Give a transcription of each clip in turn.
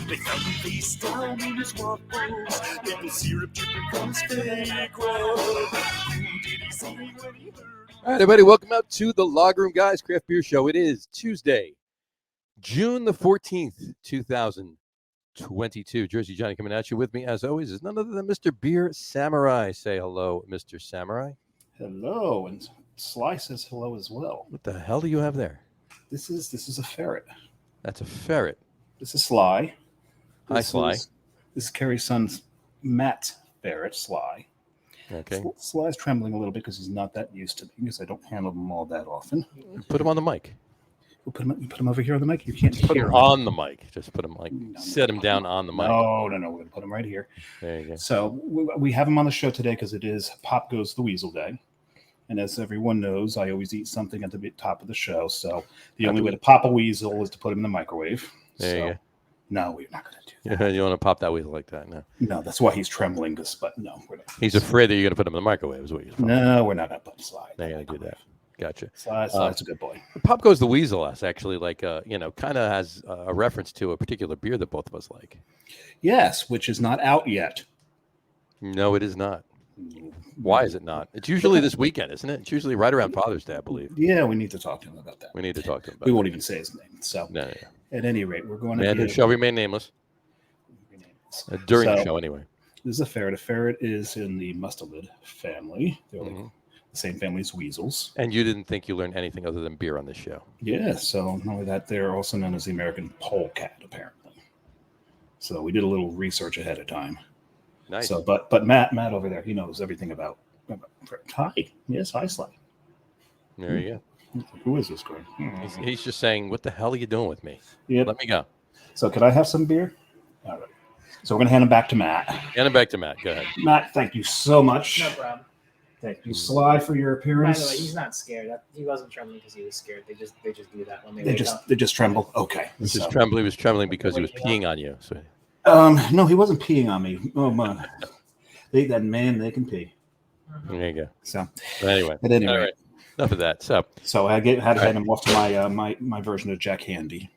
They found him face down in his waffles. Maple syrup dripping from his fake rub. Who did he see when he heard? All right, everybody, welcome out to the Log Room Guys Craft Beer Show. It is Tuesday, June the 14th, 2022. Jersey Johnny coming at you. With me, as always, is none other than Mr. Beer Samurai. Say hello, Mr. Samurai. Hello, and Sly says hello as well. What the hell do you have there? This is a ferret. That's a ferret. This is Sly. Hi, Sly. This is Carrie's son's Matt ferret, Sly. Okay. Sly's trembling a little bit because he's not that used to me, because I don't handle them all that often. Put him on the mic. We'll put him over here on the mic. You can't Put hear him him. on the mic. Just put him sit him down on the mic. No. We're going to put him right here. There you go. So we have him on the show today because it is Pop Goes the Weasel Day. And as everyone knows, I always eat something at the top of the show. So the only way to pop a weasel is to put him in the microwave. There you go. No, we're not going to do that. You want to pop that weasel like that? No. No, that's why he's trembling. But no, we're not. He's afraid that you're going to put him in the microwave, is what you're saying. No, we're not going to put Sly. They're going to do that. Gotcha. Sly's a good boy. Pop Goes the Weasel us actually kind of has a reference to a particular beer that both of us like. Yes, which is not out yet. No, it is not. Why is it not? It's usually this weekend, isn't it? It's usually right around Father's Day, I believe. Yeah, we need to talk to him about that. We need to talk to him about We won't even say his name. So, No. At any rate, we're going Man, to it shall remain nameless. During the show, anyway. This is a ferret. A ferret is in the mustelid family. They're like the same family as weasels. And you didn't think you learned anything other than beer on this show? Yeah, so not only that, they're also known as the American polecat, apparently. So we did a little research ahead of time. Nice. So, but Matt over there, he knows everything about hi. Yes, hi, Sly. There you go. Who is this guy? He's just saying, what the hell are you doing with me? Yep. Let me go. So could I have some beer? All right. So we're going to hand him back to Matt. Hand him back to Matt. Go ahead. Matt, thank you so much. No problem. Thank you, Sly, for your appearance. By the way, he's not scared. He wasn't trembling because he was scared. They just do that when They just tremble. Okay. He was trembling because he was peeing on you. So. No, he wasn't peeing on me. Oh man, they can pee. There you go. So, but anyway, at any rate, all right. Enough of that. So I had to hand him off to my version of Jack Handy,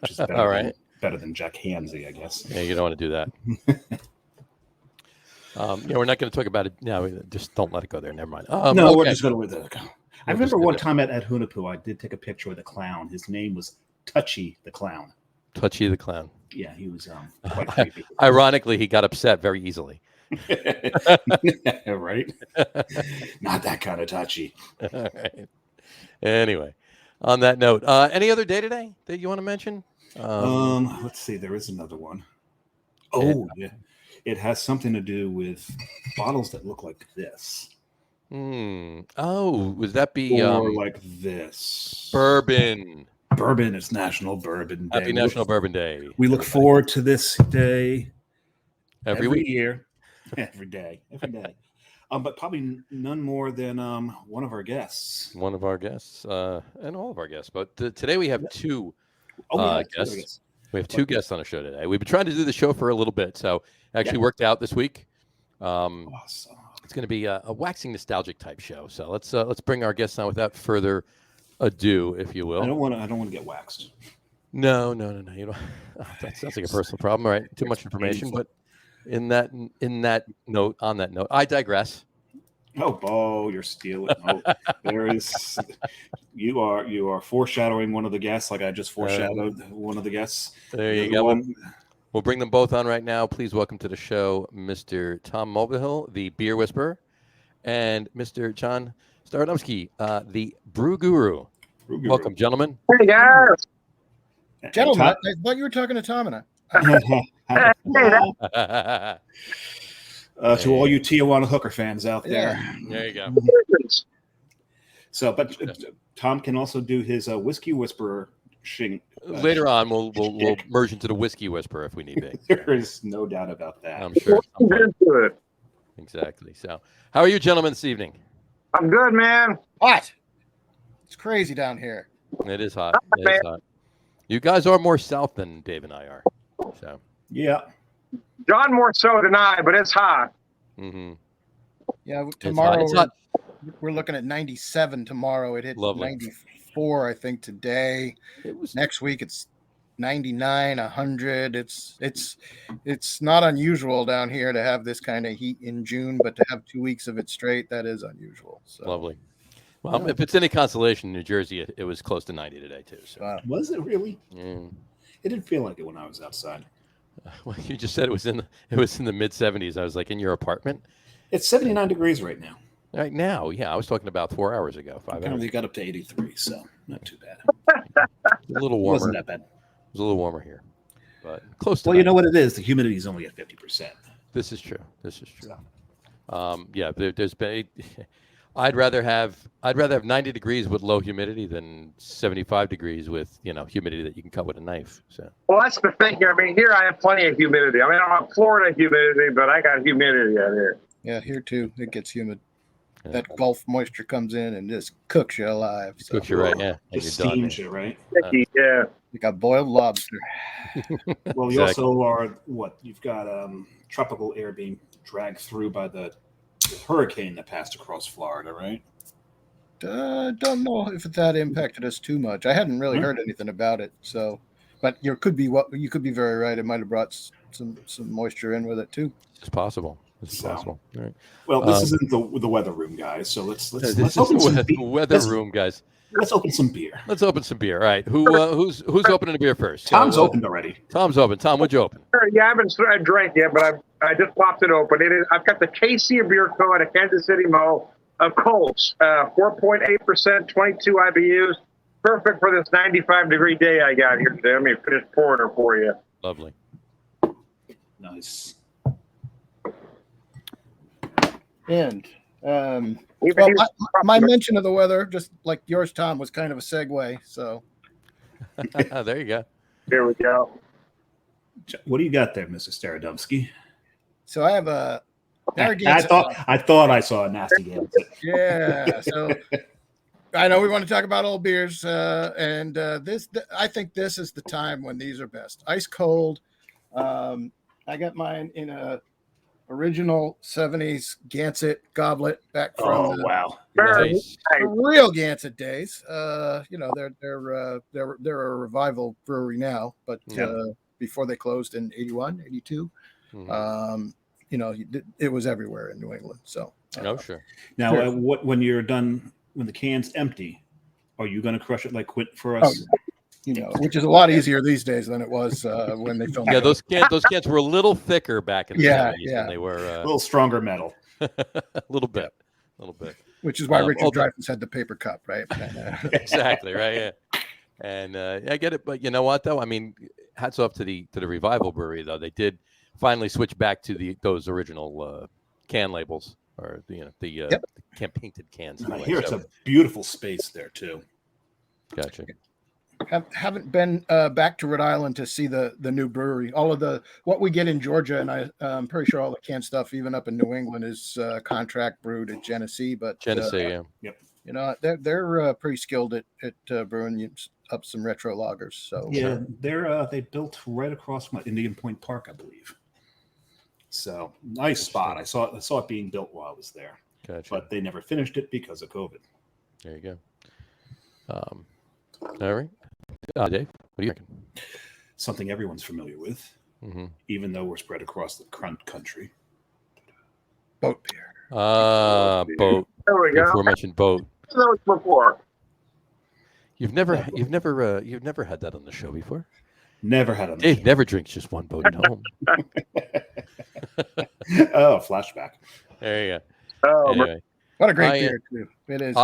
which is better than Jack Hansy, I guess. Yeah, you don't want to do that. We're not going to talk about it now. Just don't let it go there. Never mind. No, we're just going to let it go. I remember one time at Hunapu, I did take a picture with a clown. His name was Touchy the Clown. Touchy the Clown. Yeah, he was quite creepy. Ironically, he got upset very easily. Right? Not that kind of touchy. All right. Anyway, on that note, any other day today that you want to mention? Let's see. There is another one. Oh, yeah. It has something to do with bottles that look like this. Oh, would that be or like this? Bourbon. Bourbon is National Bourbon Day. Happy National Bourbon Day. We look forward to this day every year, every day. But probably none more than one of our guests. One of our guests, and all of our guests. But today we have two guests. We have two guests on the show today. We've been trying to do the show for a little bit, so actually worked out this week. Awesome. It's going to be a waxing nostalgic type show. So let's bring our guests on without further ado, if you will. I don't want to get waxed. No. You don't. That sounds like a personal problem, right? Too much information. But on that note, I digress. Oh, you're stealing. There is. You are foreshadowing one of the guests, like I just foreshadowed one of the guests. There you go. We'll bring them both on right now. Please welcome to the show, Mr. Tom Mulvihill, the Beer Whisperer, and Mr. John Staradumsky, the Bruguru. Welcome, gentlemen. Hey, guys. Gentlemen, I thought you were talking to Tom and I. To all you Tijuana hooker fans out there. There you go. So, but Tom can also do his Whiskey Whisperer later on. We'll merge into the Whiskey Whisperer if we need be. There is no doubt about that. I'm sure. Exactly. So, how are you, gentlemen, this evening? I'm good, man. Hot. It's crazy down here. It is hot. You guys are more south than Dave and I are. So. Yeah. John more so than I, but it's hot. Mm-hmm. Yeah, tomorrow we're looking at 97 tomorrow. It hit 94, I think, today. Next week it's 99, 100. It's not unusual down here to have this kind of heat in June, but to have 2 weeks of it straight, that is unusual. So. Lovely. Well, if it's any consolation, New Jersey, it was close to 90 today too. So. Wow. Was it really? Yeah. It didn't feel like it when I was outside. Well, you just said it was in the mid 70s. I was like, in your apartment? It's 79 degrees right now. Right now, yeah. I was talking about 4 hours ago, 5 hours. It got up to 83, so not too bad. A little It warmer. wasn't that bad. It was a little warmer here, but close to. Well, you know what it is. The humidity is only at 50%. This is true. Yeah, there's been. I'd rather have 90 degrees with low humidity than 75 degrees with humidity that you can cut with a knife. So. Well, that's the thing here. I mean, here I have plenty of humidity. I mean, I don't have Florida humidity, but I got humidity out here. Yeah, here too. It gets humid. Yeah. That Gulf moisture comes in and just cooks you alive. So. Cooks you right, yeah. Just steams you, right? Yeah. Like a boiled lobster. Well, you also are you've got tropical air being dragged through by the hurricane that passed across Florida, right? Don't know if that impacted us too much. I hadn't really heard anything about it. So, but you could be very right. It might have brought some moisture in with it too. It's possible. Possible. All right. Well, this isn't the weather room, guys. So let's open some weather room, guys. Let's open some beer. Let's open some beer. All right. Who's opening the beer first? Tom's opened already. Tom's open. Tom, what'd you open? Yeah, I haven't drank yet, but I just popped it open. I've got the KC Beer Co. at a Kansas City Mo of Colts, 4.8%, 22 IBUs. Perfect for this 95-degree day I got here today. Let me finish pouring her for you. Lovely. Nice. And my mention of the weather, just like yours, Tom, was kind of a segue. So there you go. There we go. What do you got there, Mr. Staradumsky? So I have a. I thought I saw a nasty game. Yeah. So I know we want to talk about old beers, and I think this is the time when these are best. Ice cold. I got mine in a original 70s Gansett goblet back from Nice. the real Gansett days. They're a revival brewery now, but before they closed in 81, 82, it was everywhere in New England. So sure. Now, when you're done, when the can's empty, are you going to crush it like Quint for us? Which is a lot easier these days than it was when they filmed. Yeah, those cans were a little thicker back in the 70s than they were. A little stronger metal. a little bit. Which is why Richard Dreyfuss had the paper cup, right? Exactly, right. Yeah. And I get it, but you know what though? I mean, hats off to the Revival Brewery though. They did finally switch back to those original can labels or the can painted cans. I hear it's a beautiful space there too. Gotcha. Haven't been back to Rhode Island to see the new brewery. All of what we get in Georgia, and I'm pretty sure all the canned stuff, even up in New England, is contract brewed at Genesee. But Genesee, they're pretty skilled at brewing up some retro lagers. So they built right across from Indian Point Park, I believe. So nice spot. I saw it being built while I was there. Gotcha. But they never finished it because of COVID. There you go. All right. Dave, what do you reckon? Something everyone's familiar with, even though we're spread across the country. Boat beer. Boat. There we go. Aforementioned boat. That was before. You've never had that on the show before? Never had it. Dave never drinks just one boat at home. Oh, flashback. There you go. Oh, anyway. What a great beer too. It is.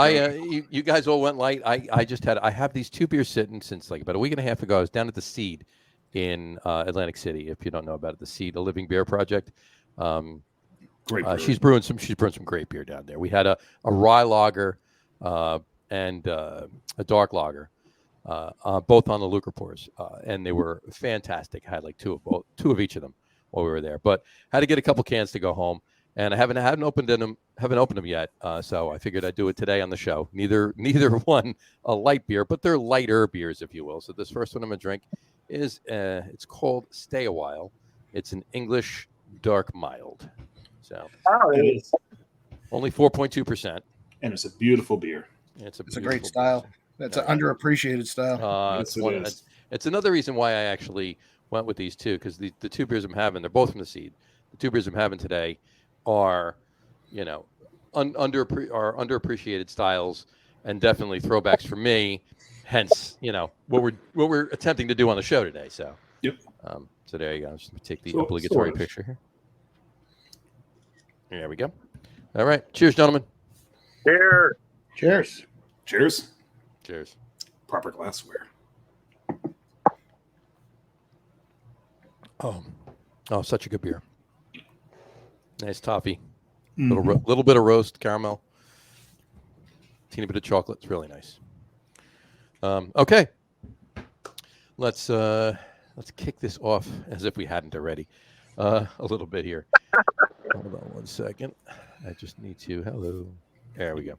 You guys all went light. I have these two beers sitting since like about a week and a half ago. I was down at the Seed in Atlantic City. If you don't know about it, the Seed, a living beer project. Great. She's brewing some great beer down there. We had a rye lager and a dark lager, both on the Lucre pours, and they were fantastic. I had like two of each of them while we were there, but had to get a couple cans to go home. And I haven't opened them yet, so I figured I'd do it today on the show. Neither one a light beer, but they're lighter beers, if you will. So this first one I'm gonna drink is it's called Stay a While. It's an English dark mild, so it is only 4.2%, and it's a beautiful beer. It's a great style. That's an underappreciated style. It's another reason why I actually went with these two, because the two beers I'm having, they're both from the seed. The two beers I'm having today are, underappreciated styles and definitely throwbacks for me. Hence, what we're attempting to do on the show today. So, Yep. So there you go. Just take the So- obligatory sort of. picture here. There we go. All right. Cheers, gentlemen. Here. Cheers. Cheers. Cheers. Proper glassware. Oh, such a good beer. Nice toffee. Mhm. Little bit of roast caramel. Teeny bit of chocolate. It's really nice. Okay. Let's kick this off as if we hadn't already. A little bit here. Hold on 1 second. I just need to. Hello. There we go.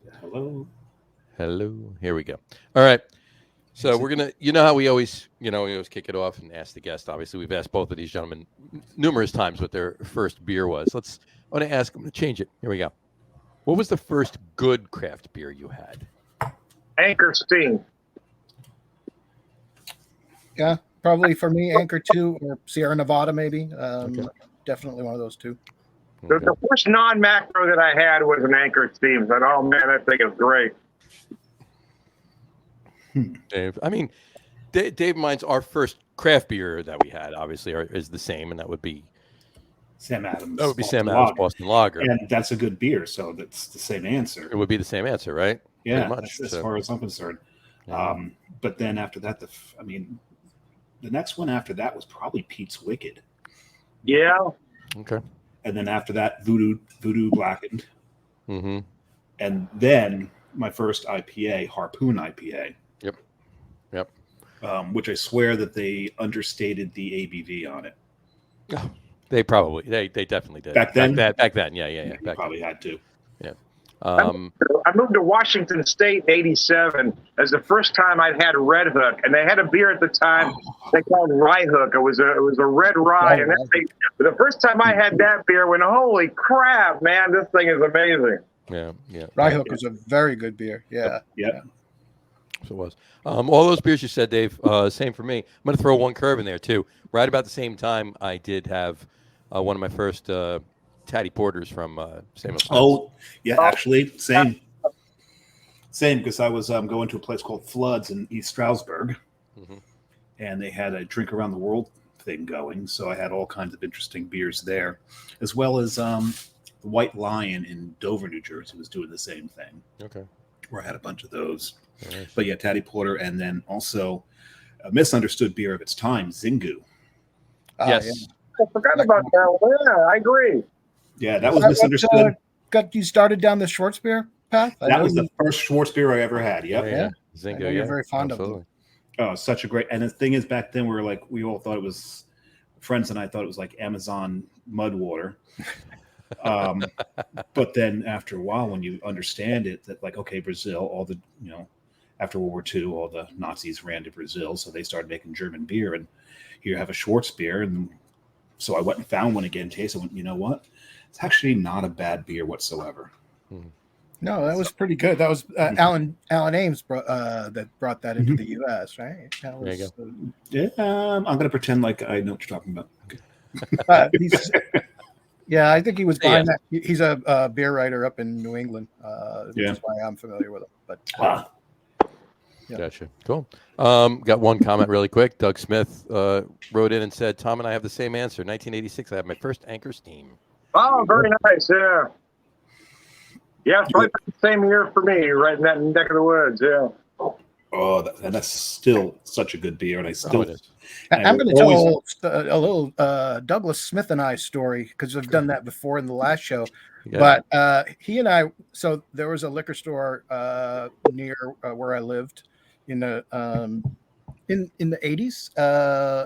Hello. Here we go. All right. So we're gonna. How we always kick it off and ask the guest. Obviously, we've asked both of these gentlemen numerous times what their first beer was. I want to ask them to change it. Here we go. What was the first good craft beer you had? Anchor Steam. Yeah, probably for me, Anchor 2 or Sierra Nevada, maybe. Definitely one of those two. Okay. The first non-macro that I had was an Anchor Steam. And oh man, that thing is great. Dave, Dave Mine's our first craft beer that we had. Obviously, is the same, and that would be Sam Adams. That would be Boston Sam Adams Lager. Boston Lager. And that's a good beer, so that's the same answer. It would be the same answer, right? Yeah, Pretty much, as so. far as I'm concerned. Yeah. But then after that, the next one after that was probably Pete's Wicked. Yeah. Okay. And then after that, Voodoo Blackened. Mm-hmm. And then my first IPA, Harpoon IPA. Yep. Which I swear that they understated the ABV on it. Oh, they definitely did. Back then? Back then, yeah. You probably had to. Yeah. I moved to Washington State in '87 as the first time I'd had Red Hook, and they had a beer at the time they called Rye Hook. It was a red rye, and the first time I had that beer, went, holy crap, man, this thing is amazing. Yeah. Rye Hook was a very good beer. Yeah. Yeah. So it was. All those beers you said, Dave, same for me. I'm going to throw one curve in there, too. Right about the same time, I did have one of my first Tatty Porters from Samuel. Oh, yeah, actually, same, because I was going to a place called Floods in East Stroudsburg, and they had a drink around the world thing going, so I had all kinds of interesting beers there, as well as the White Lion in Dover, New Jersey was doing the same thing. Okay. Where I had a bunch of those. Nice. But yeah, Tatty Porter, and then also a misunderstood beer of its time, Zingu. Yes. I forgot about that one. Yeah, I agree. Yeah, that was misunderstood. Got you started down the Schwarzbier path? That was the first Schwartz beer I ever had. Yep. Yeah. Zingo, You're very fond of absolutely. them. Oh, such a great. And the thing is, back then we all thought it was, friends and I thought it was like Amazon mud water. But then after a while, when you understand it, that like, okay, Brazil, all the, after World War II, all the Nazis ran to Brazil, so they started making German beer, and here you have a Schwartz beer. And so I went and found one again, tasted. I went, you know what? It's actually not a bad beer whatsoever. No, that was pretty good. That was Alan Ames that brought that into the U.S., right? That was, There you Yeah, I'm going to pretend like I know what you're talking about. Okay. Yeah, I think he was behind Yeah. that. He's a beer writer up in New England, which Yeah. is why I'm familiar with him. But Yeah. Gotcha. Cool. Got one comment really quick. Doug Smith wrote in and said, Tom and I have the same answer. 1986, I had my first Anchor Steam. Oh, very nice. Yeah. Yeah, it's probably the same year for me, right in that neck of the woods. Yeah. Oh, that's still such a good beer, and I still. it is. and I'm going to always- tell a little Douglas Smith and I story because I've done that before in the last show. Yeah. But he and I, so there was a liquor store near where I lived in the 80s,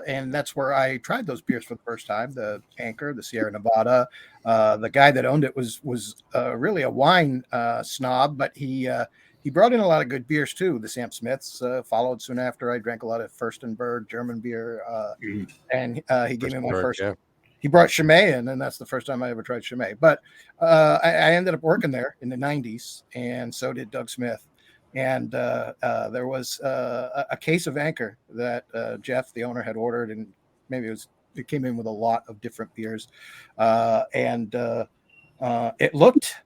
and that's where I tried those beers for the first time. The Anchor, the Sierra Nevada. The guy that owned it was really a wine snob, but he brought in a lot of good beers too. The Sam Smiths followed soon after. I drank a lot of Furstenberg German beer, and he gave me my first. Yeah. He brought Chimay in, and that's the first time I ever tried Chimay. But I ended up working there in the 90s, and so did Doug Smith. And there was a case of Anchor that Jeff, the owner, had ordered, and maybe it came in with a lot of different beers, and it looked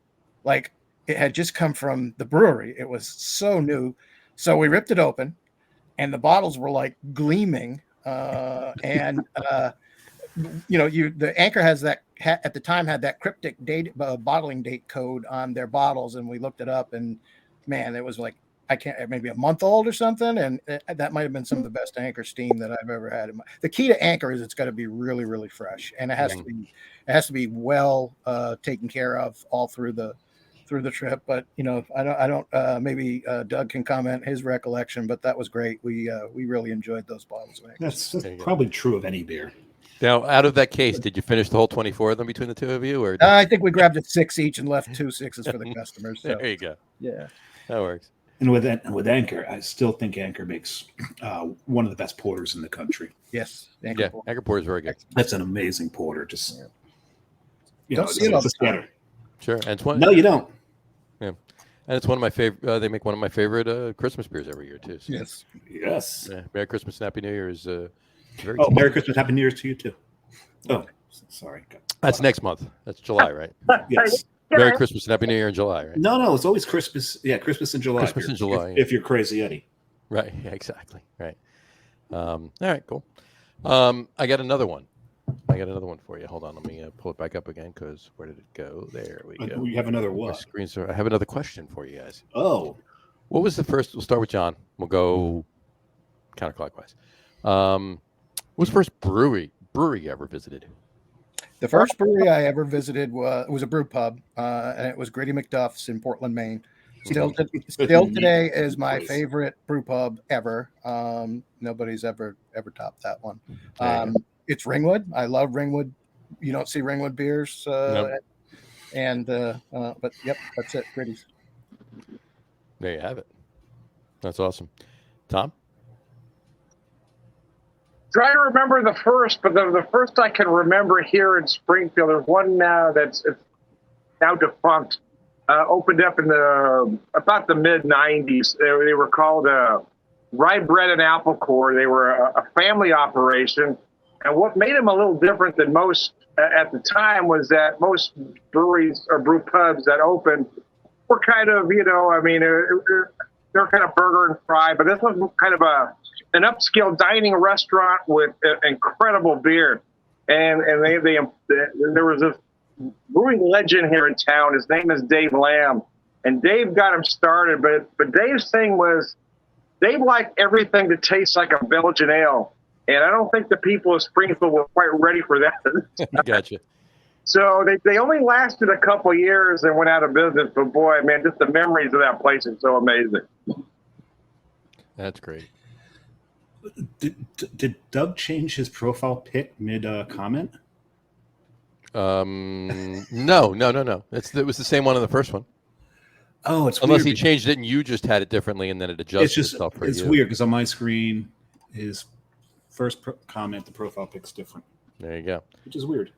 like it had just come from the brewery. It was so new, so we ripped it open, and the bottles were like gleaming, and the Anchor has that at the time had that cryptic date bottling date code on their bottles, and we looked it up, and man, it was like maybe a month old or something, and that might have been some of the best Anchor steam that I've ever had. The key to Anchor is it's got to be really, really fresh, and it has to be well taken care of all through the trip. But I don't maybe Doug can comment his recollection, but that was great. We really enjoyed those bottles of Anchor. That's probably true of any beer. Now, out of that case, did you finish the whole 24 of them between the two of you, or? I think we grabbed 6 each and left 2 6s for the customers. So. There you go. Yeah, that works. And with Anchor, I still think Anchor makes one of the best porters in the country. Yes, Anchor porter is very good. That's an amazing porter. Just don't see it all the time. Sure, and no, you don't. Yeah, and it's one of my favorite. They make one of my favorite Christmas beers every year too. So. Yes. Yeah, Merry Christmas and Happy New Year is very. Oh, Merry Christmas, Happy New Year's to you too. Oh, sorry. That's next month. That's July, right? Yes. Merry Christmas and Happy New Year in July, right? No, it's always Christmas. Yeah, Christmas in July. Christmas in July. If you're Crazy Eddie. Right. Yeah, exactly. Right. All right. Cool. I got another one for you. Hold on. Let me pull it back up again because where did it go? There we go. We have another what? I have another question for you guys. Oh. What was the first? We'll start with John. We'll go counterclockwise. What was the first brewery you ever visited? The first brewery I ever visited was a brew pub, and it was Gritty McDuff's in Portland, Maine. Still today is my favorite brew pub ever. Nobody's ever topped that one. It's Ringwood. I love Ringwood. You don't see Ringwood beers, nope. But yep, that's it. Gritty's. There you have it. That's awesome, Tom. Try to remember the first, but the first I can remember here in Springfield. There's one now it's now defunct. Opened up in about the mid '90s. They were called Rye Bread and Apple Core. They were a family operation, and what made them a little different than most at the time was that most breweries or brew pubs that opened were kind of they're kind of burger and fry, but this was kind of an upscale dining restaurant with incredible beer, and there was this brewing legend here in town. His name is Dave Lamb, and Dave got him started. But Dave's thing was Dave liked everything to taste like a Belgian ale, and I don't think the people of Springfield were quite ready for that. Gotcha. So they only lasted a couple of years and went out of business. But boy, man, just the memories of that place is so amazing. That's great. Did Doug change his profile pic mid comment? No. It was the same one on the first one. Oh, it's unless weird. He changed it and you just had it differently and then it adjusted itself for you. It's weird because on my screen, his first comment, the profile pic's different. There you go. Which is weird.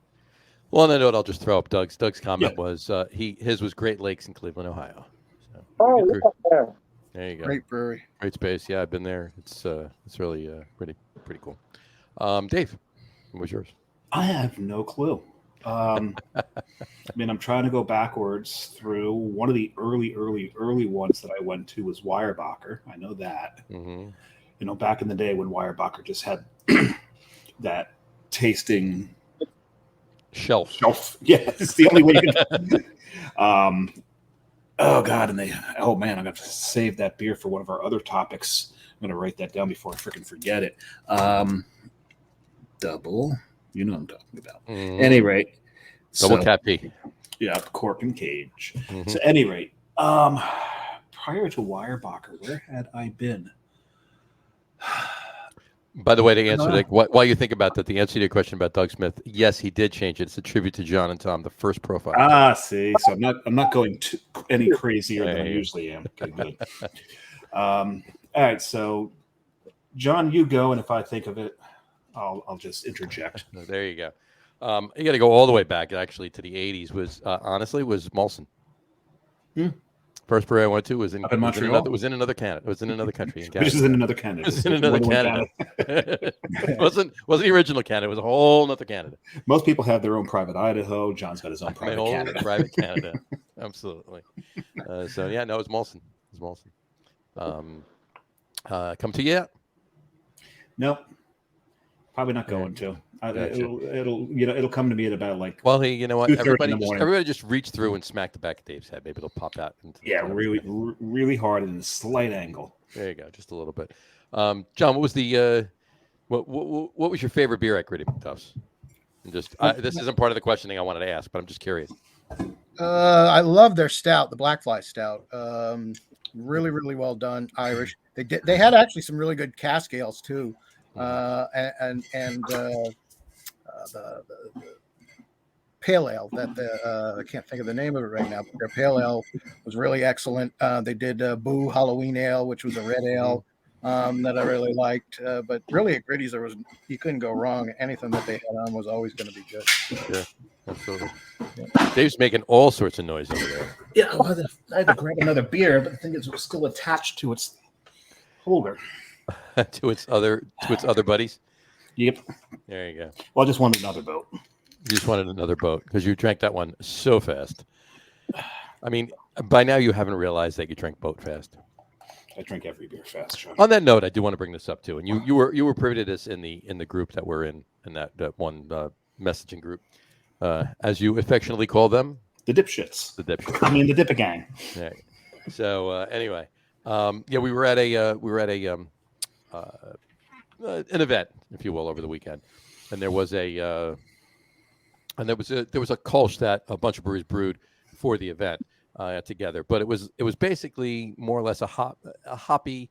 Well, and I know what I'll just throw up. Doug's comment was his was Great Lakes in Cleveland, Ohio. So, there you go. Great brewery. Great space. Yeah, I've been there. It's really pretty cool. Dave, what was yours? I have no clue. I'm trying to go backwards through one of the early ones that I went to was Weyerbacher. I know that. Mm-hmm. Back in the day when Weyerbacher just had that tasting shelf. Yeah, it's the only way you can. Oh God, and I'm gonna save that beer for one of our other topics. I'm gonna write that down before I freaking forget it. Double, you know what I'm talking about. Any rate, double cat P. Yeah, cork and cage. Mm-hmm. So, any rate, prior to Weyerbacher, where had I been? By the way, to answer while you think about that, the answer to your question about Doug Smith, yes, he did change it. It's a tribute to John and Tom, the first profile. See, so I'm not going any crazier than I usually am. Okay, good. All right, so John, you go, and if I think of it, I'll just interject. There you go. You got to go all the way back, actually, to the '80s. Was honestly Molson. First brewery I went to was in Montreal. Was in another Canada. It was in another country. In Canada. Which is in another Canada. It was in another Canada. It wasn't the original Canada. It was a whole other Canada. Most people have their own private Idaho. John's got his own My private whole Canada. private Canada. Absolutely. So yeah, no, it was Molson. It was Molson. Come to you yet? No, probably not going to. It'll come to me at about like. Well, hey, you know what? 2:30 in the morning. Everybody just reach through and smack the back of Dave's head. Maybe it'll pop out. Really hard and a slight angle. There you go, just a little bit. John, what was the what was your favorite beer at Gritty McDuff's? And just this isn't part of the questioning I wanted to ask, but I'm just curious. I love their stout, the Blackfly Stout. Really, really well done. Irish. They had actually some really good cask ales too, and the pale ale that I can't think of the name of it right now, but their pale ale was really excellent. They did Boo Halloween Ale, which was a red ale that I really liked. But really at Gritty's, you couldn't go wrong. Anything that they had on was always going to be good. Yeah, absolutely. Yeah. Dave's making all sorts of noise over there. Yeah, I had to grab another beer, but I think it's still attached to its holder. to its other buddies. Yep. There you go. Well, I just wanted another boat. You just wanted another boat because you drank that one so fast. I mean, by now you haven't realized that you drank boat fast. I drink every beer fast, Sean. On that note, I do want to bring this up too, and you were privy to this in the group that we're in that one messaging group, as you affectionately call them, the dipshits. The dipshits. I mean, the dipper gang. Yeah. So anyway, we were at an event, if you will, over the weekend, and there was a Kolsch that a bunch of breweries brewed for the event together, but it was basically more or less a hoppy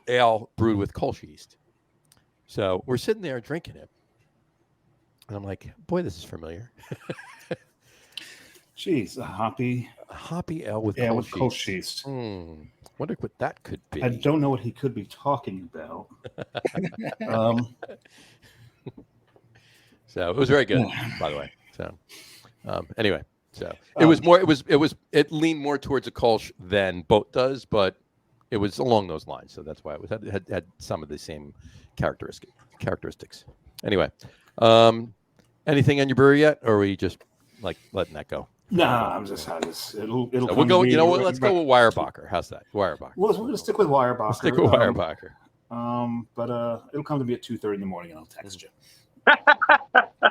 ale brewed with Kolsch yeast. So we're sitting there drinking it, and I'm like, boy, this is familiar. Jeez, a hoppy ale with Kolsch yeast. Wonder what that could be. I don't know what he could be talking about. So it was very good, by the way. So anyway, so it leaned more towards a Kolsch than boat does, but it was along those lines. So that's why it had some of the same characteristics. Anyway, anything on your brewery yet, or are we just like letting that go? No, I'm just it'll. So we'll go. You know what? Let's go with Weyerbacher. How's that? Weyerbacher. Well, we're gonna stick with Weyerbacher. Stick with Weyerbacher. But it'll come to me at 2:30 in the morning, and I'll text you.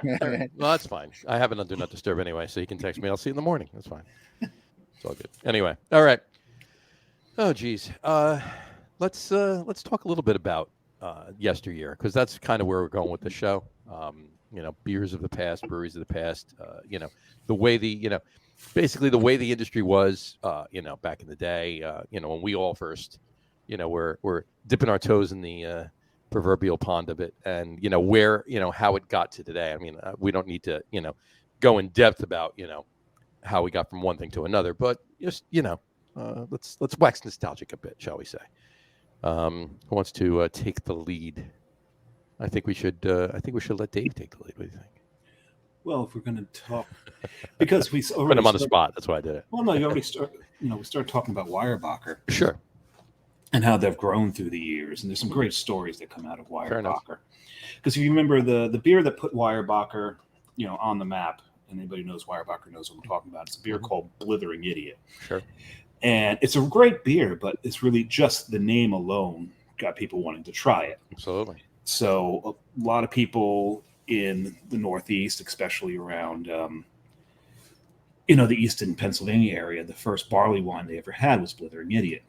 Well, that's fine. I have it on Do Not Disturb anyway, so you can text me. I'll see you in the morning. That's fine. It's all good. Anyway, all right. Oh, geez. Let's talk a little bit about yesteryear, because that's kind of where we're going with the show. Beers of the past, breweries of the past. The way basically the way the industry was, back in the day. When we all first, we're dipping our toes in the proverbial pond of it, and where how it got to today. I mean, we don't need to go in depth about how we got from one thing to another, but just let's wax nostalgic a bit, shall we say? Who wants to take the lead? I think we should let Dave take the lead. What do you think? Well, if we're going to talk, because we put him on the spot, that's why I did it. Well, no, you already start. We started talking about Weyerbacher. Sure. And how they've grown through the years, and there's some great stories that come out of Weyerbacher. Because if you remember the beer that put Weyerbacher, on the map, and anybody knows Weyerbacher knows what I'm talking about. It's a beer called Blithering Idiot. Sure. And it's a great beer, but it's really just the name alone got people wanting to try it. Absolutely. So a lot of people in the Northeast, especially around, the Easton, Pennsylvania area, the first barley wine they ever had was Blithering Idiot.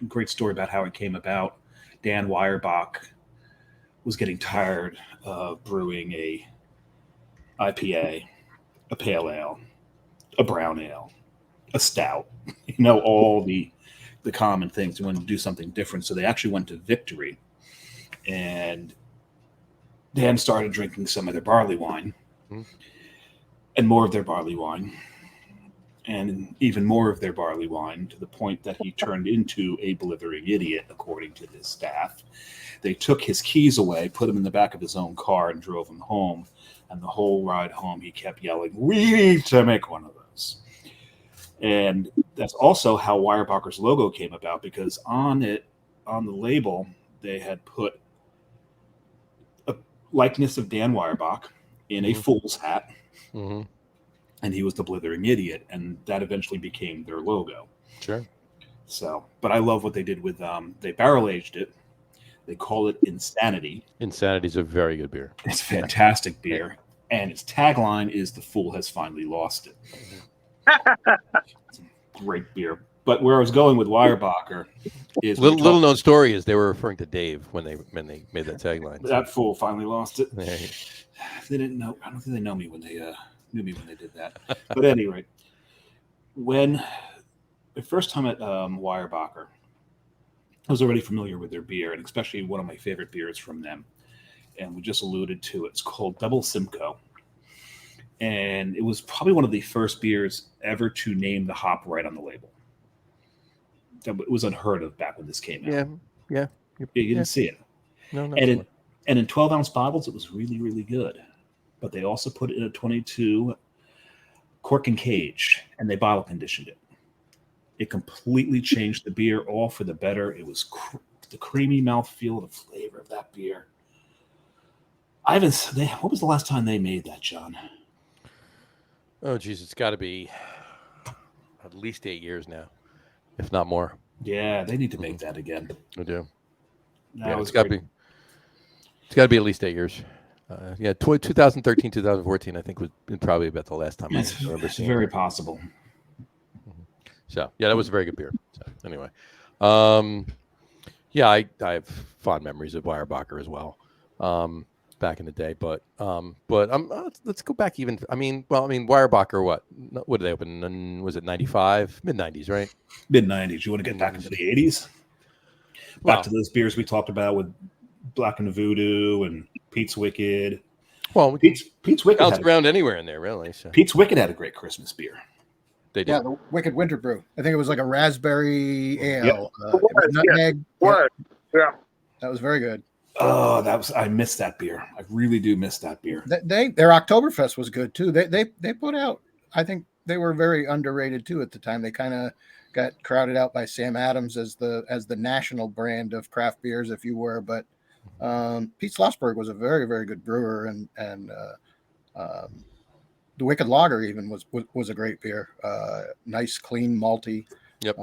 Great story about how it came about. Dan Weyerbacher was getting tired of brewing a IPA, a pale ale, a brown ale, a stout, all the common things. They wanted to do something different. So they actually went to Victory, and Dan started drinking some of their barley wine and more of their barley wine. And even more of their barley wine, to the point that he turned into a blithering idiot, according to his staff. They took his keys away, put him in the back of his own car, and drove him home. And the whole ride home, he kept yelling, "We need to make one of those." And that's also how Weyerbacher's logo came about, because on the label, they had put a likeness of Dan Weyerbacher in a fool's hat, and he was the Blithering Idiot, and that eventually became their logo. Sure. So, but I love what they did with they barrel aged it. They call it Insanity. Insanity's a very good beer. It's fantastic beer, and its tagline is "The fool has finally lost it." It's a great beer. But where I was going with Weyerbacher is little known story is they were referring to Dave when they made that tagline. That fool finally lost it. There you They didn't know. I don't think they know me when they knew me when they did that. But anyway, when the first time at Weyerbacher, I was already familiar with their beer, and especially one of my favorite beers from them. And we just alluded to it. It's called Double Simcoe. And it was probably one of the first beers ever to name the hop right on the label. It was unheard of back when this came out. Yeah. You didn't see it. No. And in 12-ounce bottles, it was really, really good. But they also put it in a 22 cork and cage, and they bottle conditioned it. It completely changed the beer, all for the better. It was the creamy mouthfeel, the flavor of that beer. What was the last time they made that, John? Oh, geez, it's got to be at least 8 years now, if not more. Yeah, they need to make that again. I do. That was it's got to be. It's got to be at least 8 years. 2013, 2014, I think was probably about the last time I remember seeing. Very it. possible. So yeah, that was a very good beer. So anyway, I have fond memories of Weyerbacher as well, back in the day. But let's go back even. Weyerbacher, what did they open? Was it 95? Mid-90s, right? Mid-90s. You want to get back into the 80s? Back to those beers we talked about with Black and Voodoo and Pete's Wicked. Well, Pete's Wicked bounced around anywhere in there, really. So. Pete's Wicked had a great Christmas beer. They did. Yeah, the Wicked Winter Brew. I think it was like a raspberry ale. It was, nutmeg. Yeah. That was very good. Oh, I missed that beer. I really do miss that beer. Their Oktoberfest was good too. They put out. I think they were very underrated too at the time. They kind of got crowded out by Sam Adams as the national brand of craft beers, if you were. But Pete Schlossberg was a very, very good brewer, and the Wicked Lager even was a great beer. Nice, clean, malty. Yep.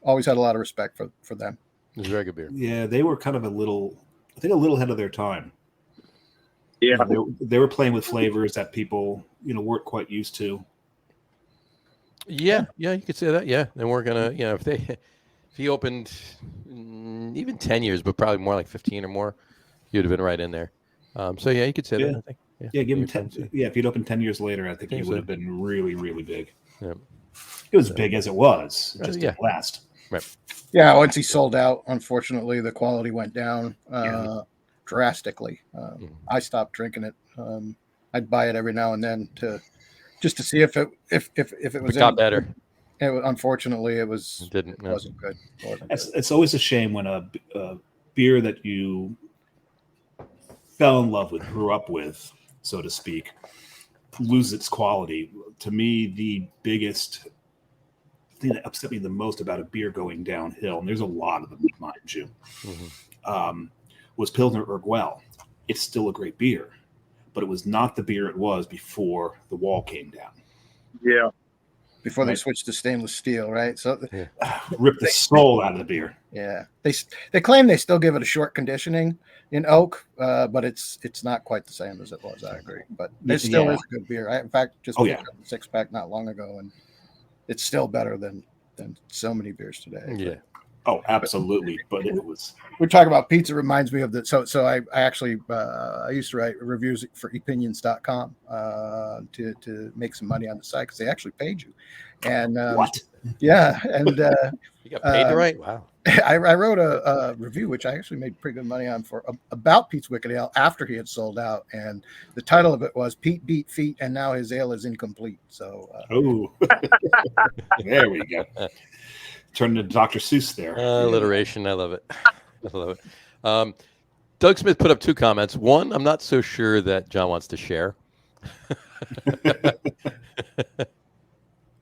Always had a lot of respect for them. It was a very good beer. Yeah, they were kind of a little ahead of their time. Yeah. They were playing with flavors that people, weren't quite used to. Yeah, you could say that. Yeah, and we're gonna, if he opened even 10 years, but probably more like 15 or more, he would have been right in there. So yeah, you could say that. I think. Yeah, give him 10. Yeah, if he'd opened 10 years later, I think he would have been really, really big. Yeah. It was big as it was. It just didn't last. Right. Yeah, once he sold out, unfortunately, the quality went down drastically. I stopped drinking it. I'd buy it every now and then just to see if it was got better. Unfortunately, it wasn't good. It's always a shame when a beer that you fell in love with, grew up with, so to speak, loses its quality. To me, the biggest thing that upset me the most about a beer going downhill, and there's a lot of them, mind you, was Pilsner Urquell. It's still a great beer, but it was not the beer it was before the wall came down. Yeah. Before they switched to stainless steel, right? So ripped the soul out of the beer. Yeah, they claim they still give it a short conditioning in oak, but it's not quite the same as it was. I agree, but it still is a good beer. I, in fact, just picked up a 6-pack not long ago, and it's still better than so many beers today. Yeah. Oh, absolutely. But it was. We talk about pizza. Reminds me of that. So I actually I used to write reviews for opinions.com to make some money on the site because they actually paid you. And what? Yeah, and you got paid to write? Wow. I wrote a review which I actually made pretty good money on about Pete's Wicked Ale after he had sold out, and the title of it was "Pete beat feet and now his ale is incomplete." So there we go. Turned into Dr. Seuss there. Alliteration. I love it. I love it. Doug Smith put up 2 comments. One, I'm not so sure that John wants to share.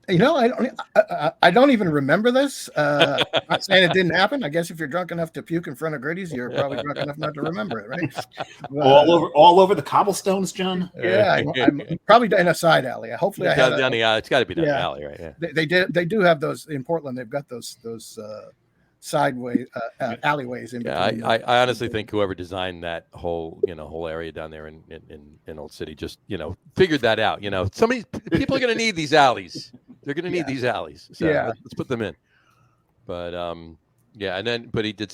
I don't even remember this. I'm not saying it didn't happen. I guess if you're drunk enough to puke in front of Gritty's, you're probably drunk enough not to remember it, right? But, all over the cobblestones, John. Yeah, I'm probably in a side alley. Hopefully, I had down the alley. It's got to be down the alley, right? Yeah. They do have those in Portland. They've got those sideways alleyways in between. Yeah, I honestly think whoever designed that whole area down there in Old City just figured that out. People are going to need these alleys. They're going to need these alleys. So let's put them in. But but he did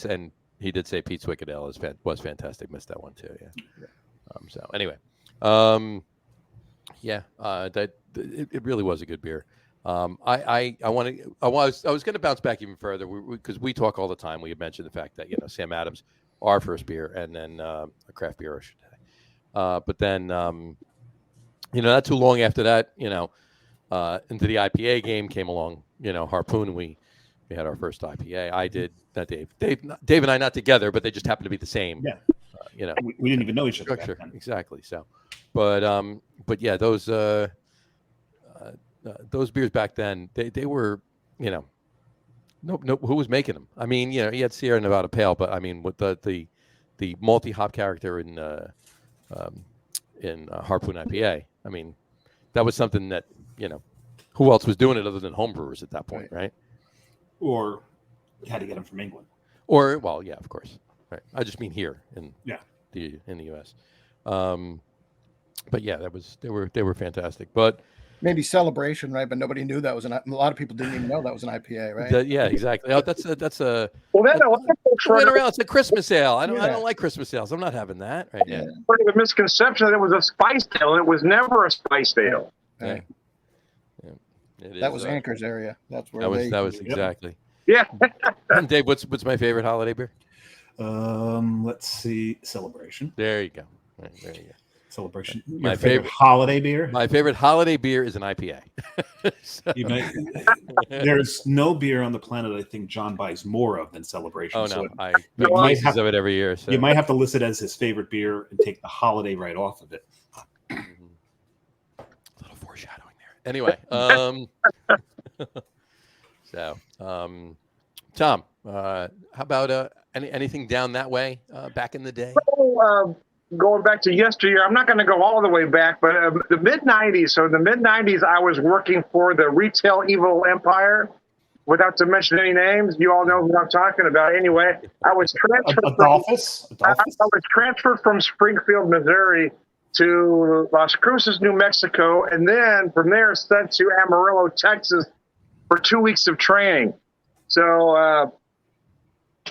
say Pete's Wicked Ale was fantastic. Missed that one too. Yeah. So anyway, it really was a good beer. I was going to bounce back even further because we talk all the time. We had mentioned the fact that Sam Adams, our first beer, and then a craft beer, I should say. But then not too long after that, into the IPA game came along. Harpoon. We had our first IPA. I did. Not Dave. Dave and I not together, but they just happened to be the same. Yeah. We didn't even know each other. Structure exactly. So, but yeah, those beers back then, they were, no, who was making them? I mean, you had Sierra Nevada Pale, but I mean, with the multi-hop character in Harpoon IPA, I mean, that was something that, who else was doing it other than homebrewers at that point, right? Or had to get them from England. Or, well, yeah, of course. Right. I just mean here in the U.S. But yeah, they were fantastic. But maybe Celebration, right? But nobody knew that was a lot of people didn't even know that was an IPA, right? Yeah, exactly. Oh, that's a. Well, then a lot of folks around. It's a Christmas ale. I don't like Christmas ales. I'm not having that. Right? Yeah. Part of the misconception that it was a spiced ale, and it was never a spiced ale. Right. That was Anchor's area. That's where that was exactly. Yeah. Dave, what's my favorite holiday beer? Let's see, Celebration. There you go. Right, there you go. Celebration. My favorite holiday beer. My favorite holiday beer is an IPA. There's no beer on the planet I think John buys more of than Celebration. Oh no, so I make cases of it every year. So you might have to list it as his favorite beer and take the holiday right off of it. A little foreshadowing there. Anyway, Tom, how about anything down that way back in the day? Going back to yesteryear, I'm not going to go all the way back, but the mid-'90s. So in the mid-'90s, I was working for the retail evil empire. Without to mention any names, you all know who I'm talking about. Anyway, I was transferred from Springfield, Missouri, to Las Cruces, New Mexico, and then from there sent to Amarillo, Texas, for 2 weeks of training. So.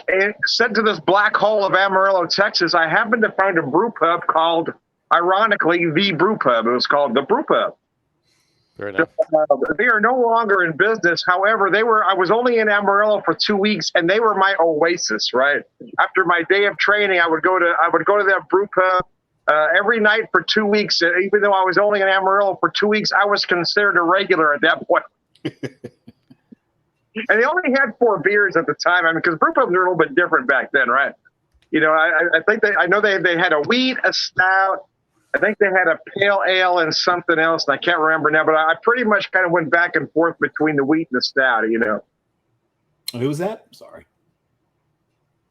And sent to this black hole of Amarillo, Texas, I happened to find a brew pub called, ironically, The Brew Pub. It was called The Brew Pub. Fair enough. They are no longer in business. However, I was only in Amarillo for 2 weeks, and they were my oasis, right? After my day of training, I would go to that brew pub every night for 2 weeks. Even though I was only in Amarillo for 2 weeks, I was considered a regular at that point. And they only had 4 beers at the time. I mean, because brew pubs were a little bit different back then, right? I think I know they had a wheat, a stout. I think they had a pale ale and something else, and I can't remember now. But I pretty much kind of went back and forth between the wheat and the stout. Who was that? Sorry.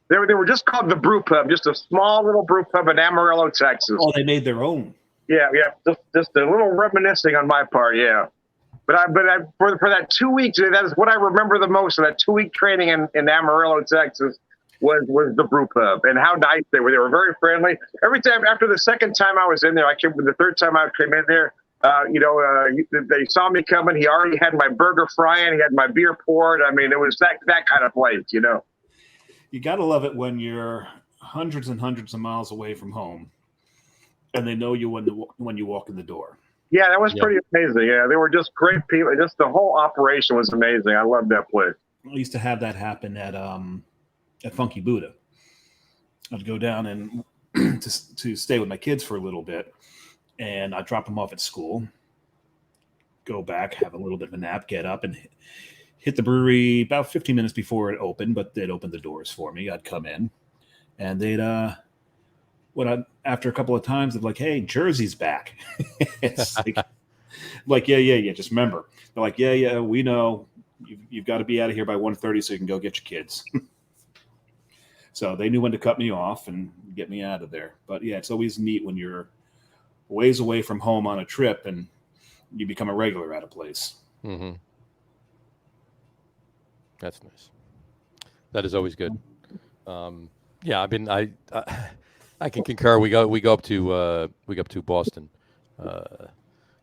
They were just called The Brew Pub, just a small little brew pub in Amarillo, Texas. Oh, they made their own. Yeah, just a little reminiscing on my part, yeah. But for that 2 weeks, that is what I remember the most of that 2 week training in Amarillo, Texas, was the brew pub and how nice they were. They were very friendly. Every time after the second time I was in there, the third time I came in there, they saw me coming. He already had my burger frying. He had my beer poured. I mean, it was that kind of place, You got to love it when you're hundreds and hundreds of miles away from home, and they know you when you walk in the door. Yeah, that was pretty amazing. Yeah, they were just great people. Just the whole operation was amazing. I loved that place. I used to have that happen at Funky Buddha. I'd go down and to stay with my kids for a little bit, and I'd drop them off at school, go back, have a little bit of a nap, get up, and hit the brewery about 15 minutes before it opened, but they'd open the doors for me. I'd come in, and they'd after a couple of times, they'd be like, "Hey, Jersey's back." It's like, Like, yeah. Just remember, they're like, yeah, we know you've got to be out of here by 1:30 so you can go get your kids. So they knew when to cut me off and get me out of there. But yeah, it's always neat when you're ways away from home on a trip and you become a regular at a place. Mm-hmm. That's nice. That is always good. Yeah, I can concur. We go up to Boston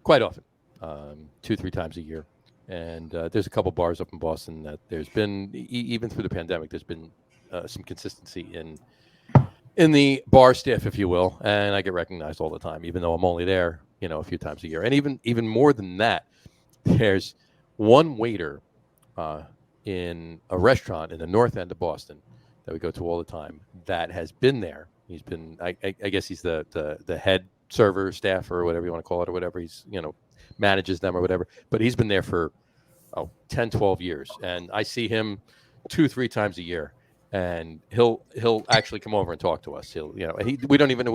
quite often, 2-3 times a year, and there's a couple bars up in Boston that there's been even through the pandemic. There's been some consistency in the bar staff, if you will, and I get recognized all the time, even though I'm only there, a few times a year. And even more than that, there's one waiter in a restaurant in the north end of Boston that we go to all the time that has been there. He's been, I guess he's the head server, staff, or whatever you want to call it, or whatever. He's, manages them or whatever. But he's been there for 10, 12 years, and I see him 2-3 times a year. And he'll actually come over and talk to us. We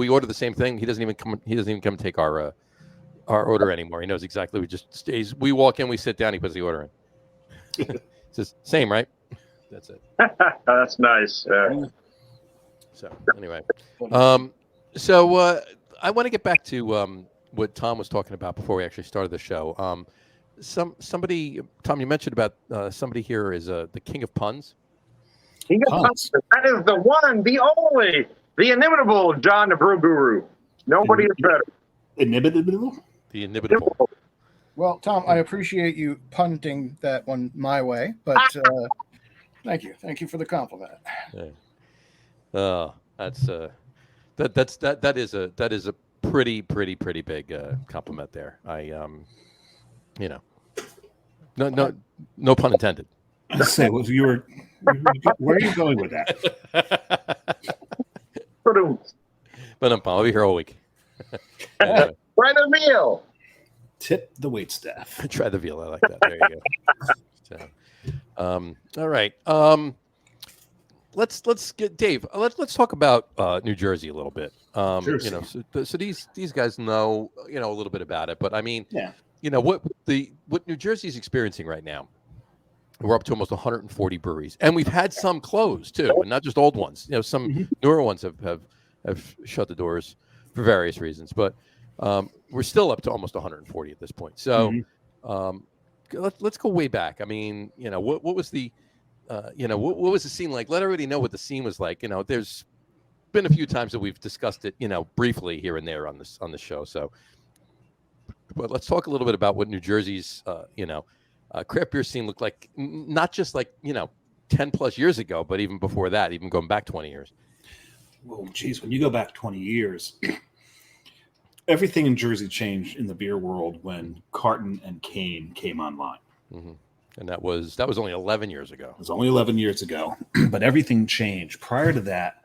order the same thing. He doesn't even come take our order anymore. He knows exactly. We just stays. We walk in, we sit down, he puts the order in. Says same, right? That's it. That's nice. So anyway, I want to get back to what Tom was talking about before we actually started the show. Somebody, Tom, you mentioned about somebody here is the king of puns. King of puns. That is the one, the only, the inimitable John the Bruguru. Nobody is better. Inimitable? The inimitable. Well, Tom, I appreciate you punting that one my way, but thank you for the compliment. Yeah. That's that is a pretty big compliment there. No pun intended. I say, where are you going with that? But I'll be here all week. Anyway. Try the meal. Tip the wait staff. Try the veal. I like that. There you go. All right. Let's get Dave. Let's talk about New Jersey a little bit. Sure. So these guys know a little bit about it, but I mean, yeah. What New Jersey is experiencing right now. We're up to almost 140 breweries, and we've had some close too, and not just old ones. Some newer ones have shut the doors for various reasons, but we're still up to almost 140 at this point. So let's go way back. I mean, what was the what was the scene like? Let everybody know what the scene was like. There's been a few times that we've discussed it, briefly here and there on the show. So, but let's talk a little bit about what New Jersey's craft beer scene looked like, not just like 10 plus years ago, but even before that, even going back 20 years. Well, geez, when you go back 20 years, everything in Jersey changed in the beer world when Carton and Cane came online. Mm-hmm. And that was only 11 years ago. It was only 11 years ago, but everything changed. Prior to that,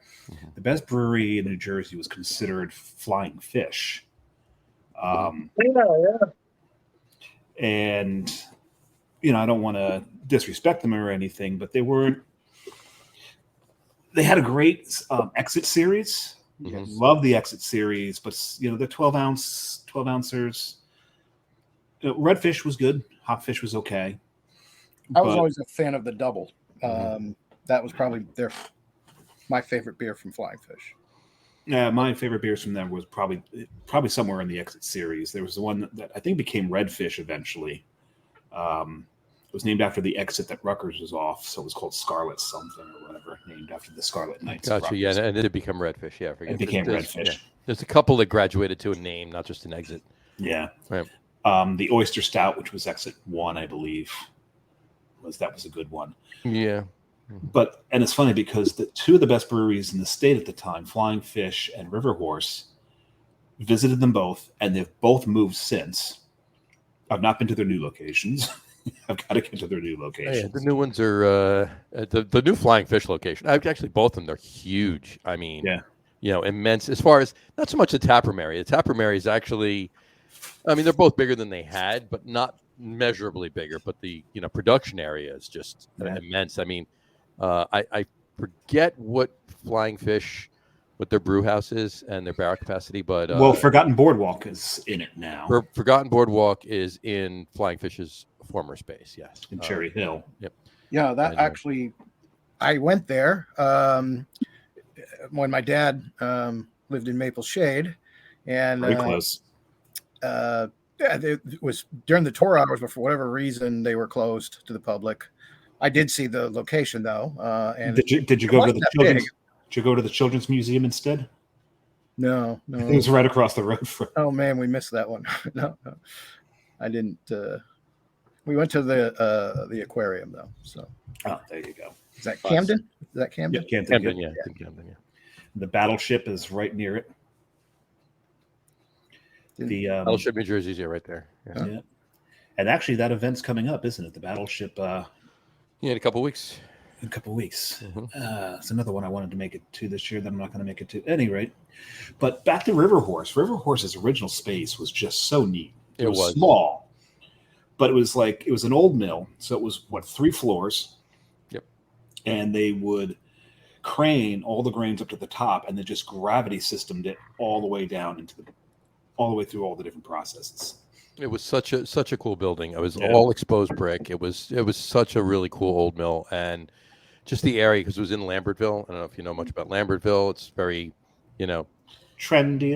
the best brewery in New Jersey was considered Flying Fish. And I don't want to disrespect them or anything, but they had a great exit series. Mm-hmm. Love the exit series, but the 12 ounces. Redfish was good. Hopfish was okay. I was always a fan of the double. That was probably my favorite beer from Flying Fish. Yeah, my favorite beers from them was probably somewhere in the exit series. There was the one that I think became Redfish eventually. It was named after the exit that Rutgers was off, so it was called Scarlet something or whatever, named after the Scarlet Knights. Gotcha, yeah, and it became Redfish. Yeah, I forget. It became Redfish. Yeah. There's a couple that graduated to a name, not just an exit. Yeah. Right. The Oyster Stout, which was exit 1, I believe, was a good one. Yeah. And it's funny because the two of the best breweries in the state at the time, Flying Fish and River Horse, visited them both, and they've both moved since. I've not been to their new locations. I've got to get to their new locations. Yeah, the new ones are the new Flying Fish location. Actually, both of them, they're huge. I mean, immense. As far as not so much the taproom area. The taproom area is actually, I mean, they're both bigger than they had, but not measurably bigger. But the production area is just immense. I mean, I forget what Flying Fish what their brew house is and their barrel capacity. But well, Forgotten Boardwalk is in it now. Forgotten Boardwalk is in Flying Fish's former space. Yes, in Cherry Hill. Yep. Yeah, that actually, I went there when my dad lived in Maple Shade, and Very close. Yeah, it was during the tour hours, but for whatever reason, they were closed to the public. I did see the location though. And did you go to the children's? Did you go to the Children's Museum instead? No. It was right across the road from. Oh man, we missed that one. No, I didn't. We went to the aquarium though. So. Oh, there you go. Is that Camden? Is that Camden? Yeah, Camden. Yeah. The Battleship is right near it. The Battleship, New Jersey's right there. Yeah. And actually, that event's coming up, isn't it? The Battleship. In a couple of weeks. In a couple of weeks. Mm-hmm. It's another one I wanted to make it to this year that I'm not going to make it to. At any rate, but back to River Horse. River Horse's original space was just so neat. It was small, but it was an old mill. So it was 3 floors. Yep. And they would crane all the grains up to the top, and then just gravity systemed it all the way down all the way through all the different processes. It was such a cool building. It was all exposed brick. It was such a really cool old mill, and just the area, because it was in Lambertville. I don't know if you know much about Lambertville. It's very, trendy,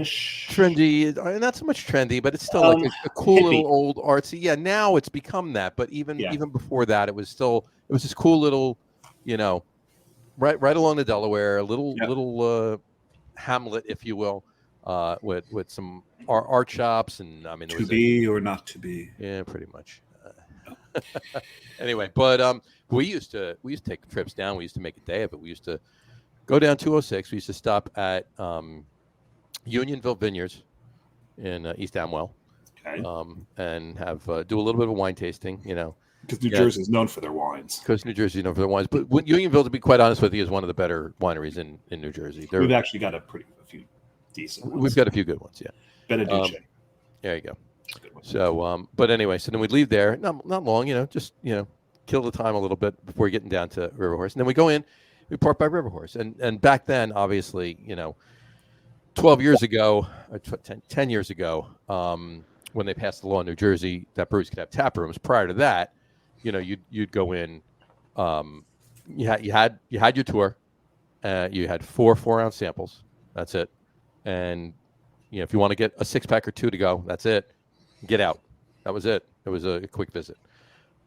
not so much trendy, but it's still like a cool hippie. little old artsy. Yeah, now it's become that, but even before that, it was this cool little, right along the Delaware, little hamlet, if you will. With some art shops, and I mean, to be or not to be. Yeah, pretty much. Anyway, but we used to take trips down. We used to make a day of it. We used to go down 206. We used to stop at Unionville Vineyards in East Amwell, and have do a little bit of a wine tasting. Because New Jersey is known for their wines. Because New Jersey is known for their wines, but Unionville, to be quite honest with you, is one of the better wineries in New Jersey. We've actually got a few decent ones. We've got a few good ones, yeah. Benedice. There you go. So, but anyway, so then we'd leave there, not long, just kill the time a little bit before getting down to River Horse, and then we go in, we park by River Horse, and back then, obviously, 12 years ago, or 10 years ago, when they passed the law in New Jersey that breweries could have tap rooms. Prior to that, you'd go in, you had your tour, you had 4 4-ounce samples, that's it. And if you want to get a 6-pack or 2 to go, that's it. Get out. That was it. It was a quick visit,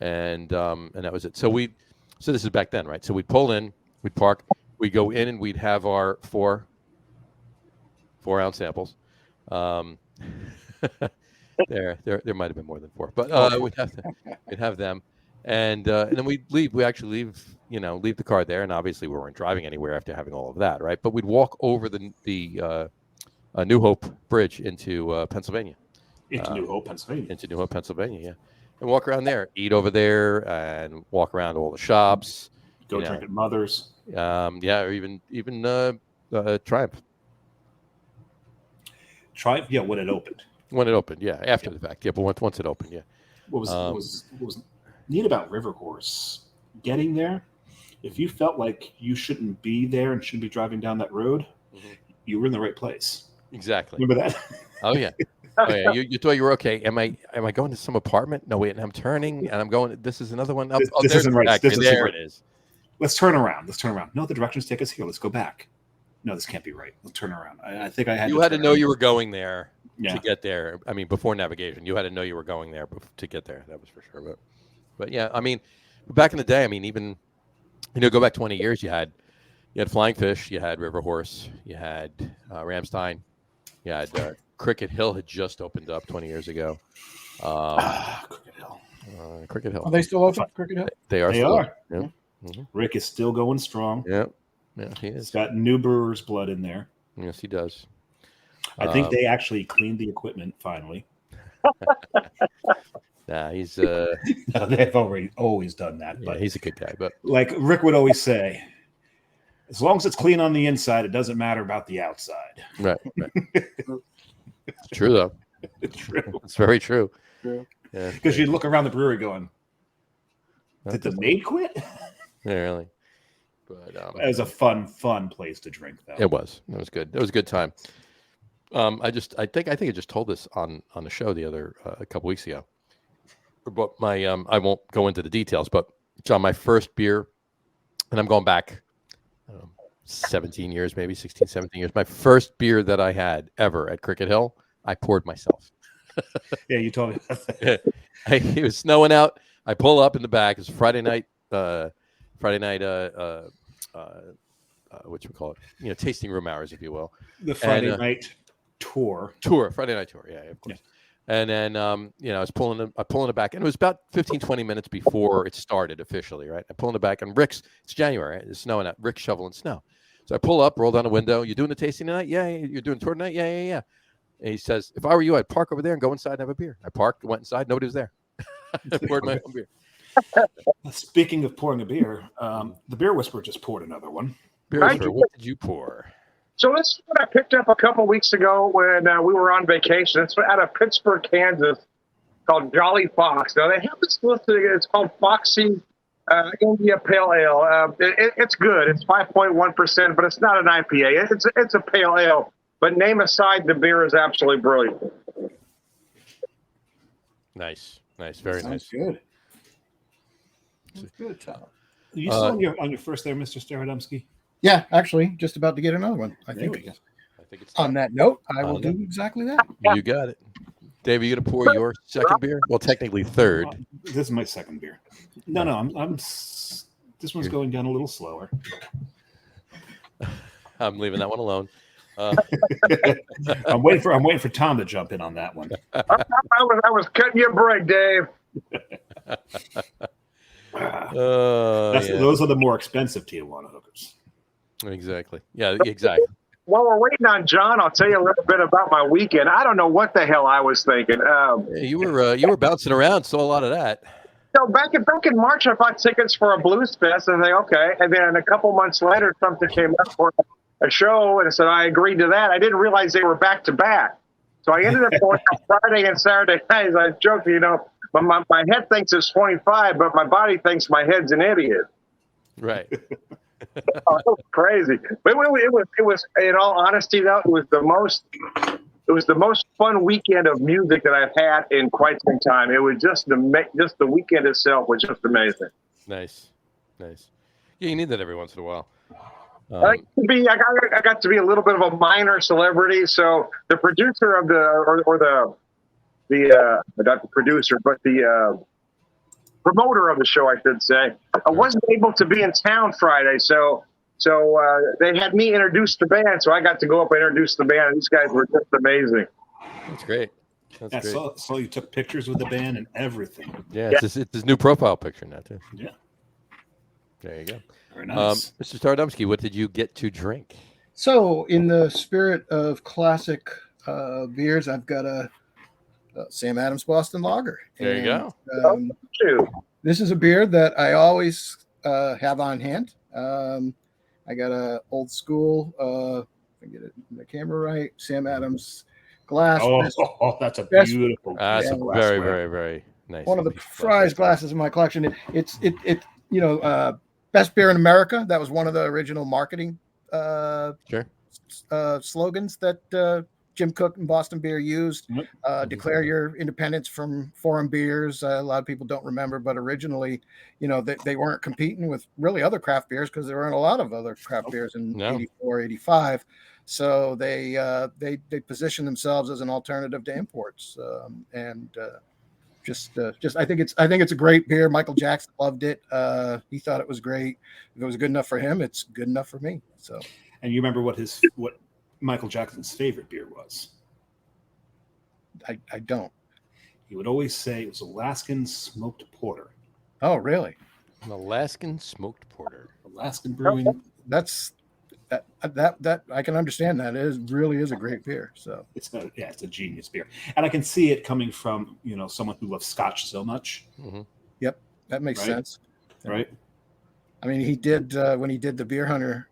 and that was it. So this is back then, right? So we'd pull in, we'd park, we'd go in, and we'd have our 4-ounce samples. There might have been more than 4, but we'd have them, and then we'd leave. We actually leave the car there, and obviously we weren't driving anywhere after having all of that, right? But we'd walk over the New Hope Bridge into Pennsylvania. Into New Hope, Pennsylvania. Yeah. And walk around there, eat over there, and walk around all the shops. Go drink at Mother's. Or even Triumph. Triumph, yeah, when it opened. When it opened, yeah, after the fact, yeah, but once it opened, yeah. What was neat about River Horse, getting there, if you felt like you shouldn't be there and shouldn't be driving down that road, you were in the right place. Exactly. Remember that? Oh yeah. You thought you were okay. Am I going to some apartment? No, wait, and I'm turning, and I'm going. This is another one. This isn't right. There it is. Let's turn around. No, the directions take us here. Let's go back. No, this can't be right. Let's turn around. I think I had. You had to know you were going there to get there. I mean, before navigation, you had to know you were going there to get there. That was for sure. But yeah, I mean, back in the day, I mean, even go back 20 years, you had Flying Fish, you had River Horse, you had Ramstein, you had Cricket Hill had just opened up 20 years ago. Cricket Hill. Cricket Hill. Are they still open? Cricket Hill? They are. Yeah. Mm-hmm. Rick is still going strong. Yeah, he is. He's got new brewer's blood in there. Yes, he does. I think they actually cleaned the equipment finally. Nah, he's. No, they've always done that. But he's a good guy. But like Rick would always say, as long as it's clean on the inside, it doesn't matter about the outside. Right. It's true, though. It's true. It's very true. True. Yeah. Because you look around the brewery going, did the maid quit? Yeah, really. But It was a fun place to drink, though. it was good. It was a good time. I think I just told this on the show a couple weeks ago. But I won't go into the details, but John, my first beer, and I'm going back 17 years, maybe 16, 17 years. My first beer that I had ever at Cricket Hill, I poured myself. Yeah, you told me about that. It was snowing out. I pull up in the back. It's Friday night. What you call it? Tasting room hours, if you will. The Friday night tour. Friday night tour. Yeah, of course. Yeah. And then, I was pulling it back, and it was about 15, 20 minutes before it started officially, right? I pull in the back, and it's January, right? It's snowing out. Rick's shoveling snow. So I pull up, roll down the window. You doing the tasting tonight? Yeah. You're doing the tour tonight? Yeah. And he says, if I were you, I'd park over there and go inside and have a beer. I parked, went inside. Nobody was there. I poured my own beer. Speaking of pouring a beer, the Beer Whisperer just poured another one. Beer Whisperer, what did you pour? So this is what I picked up a couple weeks ago when we were on vacation. It's out of Pittsburgh, Kansas, called Jolly Fox. Now, they have this listed. It's called Foxy India Pale Ale. It's good. It's 5.1%, but it's not an IPA. It's a pale ale. But name aside, the beer is absolutely brilliant. Nice. Very nice. Good. That's good, Tom. Are you still on your first there, Mr. Staradumsky? Yeah, actually, just about to get another one. I think it's on that note, I will do exactly that. You got it. Dave, are you going to pour your second beer? Well, technically third. This is my second beer. No, this one's going down a little slower. I'm leaving that one alone. I'm waiting for Tom to jump in on that one. I was cutting you a break, Dave. Those are the more expensive Tijuana hookers. Exactly. Yeah, exactly. While we're waiting on John, I'll tell you a little bit about my weekend. I don't know what the hell I was thinking. You were bouncing around, saw a lot of that. So back in March, I bought tickets for a blues fest, and I think, okay. And then a couple months later, something came up for a show, and I said I agreed to that. I didn't realize they were back to back, so I ended up going on Friday and Saturday nights. I joked, my head thinks it's 25, but my body thinks my head's an idiot. Right. It was crazy, but it was. In all honesty, though, it was the most fun weekend of music that I've had in quite some time. It was just the weekend itself was just amazing. Nice. Yeah, you need that every once in a while. I got to be a little bit of a minor celebrity. So the producer of not the producer, but the promoter of the show, I should say, I wasn't able to be in town Friday, so they had me introduce the band, so I got to go up and introduce the band. These guys were just amazing. That's great. I saw you took pictures with the band and everything. Yeah, it's his new profile picture now too. Yeah. There you go. Very nice. Mr. Staradumsky, what did you get to drink? So, in the spirit of classic beers, I've got a Sam Adams Boston Lager. There you go. This is a beer that I always have on hand. I got a old school, if I get it in the camera right, Sam Adams glass. That's a beautiful. That's a very, very, very nice. One of the prized glasses in my collection. It's best beer in America. That was one of the original marketing slogans that Jim Cook and Boston Beer used. Declare your independence from foreign beers. A lot of people don't remember, but originally, they weren't competing with really other craft beers because there weren't a lot of other craft beers in 84, 85. So they positioned themselves as an alternative to imports. I think it's a great beer. Michael Jackson loved it. He thought it was great. If it was good enough for him, it's good enough for me. So, and you remember what Michael Jackson's favorite beer was? I don't. He would always say it was Alaskan smoked porter. Oh, really? An Alaskan smoked porter. Alaskan brewing. That's that I can understand that. It really is a great beer. So it's a genius beer, and I can see it coming from someone who loves Scotch so much. Mm-hmm. Yep, that makes sense. Right. I mean, he did when he did the Beer Hunter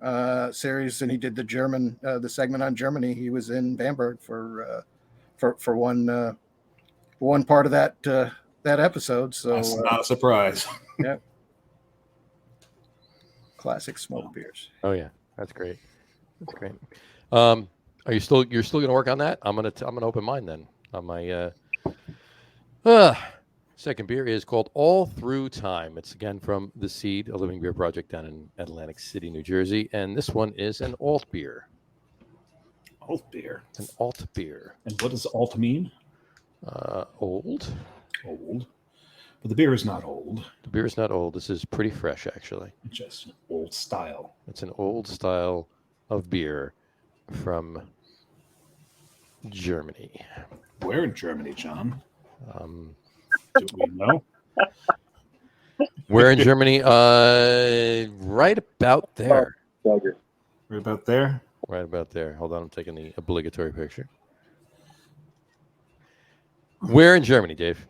series, and he did the segment on Germany. He was in Bamberg for one part of that episode. So that's not a surprise. Yeah. classic smoke beers. Oh yeah, that's great. That's great. Are you still? You're still going to work on that? I'm gonna open mine then. On my second beer is called All Through Time. It's again from The Seed, a living beer project down in Atlantic City, New Jersey, and this one is an alt beer. Alt beer. An alt beer. And what does alt mean? Old. Old. But the beer is not old. The beer is not old. This is pretty fresh, actually. It's just an old style. It's an old style of beer from Germany. Where in Germany, John? Do we know? Where in Germany? Right about there. Right about there? Right about there. Hold on, I'm taking the obligatory picture. Where in Germany, Dave?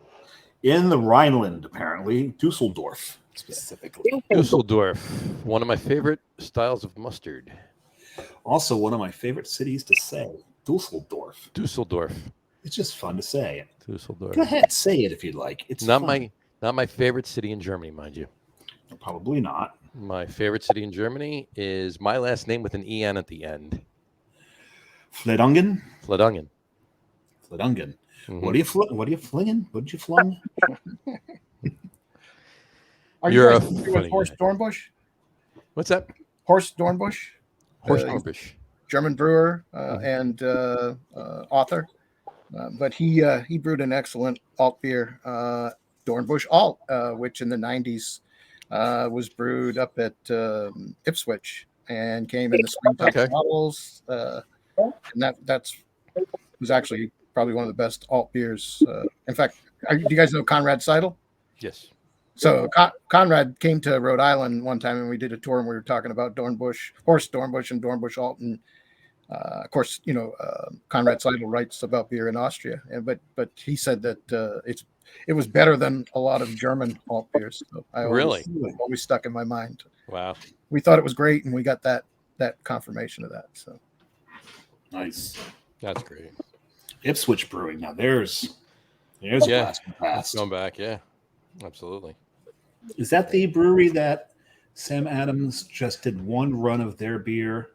In the Rhineland, apparently. Dusseldorf, specifically. Dusseldorf, one of my favorite styles of mustard. Also, one of my favorite cities to say. Dusseldorf. Dusseldorf. It's just fun to say. Dusseldorf. Go ahead, say it if you'd like. It's not fun. not my favorite city in Germany, mind you. Probably not. My favorite city in Germany is my last name with an EN at the end. Fledungen? Fledungen. Fledungen. Mm-hmm. What are you flinging? What did you flung? Are You're you a guys familiar funny with Horst guy. Dornbusch? What's that? Horst Dornbusch? Horst Dornbusch. German brewer and author. But he brewed an excellent alt beer, Dornbusch Alt, which in the 90s was brewed up at Ipswich and came in the springtime bottles. And that was actually probably one of the best alt beers. In fact, do you guys know Conrad Seidel? Yes. So Conrad came to Rhode Island one time and we did a tour and we were talking about Horst Dornbusch and Dornbusch Alt. And of course, Conrad Seidel writes about beer in Austria, but he said that it was better than a lot of German alt beers. So always stuck in my mind. Wow. We thought it was great, and we got that confirmation of that. So nice. That's great. Ipswich Brewing. Now there's a blast from the past. Going back, yeah, absolutely. Is that the brewery that Sam Adams just did one run of their beer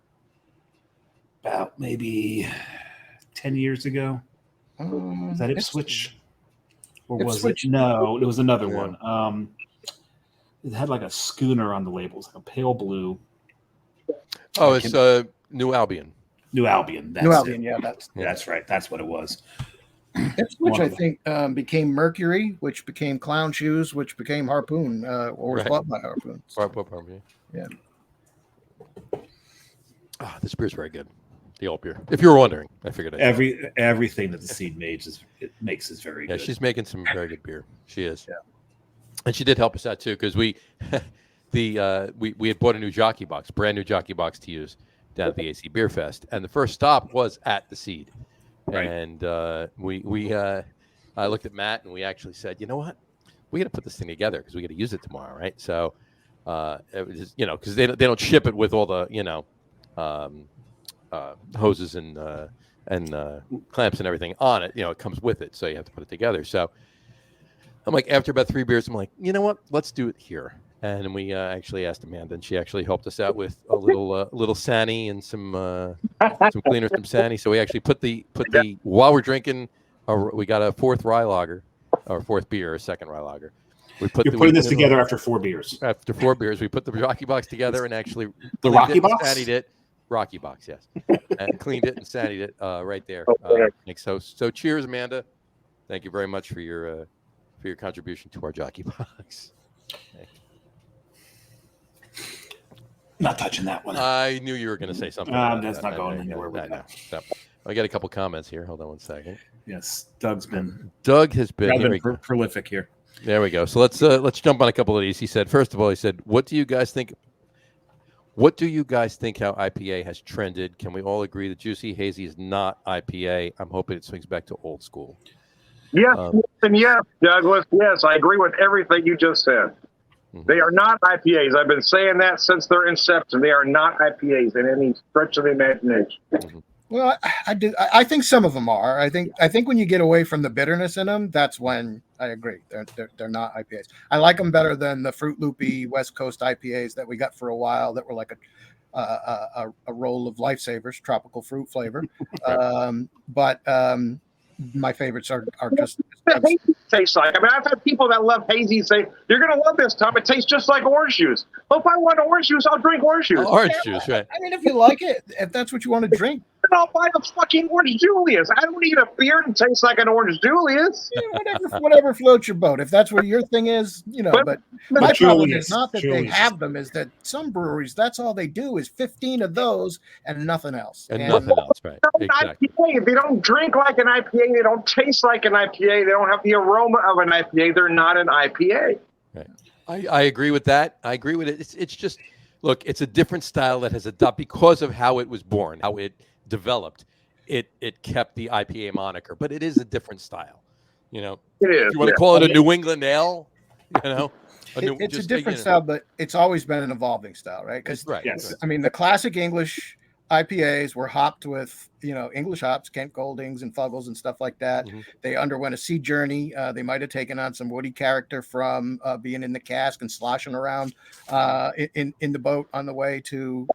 about maybe 10 years ago? Is that Ipswich? Or was Ipswich? It? No, it was another one. It had like a schooner on the label. It was like a pale blue. Oh, it's New Albion. New Albion. That's New Albion, it. yeah, that's right. That's what it was. Ipswich, I think, became Mercury, which became Clown Shoes, which became Harpoon, or was bought by Harpoon. Harpoon, yeah. Oh, this beer's very good. The alt beer. If you were wondering, I figured everything that the Seed makes is very good. Yeah, she's making some very good beer. She is. Yeah. And she did help us out too, because we had bought a new jockey box, brand new jockey box to use down at the AC Beer Fest, and the first stop was at the Seed. Right. And I looked at Matt and we actually said, you know what, we got to put this thing together because we got to use it tomorrow, right? So, it was just, because they don't ship it with all the hoses and clamps and everything on it. It comes with it, so you have to put it together. So I'm like, after about 3 beers, I'm like, you know what, let's do it here. And we actually asked Amanda, and she actually helped us out with a little Sani and some cleaners, some Sani. So we actually put the while we're drinking, we got a fourth rye lager, or fourth beer, a second rye lager. You're putting this together after 4 beers. After 4 beers, we put the Rocky Box together and actually Rocky Box, sanied it. Rocky Box, yes, and cleaned it and sanied it right there. So cheers, Amanda. Thank you very much for your contribution to our Jockey Box. Not touching that one. I knew you were going to say something. That's not going anywhere with that. So, I got a couple comments here. Hold on one second. Yes, Doug has been prolific here. There we go. So let's jump on a couple of these. He said, first of all, what do you guys think? What do you guys think how IPA has trended? Can we all agree that Juicy Hazy is not IPA? I'm hoping it swings back to old school. Yes, and yes, Douglas. Yes, I agree with everything you just said. Mm-hmm. They are not IPAs. I've been saying that since their inception. They are not IPAs in any stretch of the imagination. Mm-hmm. Well, I do. I think some of them are. I think when you get away from the bitterness in them, that's when I agree. They're not IPAs. I like them better than the Fruit Loopy West Coast IPAs that we got for a while that were like a roll of Lifesavers, tropical fruit flavor. But my favorites are just. Hazy tastes like. I mean, I've had people that love hazy say, "You're gonna love this, Tom. It tastes just like orange juice." Well, if I want orange juice, I'll drink orange juice. Orange juice, right? I mean, if you like it, if that's what you want to drink, then I'll buy the fucking orange Julius. I don't need a beer that tastes like an orange Julius. whatever floats your boat. If that's what your thing is, But my problem is not that they have them; is that some breweries, that's all they do is 15 of those and nothing else. And nothing else, right? Exactly. IPA, they don't drink like an IPA. They don't taste like an IPA. They don't have the aroma of an IPA. They're not an IPA. Right. I agree with that. I agree with it. It's just, look, it's a different style that has adopted because of how it was born, how it developed. It kept the IPA moniker, but it is a different style. It is. If you want to call it a New England ale, it's a different style, but it's always been an evolving style, right? Because I mean, the classic English IPAs were hopped with, English hops, Kent Goldings and Fuggles and stuff like that. Mm-hmm. They underwent a sea journey. They might have taken on some woody character from being in the cask and sloshing around in the boat on the way to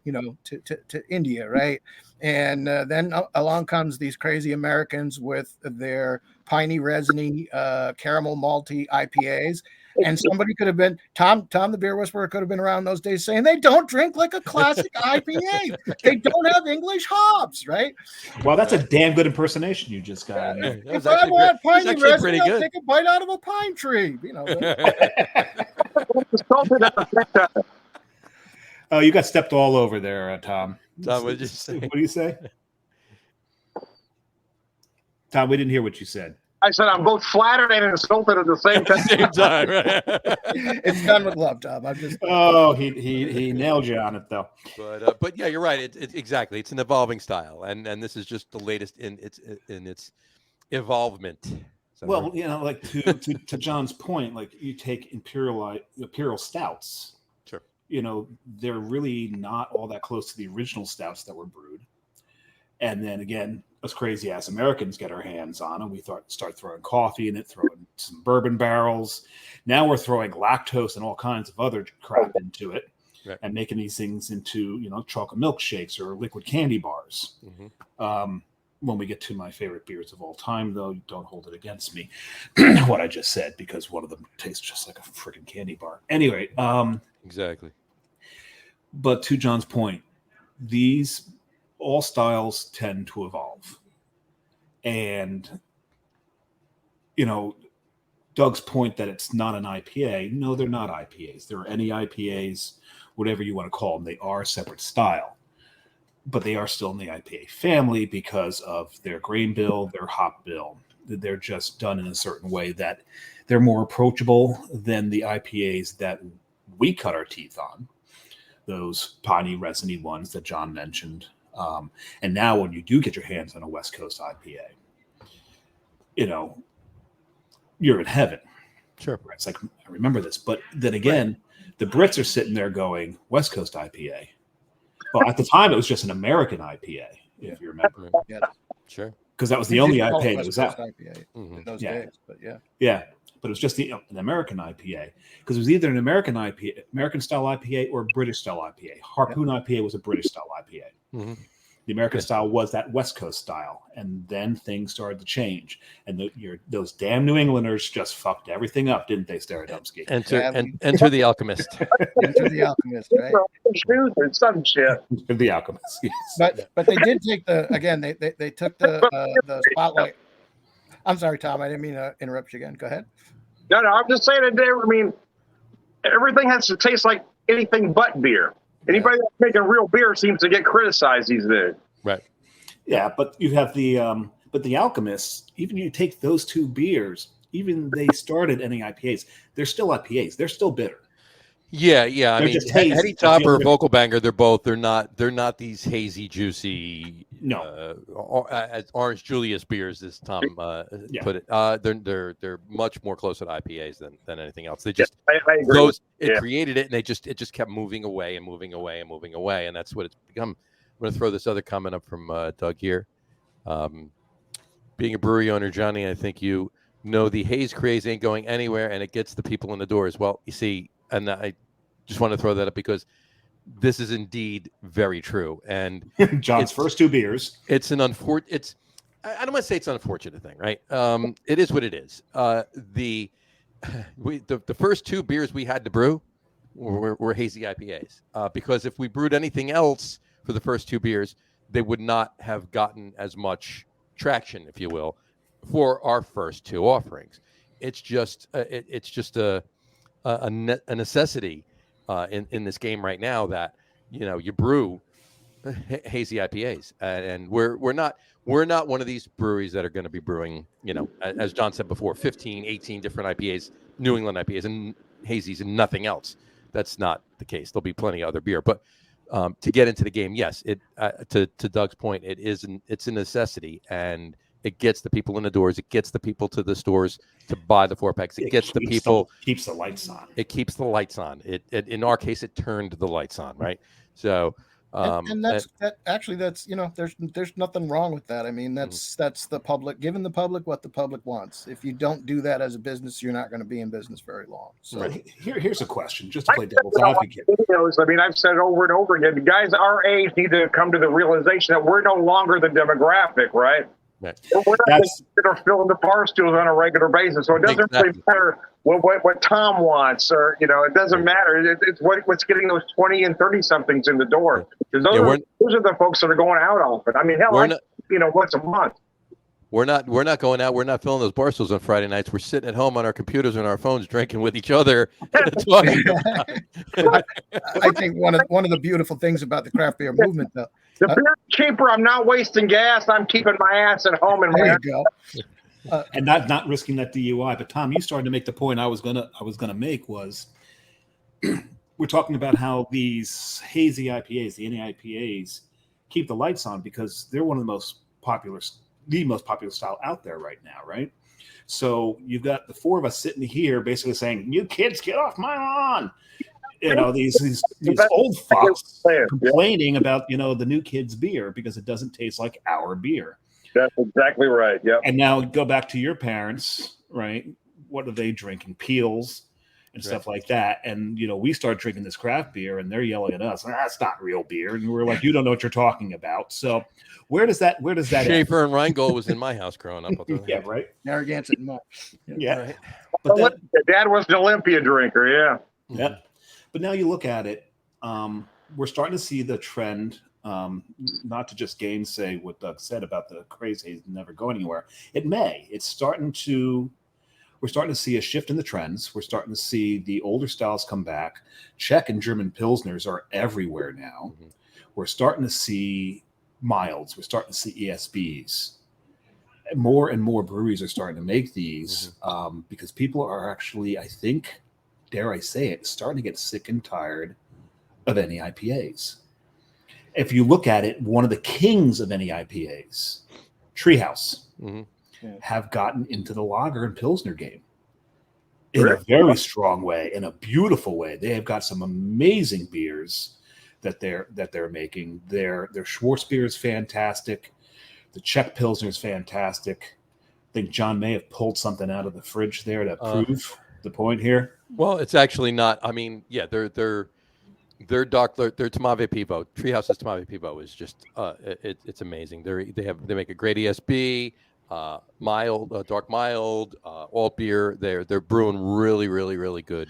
India, right? And then along comes these crazy Americans with their piney, resiny, caramel malty IPAs. And somebody could have been Tom the Beer Whisperer could have been around those days saying they don't drink like a classic IPA. They don't have English hops, right? Well, that's a damn good impersonation you just got. If I want piney resin, I'll take a bite out of a pine tree. Oh, you got stepped all over there, Tom. Tom, what did you say? What do you say? Tom, we didn't hear what you said. I said I'm both flattered and insulted at the same time. Right? It's done with love, Tom. I'm just. Oh, he nailed you on it though. But yeah, you're right. It's exactly. It's an evolving style, and this is just the latest in its evolvement. So well, like to John's point, like you take imperial stouts. Sure. They're really not all that close to the original stouts that were brewed, and then again, us crazy ass Americans get our hands on them. We start throwing coffee in it, throwing some bourbon barrels. Now we're throwing lactose and all kinds of other crap into it, right, and making these things into chocolate milkshakes or liquid candy bars. Mm-hmm. When we get to my favorite beers of all time, though, don't hold it against me what I just said, because one of them tastes just like a freaking candy bar. Anyway, exactly. But to John's point, all styles tend to evolve. And, Doug's point that it's not an IPA, no, they're not IPAs. There are any IPAs, whatever you want to call them. They are a separate style, but they are still in the IPA family because of their grain bill, their hop bill. They're just done in a certain way that they're more approachable than the IPAs that we cut our teeth on, those piney, resiny ones that John mentioned. And now when you do get your hands on a West Coast IPA, you're in heaven. Sure. It's like, I remember this. But then again, the Brits are sitting there going, West Coast IPA. Well, at the time, it was just an American IPA, if you remember. Yeah. Sure. Because that was the only IPA that was out. IPA in those days, but yeah. Yeah. But it was just an American IPA, because it was either an American IPA, American style IPA, or British style IPA. Harpoon IPA was a British style IPA. Mm-hmm. The American style was that West Coast style, and then things started to change. And those damn New Englanders just fucked everything up, didn't they, Staradumsky? Enter the Alchemist. Enter the Alchemist, right? Or some shit. The Alchemist. Yes. But they did take they took the spotlight. I'm sorry, Tom. I didn't mean to interrupt you again. Go ahead. No, I'm just saying that everything has to taste like anything but beer. Anybody that's making real beer seems to get criticized these days. Right. Yeah, but you have the Alchemists, even you take those two beers, even they started any IPAs, they're still IPAs. They're still bitter. Yeah. I mean, just hazy. Heady Topper, Vocal Banger, they're not these hazy, juicy, Orange Julius beers, as Tom put it. They're much more close to IPAs than anything else. They just I agree. Created it, and it just kept moving away and moving away and moving away, and that's what it's become going to throw this other comment up from Doug here. Being a brewery owner, Johnny, I think you know the haze craze ain't going anywhere, and it gets the people in the doors. Well, you see, and I just want to throw that up because this is indeed very true. And John's first 2 beers. It's an unfortunate. I don't want to say it's an unfortunate thing, right? It is what it is. The first 2 beers we had to brew were hazy IPAs because if we brewed anything else for the first 2 beers, they would not have gotten as much traction, if you will, for our first 2 offerings. It's just a necessity in this game right now that you brew hazy IPAs, and we're not one of these breweries that are going to be brewing, as John said before, 15, 18 different IPAs, New England IPAs and hazies and nothing else. That's not the case. There'll be plenty of other beer, but to get into the game, yes, to Doug's point, it's a necessity, and it gets the people in the doors. It gets the people to the stores to buy the 4-packs. It gets the people. Keeps the lights on. It keeps the lights on. It in our case, it turned the lights on, right? So. And that's there's nothing wrong with that. I mean, that's the public giving the public what the public wants. If you don't do that as a business, you're not going to be in business very long. So here's a question, just to play devil's advocate. I mean, I've said over and over again, guys our age need to come to the realization that we're no longer the demographic, right? Right. We're not that are filling the bar stools on a regular basis, so it doesn't really matter what Tom wants, or it doesn't matter. It's what's getting those 20 and 30 somethings in the door. Because those are the folks that are going out often. I mean, hell, once a month. We're not going out. We're not filling those bar stools on Friday nights. We're sitting at home on our computers and our phones, drinking with each other. Talking about I think one of the beautiful things about the craft beer movement, though. The beer's cheaper. I'm not wasting gas. I'm keeping my ass at home. And there you go. And not risking that DUI. But Tom, you started to make the point I was gonna make was we're talking about how these hazy IPAs, the NAIPAs, keep the lights on because they're one of the most popular style out there right now, right? So you've got the 4 of us sitting here basically saying, "You kids, get off my lawn." These old fucks complaining about the new kids' beer because it doesn't taste like our beer. That's exactly right. Yeah. And now go back to your parents, right? What are they drinking? Peels and stuff like that. And we start drinking this craft beer, and they're yelling at us, "That's not real beer." And we're like, "You don't know what you're talking about." So where does that Schaefer and Rheingold was in my house growing up. Yeah, right. Narragansett and Malt. Yeah. Right. But Dad was an Olympia drinker. Yeah. Yeah. But now you look at it, we're starting to see the trend, not to just gainsay what Doug said about the craze haze never going anywhere. It may. We're starting to see a shift in the trends. We're starting to see the older styles come back. Czech and German Pilsners are everywhere now. Mm-hmm. We're starting to see milds. We're starting to see ESBs. More and more breweries are starting to make these because people are actually, I think, dare I say it, starting to get sick and tired of any IPAs. If you look at it, one of the kings of any IPAs, Treehouse, have gotten into the lager and Pilsner game in a very strong way, in a beautiful way. They have got some amazing beers that they're making. Their Schwarzbier is fantastic. The Czech Pilsner is fantastic. I think John may have pulled something out of the fridge there to prove the point here. Well, it's actually not. I mean, yeah, their Tmave Pivo, Treehouse's Tmave Pivo is just it's amazing. They make a great ESB, mild, dark mild, alt beer. They're brewing really, really, really good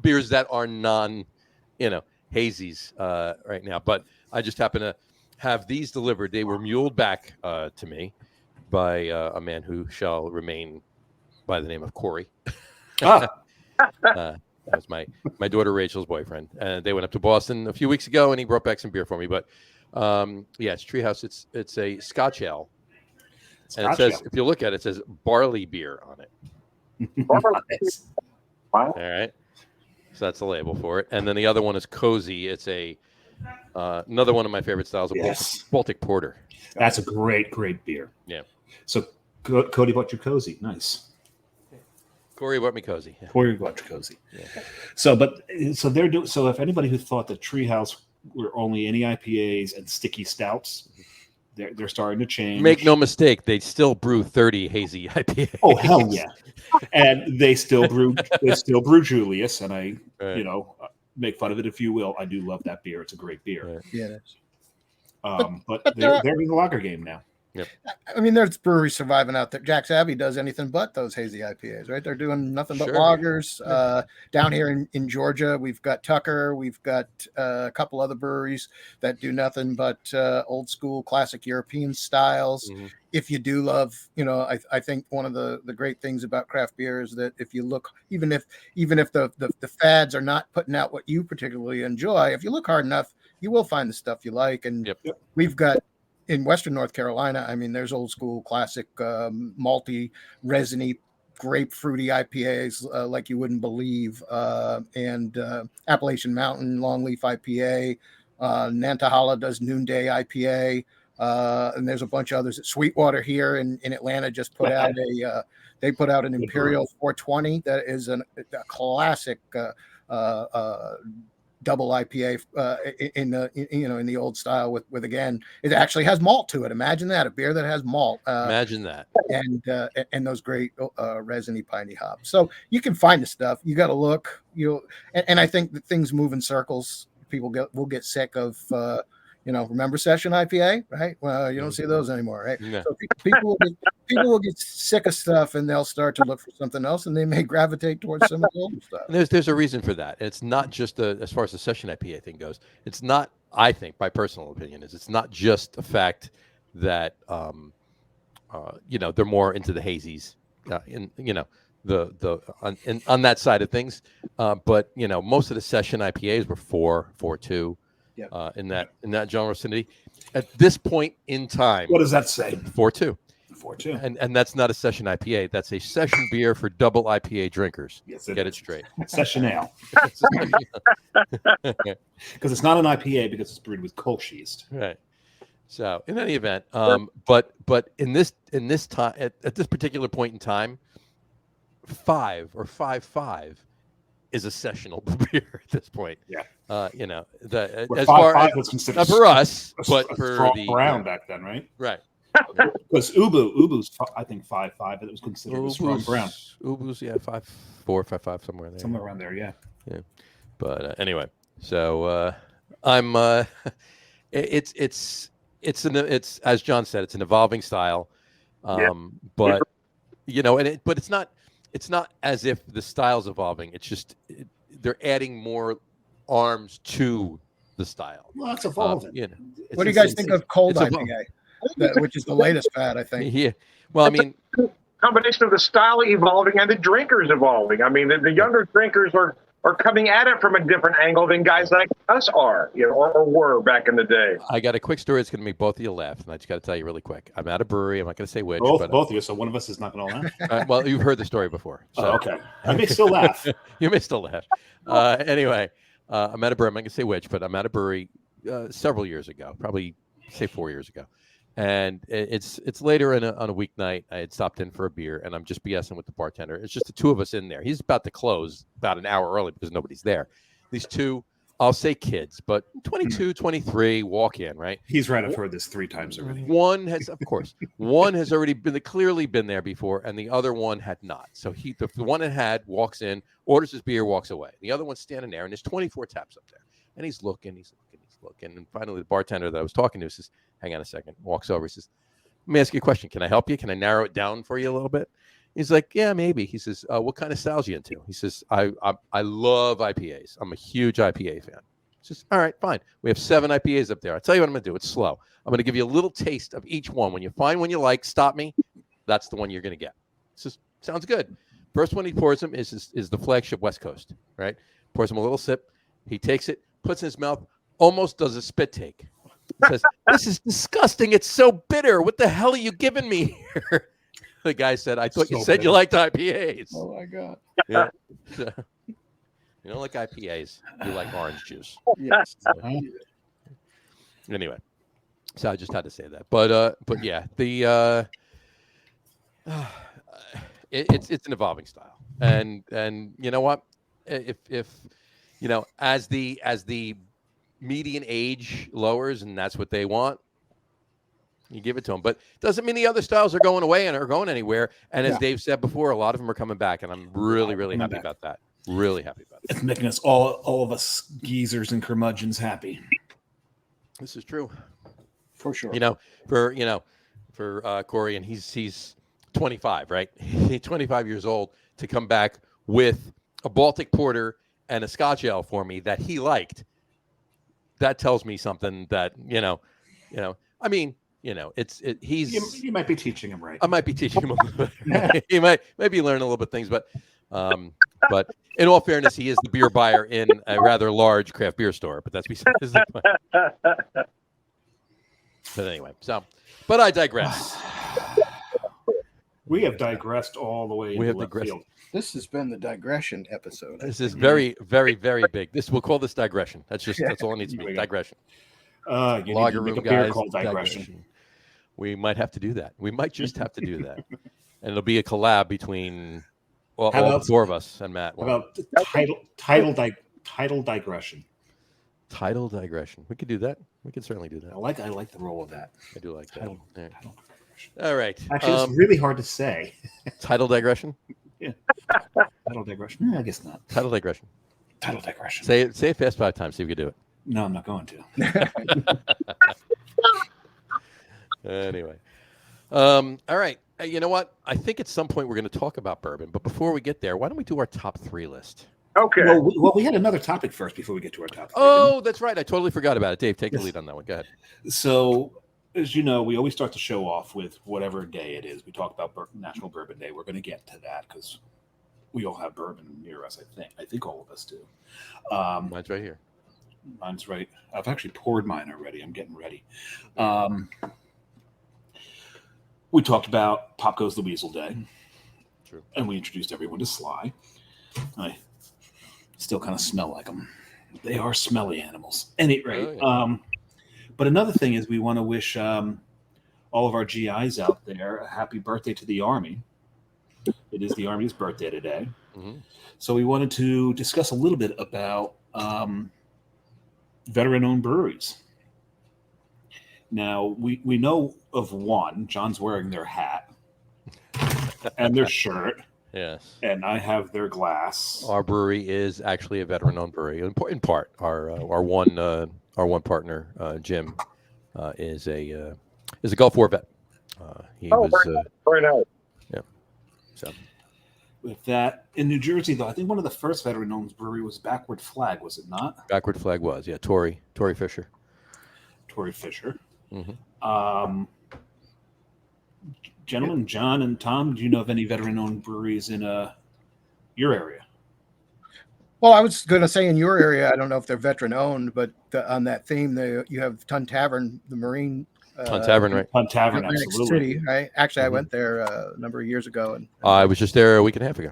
beers that are non, hazies right now. But I just happen to have these delivered. They were muled back to me by a man who shall remain by the name of Corey. That was my daughter Rachel's boyfriend, and they went up to Boston a few weeks ago, and he brought back some beer for me. But it's Treehouse. It's a Scotch ale, and it says, if you look at it, it says barley beer on it. All right, so that's the label for it. And then the other one is Cozy. It's another one of my favorite styles of Baltic Porter. That's a great beer. Yeah. So Cody bought you Cozy. Nice. Corey bought me Cozy. Corey bought you Cozy. Yeah. So they're doing. So if anybody who thought that Treehouse were only any IPAs and sticky stouts. They're starting to change. Make no mistake, they still brew 30 hazy IPAs. Oh hell yeah! And they still brew Julius, and I make fun of it if you will. I do love that beer. It's a great beer. Right. Yeah, it is. But they're in the lager game now. Yep. I mean, there's breweries surviving out there. Jack's Abbey does anything but those hazy IPAs, right? They're doing nothing but Sure. lagers. Down here in Georgia, we've got Tucker. We've got a couple other breweries that do nothing but old school classic European styles. Mm-hmm. If you do love, I think one of the great things about craft beer is that if you look, even if the fads are not putting out what you particularly enjoy, if you look hard enough, you will find the stuff you like. And we've got, in Western North Carolina, I mean, there's old school classic malty, resiny, grapefruity IPAs like you wouldn't believe, and Appalachian Mountain Longleaf IPA. Nantahala does Noonday IPA, and there's a bunch of others. Sweetwater here in Atlanta just put out an Imperial 420 that is a classic double IPA in the old style with again, it actually has malt to it. Imagine that, a beer that has malt. Imagine that. And those great resiny piney hops. So you can find the stuff. You got to look. And I think that things move in circles. People will get sick of remember Session IPA, right? Well, you don't see those anymore, right? Yeah. So people will get sick of stuff, and they'll start to look for something else, and they may gravitate towards some of the older stuff. And there's a reason for that. It's not just as far as the Session IPA thing goes. It's not. I think my personal opinion is it's not just the fact that they're more into the hazies, on that side of things. But most of the Session IPAs were 4.2. Yeah. In that general vicinity, at this point in time, What does that say? 4.2. 4.2. And that's not a Session IPA. That's a session beer for double IPA drinkers. Yes, Get it straight. Session ale. Because it's not an IPA because it's brewed with Kolsch yeast. Right. So in any event, but in this time at this particular point in time, 5.5 is a sessional beer at this point. Yeah. As 5 was considered not for us, a but for strong the brown back then, right? Right. Because Ubu's I think 5.5, but it was considered a strong brown. Ubu's 5.4, 5.5 somewhere there. Somewhere around there, yeah. Yeah. But anyway, so I'm it's as John said, it's an evolving style. But it's not as if the style's evolving. It's just they're adding more arms to the style. Well, that's evolving. What do you guys think of cold IPA, which is the latest fad, I think? Yeah. Well, I mean, combination of the style evolving and the drinkers evolving. I mean, the younger drinkers are coming at it from a different angle than guys like us are, or were back in the day. I got a quick story that's going to make both of you laugh, and I just got to tell you really quick. I'm at a brewery. I'm not going to say which. Both of you, so one of us is not going to laugh. Well, you've heard the story before. So. Okay. I may still laugh. You may still laugh. Anyway, I'm at a brewery. I'm not going to say which, but I'm at a brewery several years ago, probably say 4 years ago. And it's later on a weeknight. I had stopped in for a beer, and I'm just BSing with the bartender. It's just the two of us in there. He's about to close about an hour early because nobody's there. These two, I'll say kids, but 22, 23, walk in, right? He's right. I've heard this 3 times already. One has already clearly been there before, and the other one had not. So the one that had walks in, orders his beer, walks away. The other one's standing there, and there's 24 taps up there. And he's looking. And finally, the bartender that I was talking to says, hang on a second, walks over. He says, let me ask you a question. Can I help you? Can I narrow it down for you a little bit? He's like, yeah, maybe. He says, what kind of styles are you into? He says, I love IPAs. I'm a huge IPA fan. He says, all right, fine. We have 7 IPAs up there. I'll tell you what I'm going to do. It's slow. I'm going to give you a little taste of each one. When you find one you like, stop me. That's the one you're going to get. He says, sounds good. First one he pours him is the flagship West Coast, right? Pours him a little sip. He takes it, puts it in his mouth, almost does a spit take. He says, this is disgusting. It's so bitter. What the hell are you giving me here? The guy said, I thought you said you liked IPAs. Oh, my God. Yeah. You don't like IPAs. You like orange juice. Yes. Anyway, so I just had to say that. But yeah, it's an evolving style. And you know what? If as the median age lowers and that's what they want, you give it to them. But doesn't mean the other styles are going away and are going anywhere. And as Dave said before, a lot of them are coming back, and I'm really, really happy about that. Really happy about it. It's making us all of us geezers and curmudgeons happy. This is true, for sure. For Corey, and he's 25, right? He's 25 years old to come back with a Baltic Porter and a Scotch Ale for me that he liked. That tells me something that I mean. He's. You might be teaching him right. I might be teaching him a little bit. He might be learning a little bit of things, but in all fairness, he is the beer buyer in a rather large craft beer store. But that's besides the point. But anyway, but I digress. We have digressed all the way. We have left digressed. field. This has been the digression episode. This is very, very, very big. We'll call this digression. That's all it needs to be. Digression. You Lager need to make room a beer guys, called digression. We might have to do that. We might just have to do that, and it'll be a collab between all four of us and Matt. How about title digression? Title digression. We could do that. We could certainly do that. I like the role of that. I do like that. Title All digression. All right. Actually, it's really hard to say. Title digression. Yeah. Title digression. I guess not. Title digression. Title digression. Say it fast 5 times. See if we can do it. No, I'm not going to. Anyway. All right. You know what? I think at some point we're going to talk about bourbon. But before we get there, why don't we do our top 3 list? Okay. Well, we had another topic first before we get to our top 3. Oh, that's right. I totally forgot about it. Dave, take the lead on that one. Go ahead. So, as you know, we always start the show off with whatever day it is. We talk about National Bourbon Day. We're going to get to that because we all have bourbon near us, I think. I think all of us do. Mine's right here. Mine's right. I've actually poured mine already. I'm getting ready. We talked about Pop Goes the Weasel Day. True. And we introduced everyone to Sly. I still kind of smell like them. They are smelly animals. At any rate. Oh, yeah. But another thing is we want to wish all of our GIs out there a happy birthday to the Army. It is the Army's birthday today. Mm-hmm. So we wanted to discuss a little bit about veteran-owned breweries. Now, we know of one. John's wearing their hat and their shirt. Yes. And I have their glass. Our brewery is actually a veteran-owned brewery. In part, our one partner, Jim, is a Gulf War vet. He was very nice. Yeah. So with that, in New Jersey, though, I think one of the first veteran-owned brewery was Backward Flag, was it not? Backward Flag was, yeah. Tory Fisher. Tory Fisher. Mm-hmm. Gentlemen, John and Tom, do you know of any veteran-owned breweries in your area? Well, I was going to say in your area, I don't know if they're veteran-owned, but on that theme, you have Tun Tavern, the Marine. Tun Tavern, right? Tun Tavern, Atlantic absolutely. City, right? Actually, I went there a number of years ago. And I was just there a week and a half ago.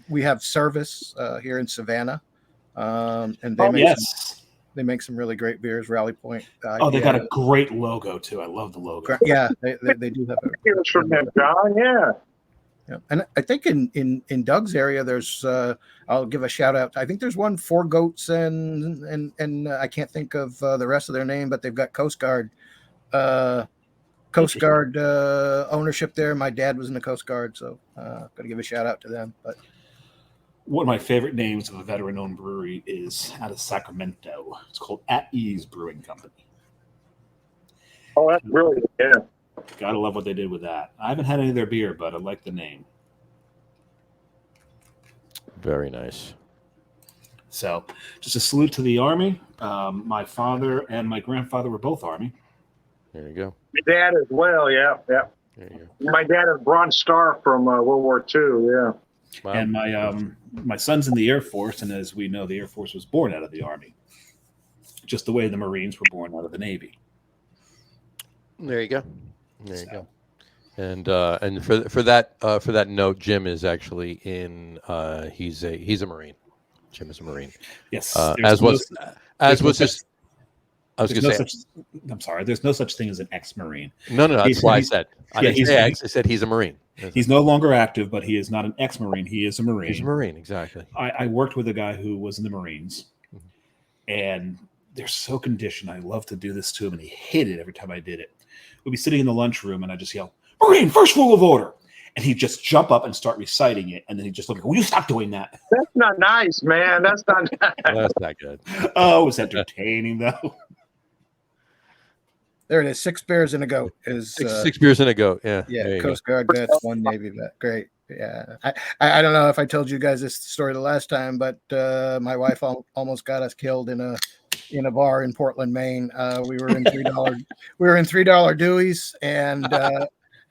We have Service here in Savannah, and they make some really great beers. Rally Point. They got a great logo too. I love the logo. Yeah, they do have. Here's from them, John. Yeah. Yeah, and I think in Doug's area, there's. I'll give a shout out. I think there's one Four Goats and I can't think of the rest of their name, but they've got Coast Guard ownership there. My dad was in the Coast Guard, so got to give a shout out to them. But one of my favorite names of a veteran-owned brewery is out of Sacramento. It's called At Ease Brewing Company. Oh, that's really good. Gotta love what they did with that. I haven't had any of their beer, but I like the name. Very nice. So, just a salute to the Army. My father and my grandfather were both Army. There you go. My dad as well, yeah. There you go. My dad is Bronze Star from World War II, yeah. Wow. And my son's in the Air Force, and as we know, the Air Force was born out of the Army, just the way the Marines were born out of the Navy. There you go. There you go. And for that note, Jim is actually in. He's a Marine. Jim is a Marine. Yes. As was his. I was going to say. I'm sorry. There's no such thing as an ex-Marine. No. That's why I said. I didn't say ex. I said he's a Marine. He's no longer active, but he is not an ex-Marine. He is a Marine. He's a Marine, exactly. I worked with a guy who was in the Marines, and they're so conditioned. I love to do this to him, and he hated it every time I did it. We'd be sitting in the lunchroom, and I just yell, "Marine, first rule of order." And he'd just jump up and start reciting it. And then he'd just look, "Will you stop doing that?" That's not nice, man. That's not nice. That's not good. Oh, it was entertaining, though. There it is. 6 beers and a goat is Six beers and a goat. Yeah. yeah. Coast Guard vets, 1 Navy vet. Great. Yeah. I don't know if I told you guys this story the last time, but my wife almost got us killed in a bar in Portland, Maine. We were in $3 Dewey's, and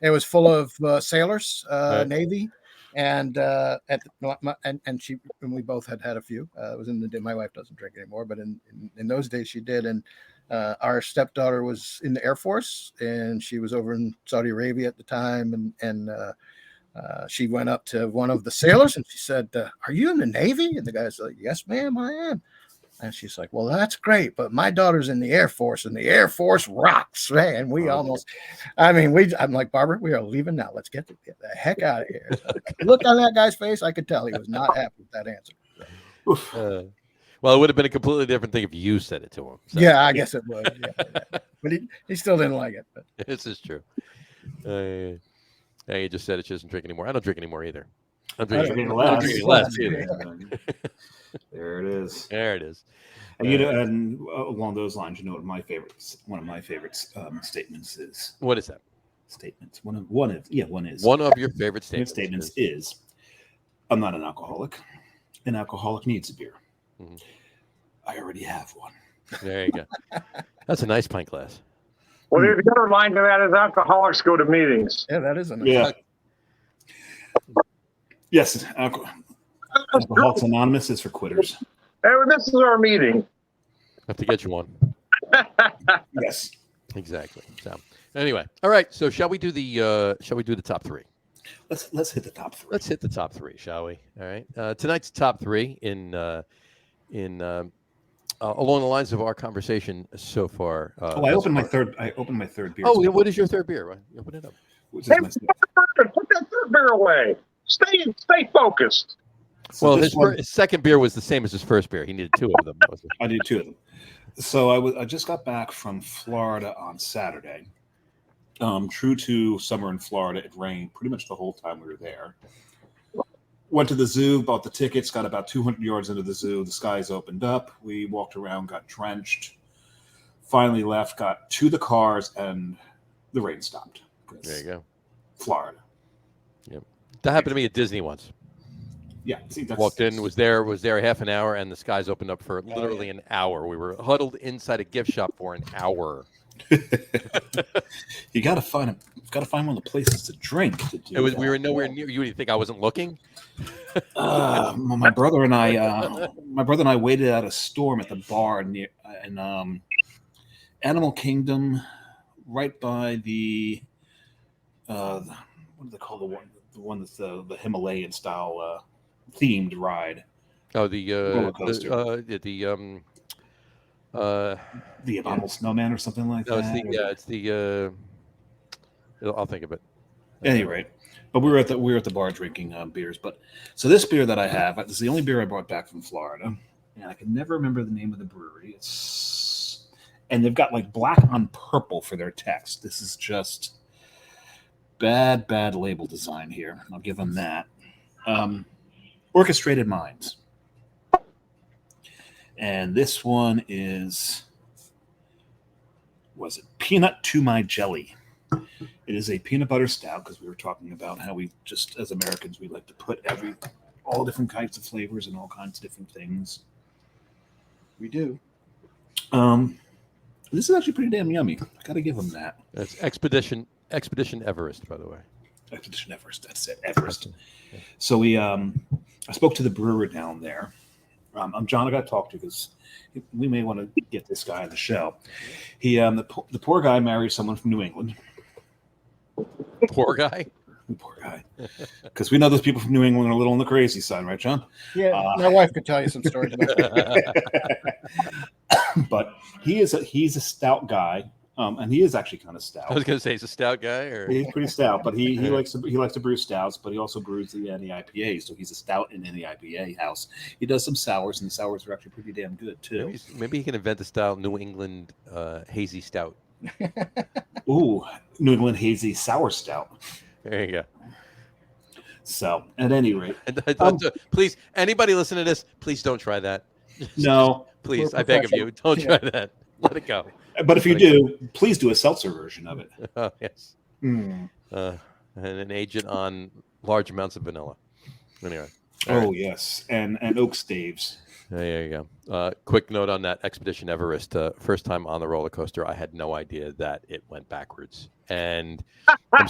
it was full of sailors, Right. Navy, and we both had a few. It was in the day. My wife doesn't drink anymore, but in those days she did. And our stepdaughter was in the Air Force, and she was over in Saudi Arabia at the time, and she went up to one of the sailors and she said, "Are you in the Navy?" And the guy's like, "Yes, ma'am, I am." And she's like, "Well, that's great, but my daughter's in the Air Force, and the Air Force rocks, man." And we I'm like, "Barbara, we are leaving now. Let's get the heck out of here." Look on that guy's face. I could tell he was not happy with that answer. Well, it would have been a completely different thing if you said it to him. So. Yeah, I guess it would. Yeah. But he still didn't like it. But. This is true. You just said it. She doesn't drink anymore. I don't drink anymore either. I'm drinking less either. There it is. There it is. And and along those lines, one of my favorite statements is. What is that? Statements. One is. One of your favorite statements. Statements is, "I'm not an alcoholic. An alcoholic needs a beer. Mm-hmm. I already have one." There you go. That's a nice pint glass. Well, the other line to that is alcoholics go to meetings. Yeah, that is a nice. Yeah. Yes, Alcoholics Anonymous is for quitters. Hey, this is our meeting. Have to get you one. Yes, exactly. So, anyway, all right. So, shall we do the top 3? Let's hit the top 3. Let's hit the top 3, shall we? All right. Tonight's top 3 along the lines of our conversation so far. I opened my third beer. Oh, what is your third beer? You open it up. Put that third beer away. Stay focused. So well, his second beer was the same as his first beer. He needed 2 of them. I did 2 of them. So I just got back from Florida on Saturday. True to summer in Florida, it rained pretty much the whole time we were there. Went to the zoo, bought the tickets, got about 200 yards into the zoo. The skies opened up. We walked around, got drenched. Finally left, got to the cars, and the rain stopped. There you go. Florida. Yep. That happened to me at Disney once. Yeah. See, walked in, was there half an hour, and the skies opened up for literally an hour. We were huddled inside a gift shop for an hour. You got to find one of the places to drink. We were nowhere near. You think I wasn't looking? My brother and I waited out a storm at the bar near in Animal Kingdom, right by the what do they call the one that's the Himalayan style themed ride? Oh, the roller coaster. The Abominable Snowman or something like that. I'll think of it. At any rate, but we were at the bar drinking beers. But so this beer that I have, this is the only beer I brought back from Florida, and I can never remember the name of the brewery. And they've got like black on purple for their text. This is just bad label design here. I'll give them that. Orchestrated Minds. And this one was it Peanut to My Jelly? It is a peanut butter stout, because we were talking about how we just, as Americans, we like to put all different kinds of flavors and all kinds of different things. We do. This is actually pretty damn yummy. I got to give them that. That's Expedition Everest, by the way. Expedition Everest. That's it. Everest. So I spoke to the brewer down there. I'm John. I got to talk to, because we may want to get this guy on the show. He, the poor guy, married someone from New England. Poor guy. Poor guy. Because we know those people from New England are a little on the crazy side, right, John? Yeah, my wife could tell you some stories about it. But he's a stout guy. And he is actually kind of stout. I was going to say he's a stout guy, or He's pretty stout, but he likes to brew stouts, but he also brews the IPA. So he's a stout in the IPA house. He does some sours, and the sours are actually pretty damn good too. maybe he can invent a style New England hazy stout. Ooh, New England hazy sour stout. There you go. So, at any rate, please, anybody listen to this, please don't try that. No, please, I beg of you, don't try that. Let it go. But if you do, please do a seltzer version of it. Oh, yes. And then age it on large amounts of vanilla. Anyway. Yes, and oak staves. There you go. Quick note on that Expedition Everest. First time on the roller coaster, I had no idea that it went backwards. And I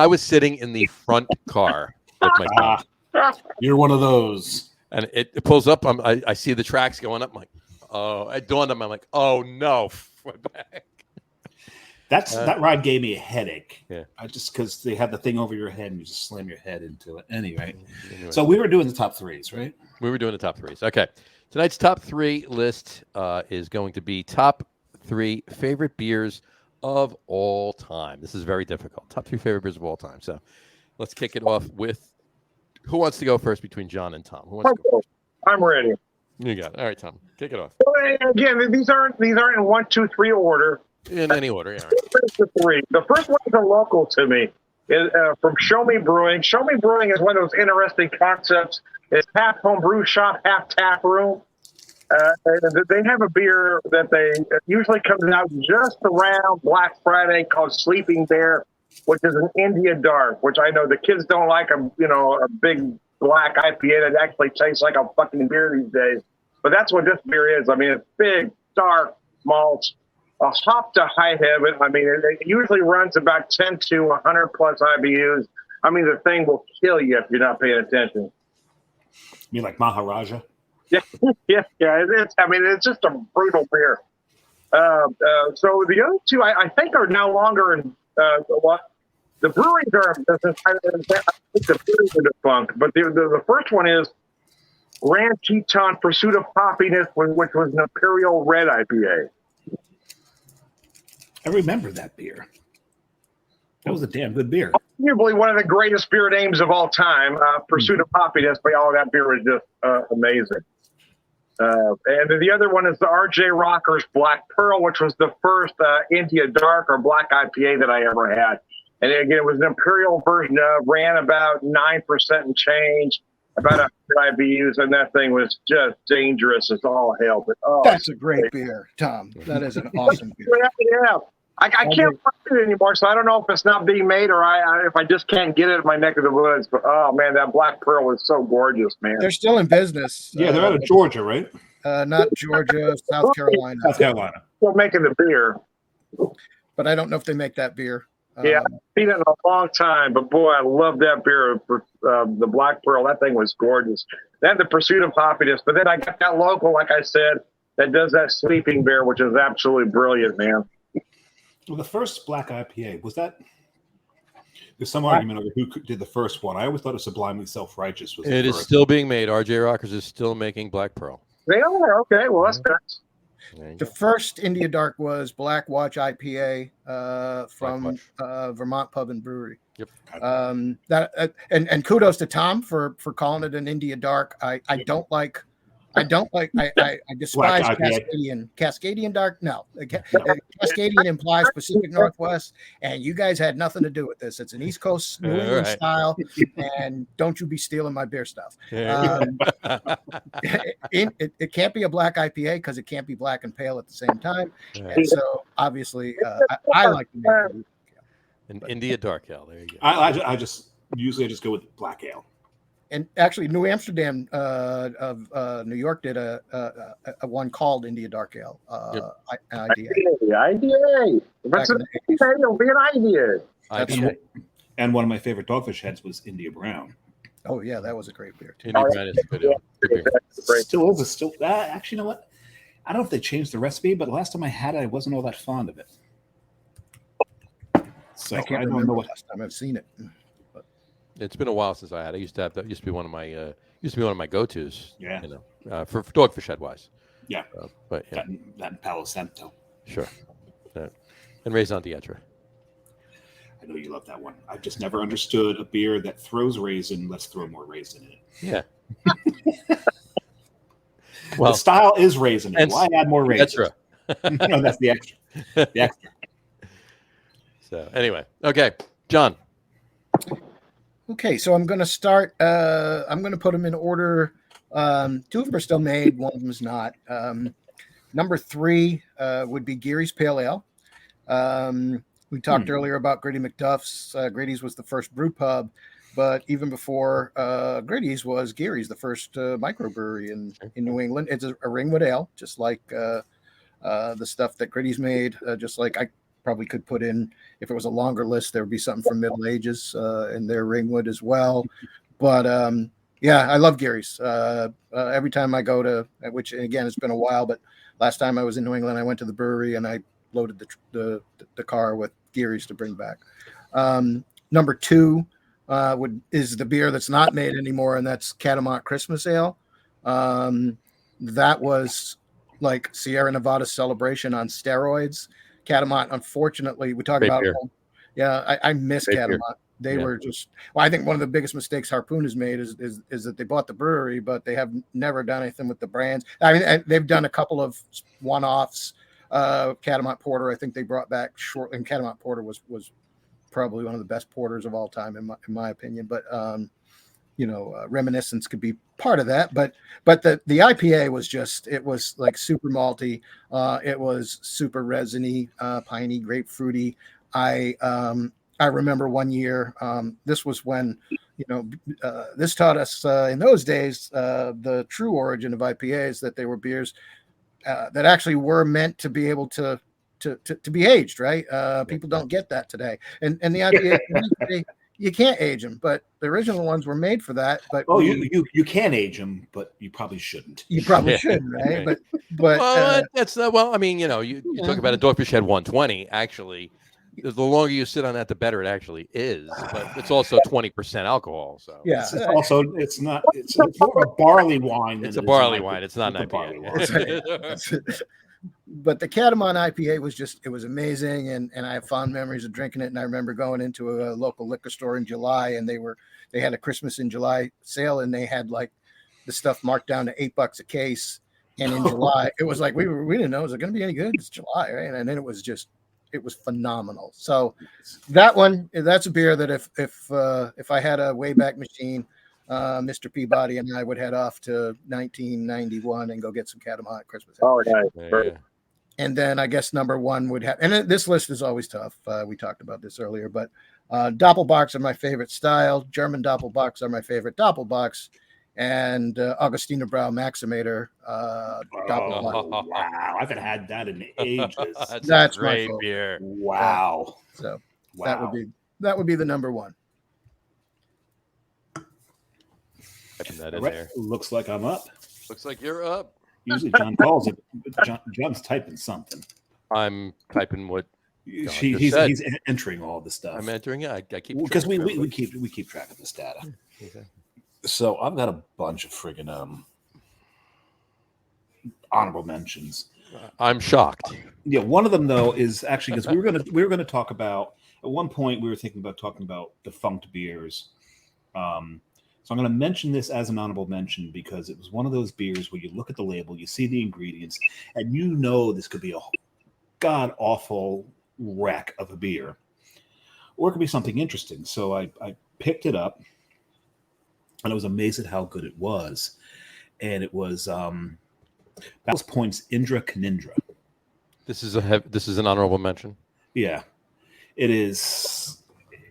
was sitting in the front car with my son. You're one of those. And it pulls up. I see the tracks going up. I'm like, oh, it dawned on me. I'm like, oh no, we're back. That ride gave me a headache. Yeah. Because they had the thing over your head and you just slam your head into it. Anyway. So we were doing the top threes, right? We were doing the top threes. Okay. Tonight's top three list is going to be top 3 favorite beers of all time. This is very difficult. Top 3 favorite beers of all time. So let's kick it off with who wants to go first between John and Tom? Who wants to go first? I'm ready. You got it. All right, Tom. Kick it off. Again, these aren't in 1, 2, 3 order. In any order, yeah. Right. The first one is a local to me. Is from Show Me Brewing. Show Me Brewing is one of those interesting concepts. It's half home brew shop, half tap room. They have a beer that usually comes out just around Black Friday called Sleeping Bear, which is an India Dark, which I know the kids don't like a big black IPA that actually tastes like a fucking beer these days. But that's what this beer is. I mean, it's big, dark malts, a hop to high heaven. I mean, it usually runs about 10 to 100 plus IBUs. I mean, the thing will kill you if you're not paying attention. You mean like Maharaja? Yeah. It's just a brutal beer. So the other two, I think, are no longer in the breweries are in business. I think the breweries are defunct. But the first one is Grand Teton Pursuit of Poppiness, which was an Imperial Red IPA. I remember that beer. That was a damn good beer. Arguably one of the greatest beer names of all time, Pursuit of Poppiness, but all that beer was just amazing. And then the other one is the RJ Rockers Black Pearl, which was the first India Dark or Black IPA that I ever had. And again, it was an Imperial version ran about 9% and change, about 100 IBUs, and that thing was just dangerous as all hell. But that's a great beer, Tom. That is an awesome beer. Yeah. I can't find it anymore, so I don't know if it's not being made or if I just can't get it in my neck of the woods. But, oh, man, that Black Pearl was so gorgeous, man. They're still in business. Yeah, they're out of Georgia, right? Not Georgia, South Carolina. South Carolina. Still making the beer. But I don't know if they make that beer. Yeah, I've seen it in a long time. But, boy, I love that beer, the Black Pearl. That thing was gorgeous. Then the Pursuit of Poppiness. But then I got that local, like I said, that does that Sleeping Bear, which is absolutely brilliant, man. Well, the first Black IPA, was that? There's some argument over who did the first one. I always thought it was Sublimely Self-Righteous. It is still being made. RJ Rockers is still making Black Pearl. They are? Okay, well, that's nice. The first India Dark was Black Watch IPA from Vermont Pub and Brewery. Yep. And kudos to Tom for calling it an India Dark. I despise Cascadian. Cascadian Dark? No. Cascadian implies Pacific Northwest, and you guys had nothing to do with this. It's an East Coast New England style, and don't you be stealing my beer stuff. It can't be a black IPA because it can't be black and pale at the same time. And so, obviously, I like to make an India Dark Ale. There you go. I just go with black ale. And actually, New Amsterdam of New York did a one called India Dark Ale. IDA. That's it'll be an IDA. And one of my favorite Dogfish Heads was India Brown. Oh yeah, that was a great beer too. India Brown is a good beer. Still. Actually, you know what? I don't know if they changed the recipe, but the last time I had it, I wasn't all that fond of it. So I can't remember the last time I've seen it. It's been a while since I had it. I used to have that. Used to be one of my go-tos. Yeah. For Dogfish Head wise. Yeah. But yeah. That and Palo Santo. Sure. Yeah. And Raison d'Etre. I know you love that one. I've just never understood a beer that throws raisin. Let's throw more raisin in it. Yeah. The style is raisin. Why add more raisin? Extra. No, that's the extra. The extra. So anyway, okay, John. Okay, so I'm going to start. I'm going to put them in order. 2 of them are still made. 1 of them is not. Number 3 would be Geary's Pale Ale. We talked earlier about Grady McDuff's. Grady's was the first brew pub, but even before Grady's was Geary's, the first microbrewery in New England. It's a Ringwood Ale, just like the stuff that Grady's made. Just like I probably could put in, if it was a longer list, there would be something from Middle Ages in their Ringwood as well. But yeah, I love Geary's. Every time I go to, which again, it's been a while, but last time I was in New England, I went to the brewery and I loaded the car with Geary's to bring back. Number 2 is the beer that's not made anymore, and that's Catamount Christmas Ale. That was like Sierra Nevada Celebration on steroids. Catamount, unfortunately, we talk about. Yeah, I miss Catamount. They were just. Well, I think one of the biggest mistakes Harpoon has made is that they bought the brewery, but they have never done anything with the brands. I mean, they've done a couple of one-offs. Catamount Porter, I think they brought back shortly, and Catamount Porter was probably one of the best porters of all time in my opinion. But Reminiscence could be part of that. But the IPA was just, it was like super malty. It was super resiny, piney, grapefruity. I remember one year, this was when, this taught us in those days the true origin of IPAs, that they were beers that actually were meant to be able to be aged, right? People don't get that today. And the IPA, you can't age them, but the original ones were made for that. But you can age them, but you probably shouldn't. You probably shouldn't, right? But that's well. I mean, you talk about a Dogfish Head 120. Actually, the longer you sit on that, the better it actually is. But it's also 20% alcohol. So yeah, it's not. It's more a barley wine. It's a barley wine. It's not an IPA. But the Catamount IPA was just, it was amazing. And I have fond memories of drinking it. And I remember going into a local liquor store in July, and they had a Christmas in July sale, and they had like the stuff marked down to $8 a case. And in July, it was like, we didn't know, is it going to be any good? It's July, right? And then it was phenomenal. So that's a beer that if I had a Wayback Machine, Mr. Peabody and I would head off to 1991 and go get some Catamount Christmas. Oh, nice. Yeah. And then I guess number 1 would have, and this list is always tough. We talked about this earlier, but Doppelbocks are my favorite style. German Doppelbocks are my favorite Doppelbocks, and Augustiner Brau Maximator. Doppelbock. Wow, I haven't had that in ages. That's great beer. Wow. So that would be the number 1. Typing that in there. Looks like I'm up. Looks like you're up. Usually John calls it. John's typing something. I'm typing what he's entering all the stuff. I'm entering it. I keep, because we keep track of this data. Okay. So I've got a bunch of friggin' honorable mentions. I'm shocked. Yeah, one of them though is actually because we were gonna talk about, at one point we were thinking about talking about defunct beers. So I'm going to mention this as an honorable mention because it was one of those beers where you look at the label, you see the ingredients, and this could be a god-awful wreck of a beer. Or it could be something interesting. So I picked it up, and I was amazed at how good it was. And it was Ballast Point's Indra Canindra. This is an honorable mention? Yeah. It is.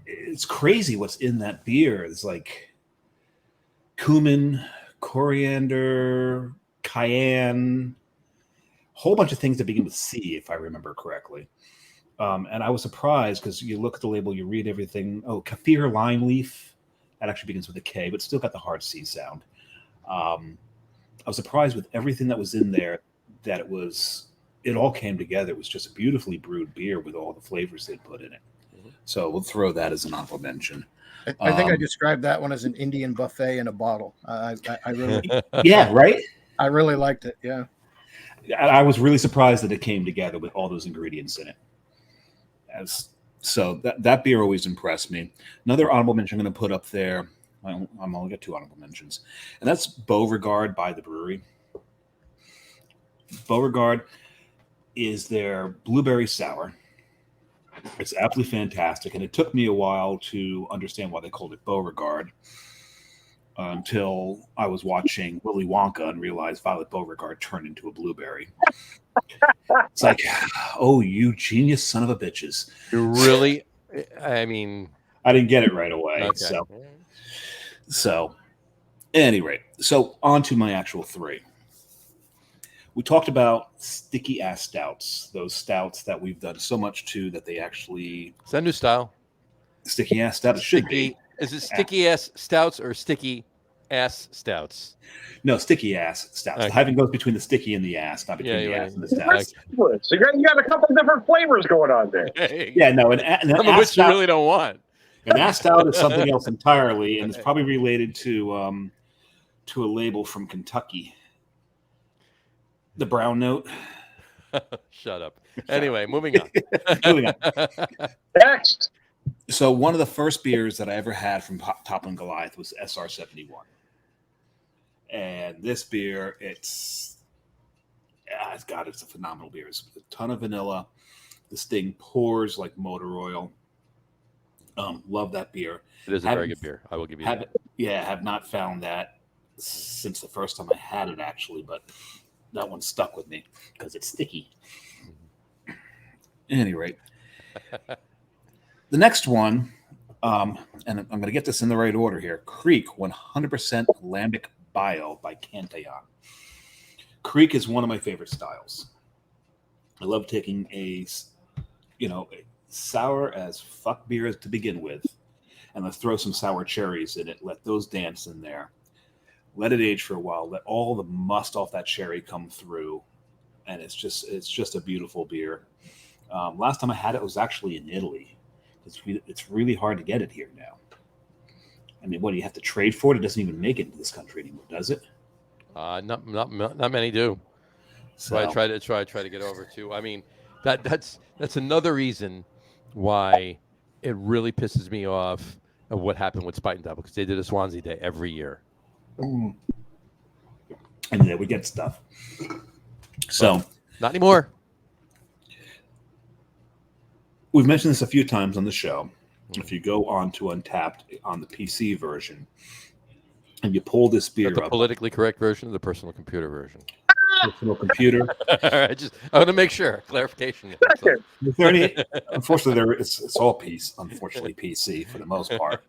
It's crazy what's in that beer. It's like cumin, coriander, cayenne, whole bunch of things that begin with C, if I remember correctly. And I was surprised because you look at the label, you read everything. Oh, kaffir lime leaf. That actually begins with a K, but still got the hard C sound. I was surprised with everything that was in there, that it all came together. It was just a beautifully brewed beer with all the flavors they put in it. So we'll throw that as an honorable mention. I think I described that one as an Indian buffet in a bottle. I really, yeah, right. I really liked it. Yeah, I was really surprised that it came together with all those ingredients in it. So that beer always impressed me. Another honorable mention I'm going to put up there. I'm only got 2 honorable mentions, and that's Beauregard by the brewery. Beauregard is their blueberry sour. It's absolutely fantastic, and it took me a while to understand why they called it Beauregard until I was watching Willy Wonka and realized Violet Beauregard turned into a blueberry. It's like, oh, you genius son of a bitches. You really, I mean, I didn't get it right away. okay. So at any rate, so on to my actual 3. We talked about sticky ass stouts, those stouts that we've done so much to that they actually. Is that a new style? Sticky ass stout? It should be. Is it sticky ass stouts or sticky ass stouts? No, sticky ass stouts. Okay. The hyphen goes between the sticky and the ass, not between the ass and the stout. So you got a couple different flavors going on there. Yeah, no, an some of which you really don't want. An ass stout is something else entirely, and it's probably related to a label from Kentucky. The brown note. Shut up. Anyway, moving on. Moving on. Next. So one of the first beers that I ever had from Toppling Goliath was SR71. And this beer, it's a phenomenal beer. It's a ton of vanilla. This thing pours like motor oil. Love that beer. It is a very good beer. I will give you that. Yeah, have not found that since the first time I had it, actually, but that one stuck with me because it's sticky. At any rate, the next one, and I'm going to get this in the right order here, Creek 100% Lambic Bio by Cantillon. Creek is one of my favorite styles. I love taking a sour as fuck beer to begin with, and let's throw some sour cherries in it. Let those dance in there. Let it age for a while. Let all the must off that cherry come through, and it's just a beautiful beer. Last time I had it was actually in Italy. It's really hard to get it here now. I mean, what do you have to trade for it? It doesn't even make it into this country anymore, does it? Not many do. So I try to get over to. I mean, that's another reason why it really pisses me off of what happened with Spite and Devil, because they did a Swansea Day every year. And then we get stuff. So not anymore. We've mentioned this a few times on the show. If you go on to Untapped on the PC version and you pull this beer the up, politically correct version or the personal computer version? Personal computer. I want to make sure. Clarification. Is there any? Unfortunately, it's all unfortunately PC for the most part.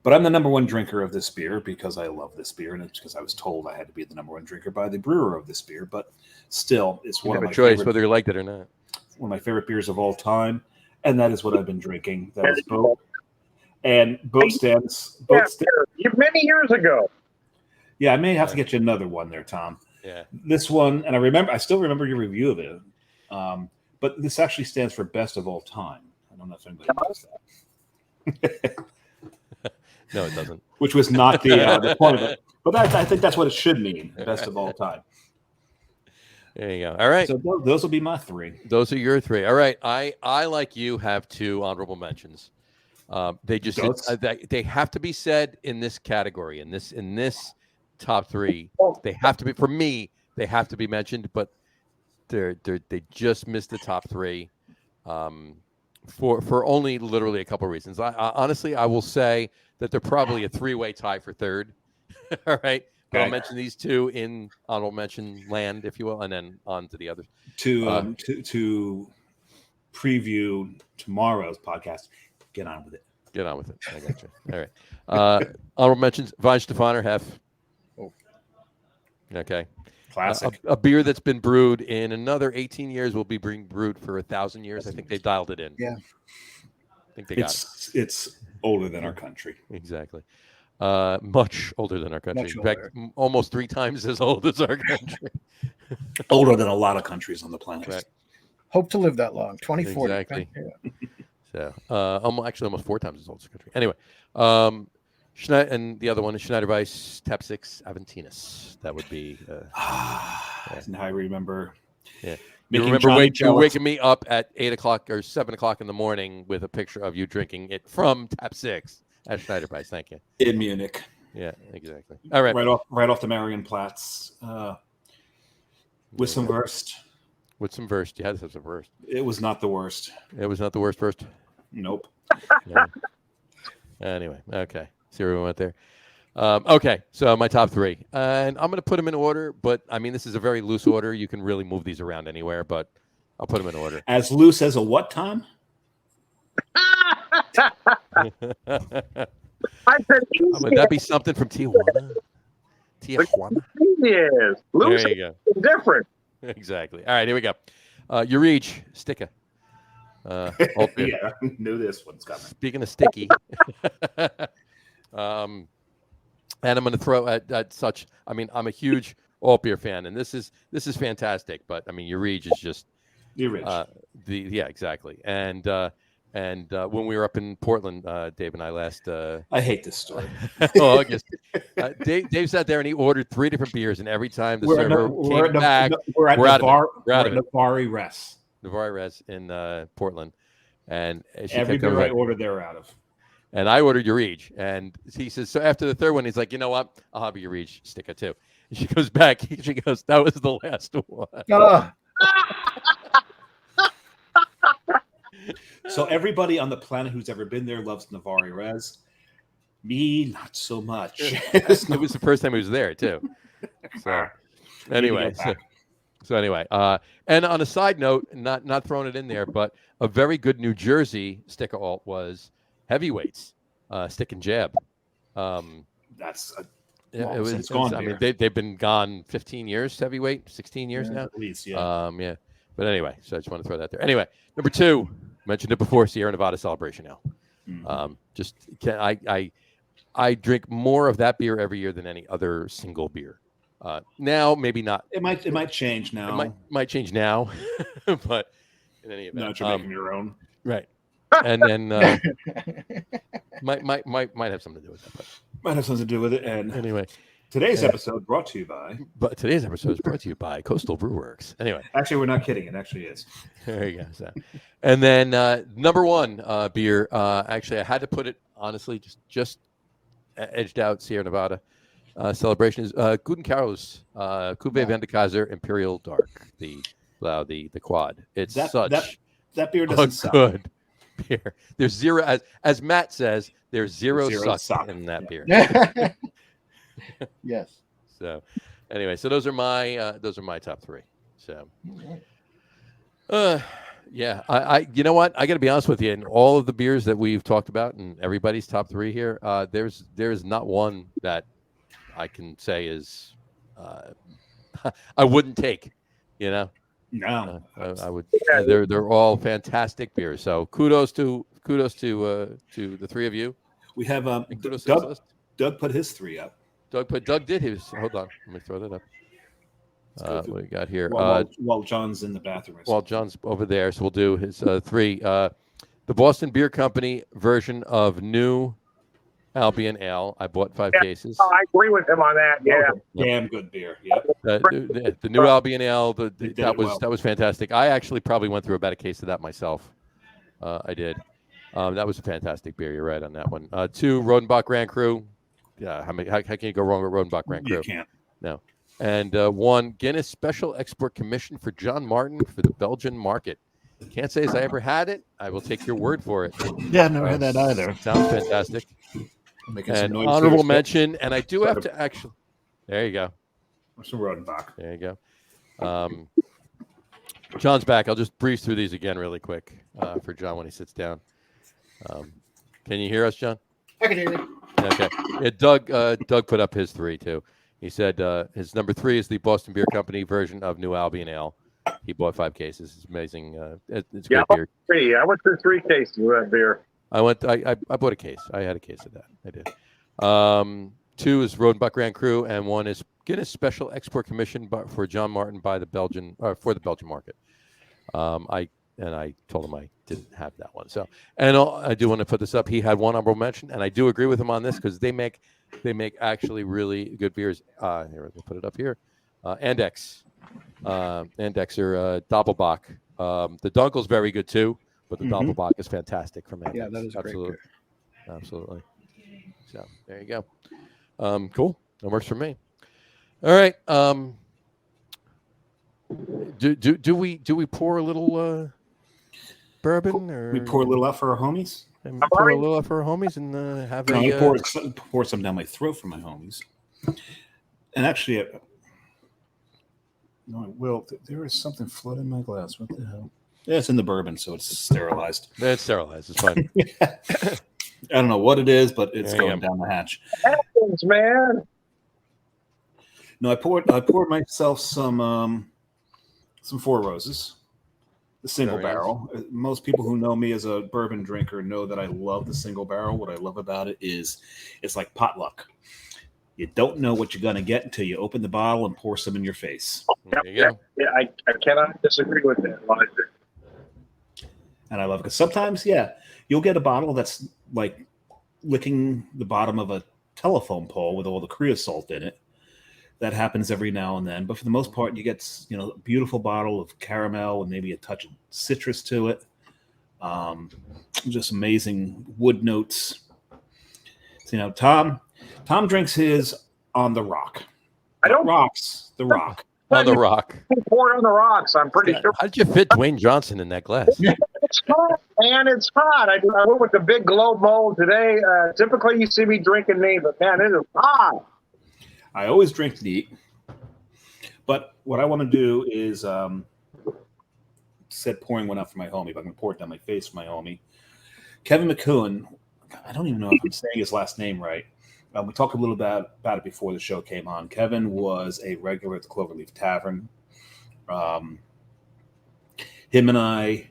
But I'm the number one drinker of this beer because I love this beer, and it's because I was told I had to be the number one drinker by the brewer of this beer. But still, it's one of my choice whether you liked it or not. One of my favorite beers of all time, and that is what I've been drinking. That is Boat. And Boat stands. Many years ago. Yeah, I may have to get you another one there, Tom. Yeah. This one, and I still remember your review of it. But this actually stands for best of all time. I don't know if anybody knows that. No, it doesn't. Which was not the point of it. But I think that's what it should mean, best of all time. There you go. All right. So those will be my 3. Those are your 3. All right. I like you, have 2 honorable mentions. They have to be said in this category, in this top 3. They have to be, for me, they have to be mentioned, but they just missed the top 3 for only literally a couple of reasons. I honestly, I will say that they're probably a 3-way tie for 3rd. All right. But I'll mention these 2 in honorable mention land, if you will, and then on to the others. To preview tomorrow's podcast, get on with it. Get on with it. I got you. All right. Honorable mentions, Weihenstephaner Hef. Oh. Okay. Classic. A beer that's been brewed in another 18 years will be being brewed for 1,000 years. I think they dialed it in. Yeah. I think they got it. It's older than our country. Exactly. Much older than our country. In fact, almost 3 times as old as our country. Older than a lot of countries on the planet. Right. Hope to live that long. 2040. Exactly. Yeah. So, almost 4 times as old as the country. Anyway, and the other one is Schneider Weiss Tap 6 Aventinus. That would be. Now I remember. Yeah. You remember waking me up at 8 o'clock or 7 o'clock in the morning with a picture of you drinking it from Tap 6 at Schneiderpreis. Thank you. In Munich. Yeah, exactly. All right. Right off the Marienplatz. With some Wurst. With some Wurst. You had to have some Wurst. It was not the worst. It was not the worst Wurst? Nope. Yeah. Anyway, okay. See where we went there. Okay, so my top 3. And I'm going to put them in order, but, I mean, this is a very loose order. You can really move these around anywhere, but I'll put them in order. As loose as a what, Tom? I said easy. Would that be something from Tijuana? Tijuana? Yes. Loose. There you go. Different. Exactly. All right, here we go. Your reach, sticker. Yeah, I knew this one's coming. Speaking of sticky, and I'm going to throw at such. I mean, I'm a huge alt beer fan, and this is fantastic. But I mean, your reach is just yeah, exactly. And when we were up in Portland, Dave and I last. I hate this story. August. Dave sat there and he ordered 3 different beers, and every time the server came back, we're at Navari Res. Navari Res in Portland, and every beer I ordered, they're out of. And I ordered your Urige, and he says, so after the third one, he's like, you know what? I'll have a Urige sticker too. And she goes back. She goes, that was the last one. So everybody on the planet who's ever been there loves Navari Res. Me, not so much. It was the first time he was there too. So anyway, and on a side note, not throwing it in there, but a very good New Jersey sticker alt was Heavyweights, Stick and Jab. That's it's gone. I mean, they've been gone 15 years. Heavyweight, 16 years now. At least, yeah. Yeah. But anyway, so I just want to throw that there. Anyway, number 2, mentioned it before, Sierra Nevada Celebration Ale. Mm-hmm. I drink more of that beer every year than any other single beer. Now, maybe not. It might change now. It might change now, but in any event, now that you're making your own, right? And then might have something to do with that. But. Might have something to do with it. And anyway, today's episode brought to you by. But today's episode is brought to you by Coastal Brew Works. Anyway, actually, we're not kidding. It actually is. There you go. So. And then number 1 beer. Actually, I had to put it honestly, just edged out Sierra Nevada celebration is Guten Caros Cuvée Vendekaiser Imperial Dark, the quad. It's that beer doesn't suck. Good beer. There's zero, as Matt says, there's zero suck in that beer. Yes. So anyway, so those are my top 3. So yeah, I you know what? I got to be honest with you. In all of the beers that we've talked about and everybody's top 3 here, there's not one that I can say is I wouldn't take. You know, no, I would. They're all fantastic beers. So kudos to the 3 of you. We have Doug put his 3 up. Doug did his. Hold on, let me throw that up. What do we got here? While John's in the bathroom. While John's over there, so we'll do his 3. The Boston Beer Company version of New Albion Ale. I bought 5 cases. Oh, I agree with him on that. Yeah, damn good beer. Yep. The New Albion Ale. That was fantastic. I actually probably went through about a case of that myself. I did. That was a fantastic beer. You're right on that one. 2 Rodenbach Grand Cru. Yeah, how can you go wrong with Rodenbach Grand Cru? You can't. No. And 1 Guinness Special Export Commission for John Martin for the Belgian market. Can't say as I ever had it. I will take your word for it. Yeah, never had that either. Sounds fantastic. And honorable mention, and I do have to actually. There you go. Some Rodenbach. There you go. John's back. I'll just breeze through these again really quick for John when he sits down. Can you hear us, John? I can hear you. Okay. Yeah, Doug put up his 3 too. He said his number 3 is the Boston Beer Company version of New Albion Ale. He bought 5 cases. It's amazing. It's great beer. I went through 3 cases of that beer. I bought a case. I had a case of that. I did. 2 is Rodenbach Grand Cru, and 1 is Guinness Special Export Commission for John Martin for the Belgian market. I told him I didn't have that one. So, and I do want to put this up. He had 1 honorable mention, and I do agree with him on this because they make actually really good beers. Here, we'll put it up here. Andex. Andexer Doppelbock. The Dunkel's very good too, but the Doppelbock is fantastic from Andex. Yeah, that is absolutely, great. absolutely. So there you go. Cool. That works for me. All right. Do we pour a little bourbon, or We pour a little out for our homies. and pour a little out for our homies and have No, a I pour some down my throat for my homies. And actually, no, Will, there is something flooding my glass. What the hell? Yeah, it's in the bourbon, so it's sterilized. It's sterilized. It's fine. I don't know what it is, but it's There you going go. down the hatch. Happens, man. No, I poured myself some Four Roses, the single Very nice. barrel. Most people who know me as a bourbon drinker know that I love the single barrel. What I love about it is it's like potluck. You don't know what you're going to get until you open the bottle and pour some in your face. There you go. Yeah, I cannot disagree with that logic. And I love it because sometimes, you'll get a bottle that's like licking the bottom of a telephone pole with all the creosote in it. That happens every now and then. But for the most part, you get, a beautiful bottle of caramel and maybe a touch of citrus to it. Just amazing wood notes. So, Tom drinks his on the rock. I don't The rock. On the rock. pour it on the rocks. I'm pretty sure. How did you fit Dwayne Johnson in that glass? It's hot, man. It's hot. I went with the big glow mold today. Typically, you see me drinking neat, but man, it is hot. I always drink neat. But what I want to do is said pouring one out for my homie, but I'm going to pour it down my face for my homie. Kevin McCoon, I don't even know if I'm saying his last name right. We talked a little about it before the show came on. Kevin was a regular at the Cloverleaf Tavern. Him and I,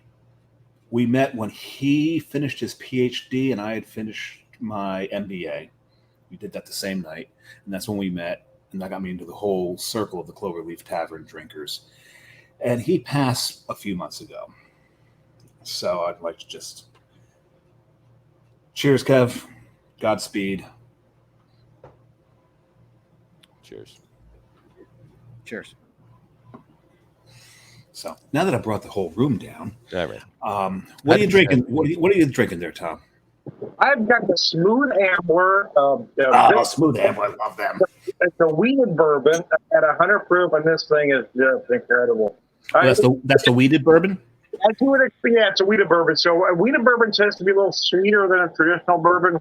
we met when he finished his PhD and I had finished my MBA. We did that the same night, and that's when we met, and that got me into the whole circle of the Cloverleaf Tavern drinkers. And he passed a few months ago. So I'd like to just cheers, Kev. Godspeed. Cheers. Cheers. So now that I brought the whole room down, All right. what are you drinking? What are you drinking there, Tom? I've got the Smooth Ambler. Smooth Ambler. I love them. It's a weeded bourbon at 100 proof, and this thing is just incredible. That's the weeded bourbon? It's a weeded bourbon. So a weeded bourbon tends to be a little sweeter than a traditional bourbon,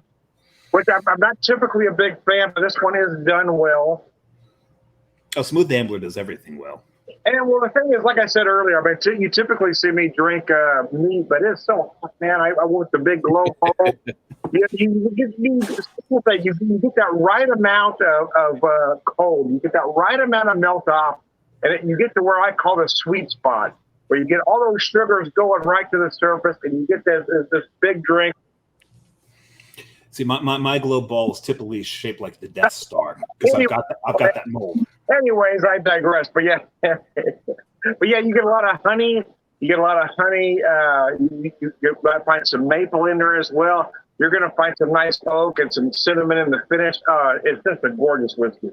which I'm not typically a big fan, but this one is done well. Oh, Smooth Ambler does everything well. And well, the thing is, like I said earlier, you typically see me drink meat, but it's so hot, man. I want the big glow hole. You get that right amount of cold. You get that right amount of melt off, and you get to where I call the sweet spot, where you get all those sugars going right to the surface, and you get this big drink. See, my glow ball is typically shaped like the Death Star because I've got that mold. Anyways, I digress. But yeah, you get a lot of honey. You might find some maple in there as well. You're going to find some nice oak and some cinnamon in the finish. It's just a gorgeous whiskey.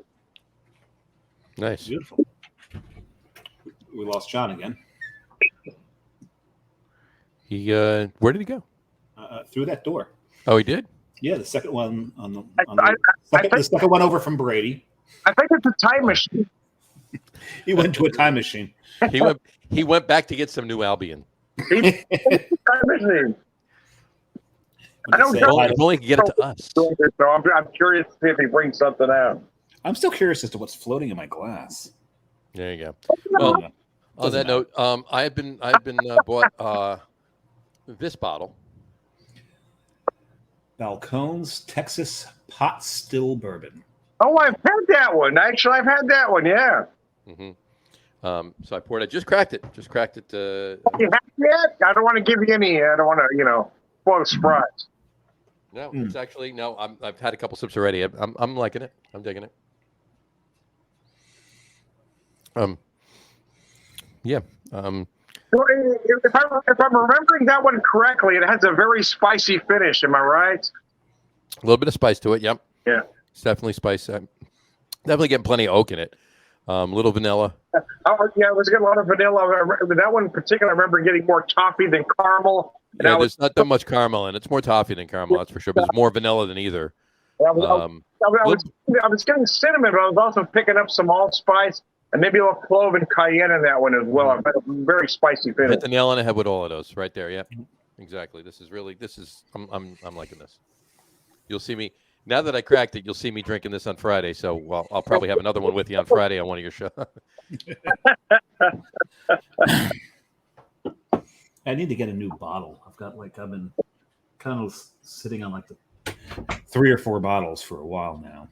Nice. Beautiful. We lost John again. He where did he go? Through that door. Oh, he did? Yeah, the second one the second one over from Brady. I think it's a time machine. He went to a time machine. He went back to get some new Albion. It's a time machine. I don't know. If only he could get it to us. So I'm curious to see if he brings something out. I'm still curious as to what's floating in my glass. There you go. Well, on that note, I've been bought this bottle. Balcones Texas Pot Still Bourbon. Oh, I've had that one. Actually, I've had that one. Yeah. Mm-hmm. So I poured it. Just cracked it. You have it yet? I don't want to give you any. I don't want to, spoil the surprise. No, it's actually no. I've had a couple sips already. I'm liking it. I'm digging it. Yeah. So if I'm remembering that one correctly, it has a very spicy finish. Am I right? A little bit of spice to it. Yep. Yeah. It's definitely spice. I'm definitely getting plenty of oak in it. Little vanilla. Oh, yeah, it was getting a lot of vanilla. That one in particular, I remember getting more toffee than caramel. And Yeah, there's not that much caramel in it. It's more toffee than caramel, that's for sure. But there's more vanilla than either. I was getting cinnamon, but I was also picking up some allspice and maybe a little clove and cayenne in that one as well. I've got a very spicy finish. Hit the nail on the head with all of those right there. Yeah, exactly. I'm liking this. You'll see me now that I cracked it. You'll see me drinking this on Friday. So, well, I'll probably have another one with you on Friday on one of your shows. I need to get a new bottle. I've been kind of sitting on like the 3 or 4 bottles for a while now.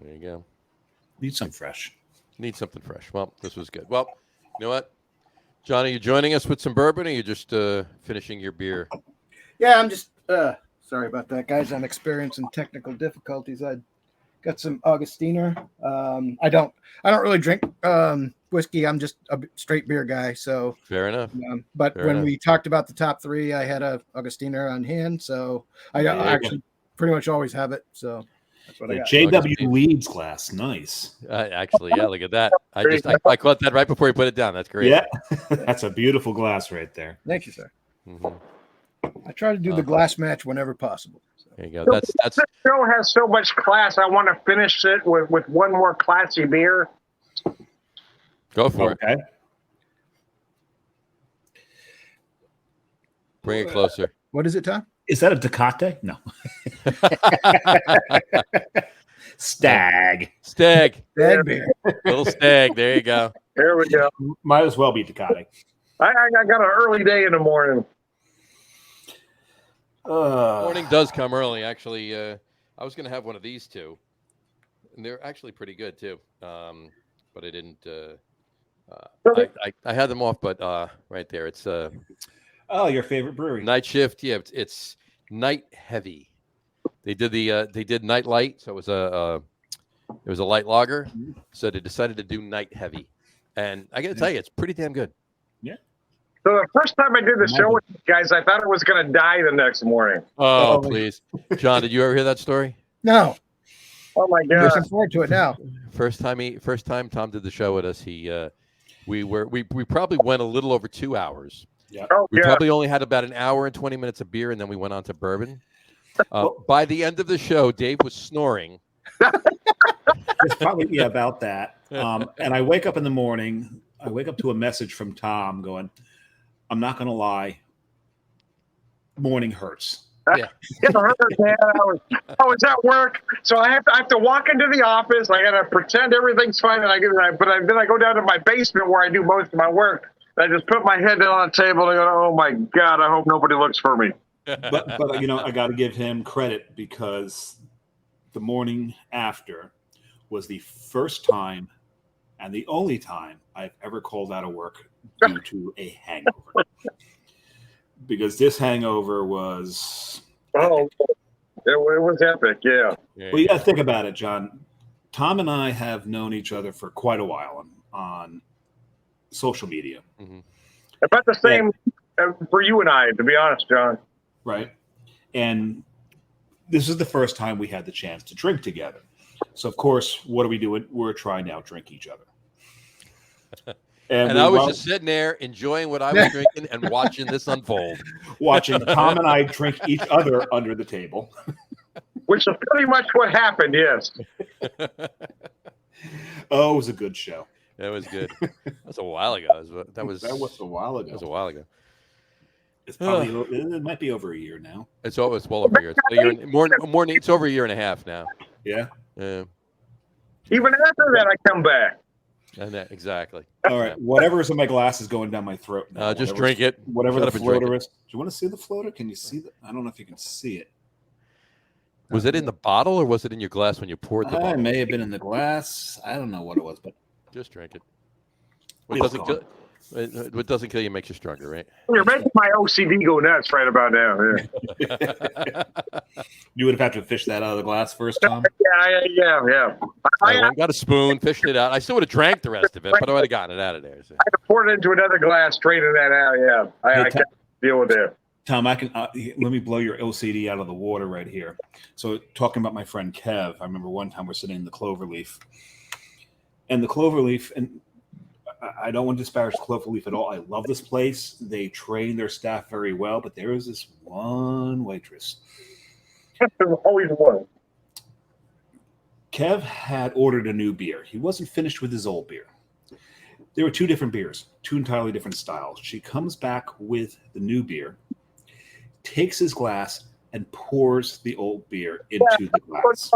There you go. Need some fresh. Need something fresh. Well, this was good. Well, you know what, John, are you joining us with some bourbon, or are you just finishing your beer? Yeah, I'm just sorry about that, guys. I'm experiencing technical difficulties. I got some Augustiner. I don't really drink whiskey. I'm just a straight beer guy. So Fair enough. But Fair when enough. we talked about the top 3, I had a Augustiner on hand. So I actually pretty much always have it. So that's what I got. JW Weeds glass, nice. Actually, yeah, look at that. I caught that right before you put it down. That's great. Yeah, that's a beautiful glass right there. Thank you, sir. Mm-hmm. I try to do the glass match whenever possible. So. There you go. That's This show has so much class. I want to finish it with one more classy beer. Go for it. Okay. Bring it closer. What is it, Tom? Is that a Tecate? No. Stag. Stag. Bad beer. Little stag. There you go. There we go. Might as well be Tecate. I got an early day in the morning. Morning does come early. Actually, I was going to have one of these two, and they're actually pretty good too. But I didn't. I had them off, but right there, it's your favorite brewery? Night Shift. Yeah, it's Night Heavy. They did Night Light, so it was a light lager. So they decided to do Night Heavy, and I got to tell you, it's pretty damn good. Yeah. So the first time I did the show with you guys, I thought I was going to die the next morning. Oh, please, John, did you ever hear that story? No. Oh my I'm God! looking forward to it now. First time Tom did the show with us, we probably went a little over 2 hours. Yeah. Oh, We yeah. probably only had about an hour and 20 minutes of beer, and then we went on to bourbon. By the end of the show, Dave was snoring. It's probably about that. And I wake up in the morning. I wake up to a message from Tom going, "I'm not going to lie. Morning hurts." Yeah. It hurt, man. I was at work, so I have to walk into the office. I got to pretend everything's fine, and then I go down to my basement where I do most of my work. I just put my head down on the table and go, "Oh my God, I hope nobody looks for me." But I got to give him credit because the morning after was the first time and the only time I've ever called out of work due to a hangover. Because this hangover was it was epic, yeah. Well, you got to think about it, John. Tom and I have known each other for quite a while on social media. Mm-hmm. About the same for you and I, to be honest, John. Right. And this is the first time we had the chance to drink together. So, of course, what are we doing? We're trying to outdrink each other. And I was just sitting there enjoying what I was drinking and watching this unfold. Watching Tom and I drink each other under the table. Which is pretty much what happened, yes. Oh, it was a good show. That was good. That's a while ago. That was a while ago. That was a while ago. It's probably it might be over a year now. It's well over a year. It's over a year and a half now. Yeah. Yeah. Even after that, I come back. And exactly. All right. Whatever's in my glass is going down my throat now. Just drink it. Whatever Shut the up and drink floater it. is. Do you want to see the floater? Can you see that? I don't know if you can see it. Was it in the bottle or was it in your glass when you poured the It bottle? may have been in the glass. I don't know what it was, but Just drink it. What doesn't kill you makes you stronger, right? You're making my OCD go nuts right about now. Yeah, you would have had to fish that out of the glass first, Tom. yeah. I got a spoon, fished it out. I still would have drank the rest of it, but I would have gotten it out of there. So. I poured it into another glass, straighten that out. Yeah, I can't deal with it. Tom, I can let me blow your OCD out of the water right here. So, talking about my friend Kev, I remember one time we're sitting in the Cloverleaf, And the Cloverleaf, and I don't want to disparage Cloverleaf at all. I love this place. They train their staff very well, but there is this one waitress. There's always one. Kev had ordered a new beer. He wasn't finished with his old beer. There were two different beers, two entirely different styles. She comes back with the new beer, takes his glass, and pours the old beer into the glass.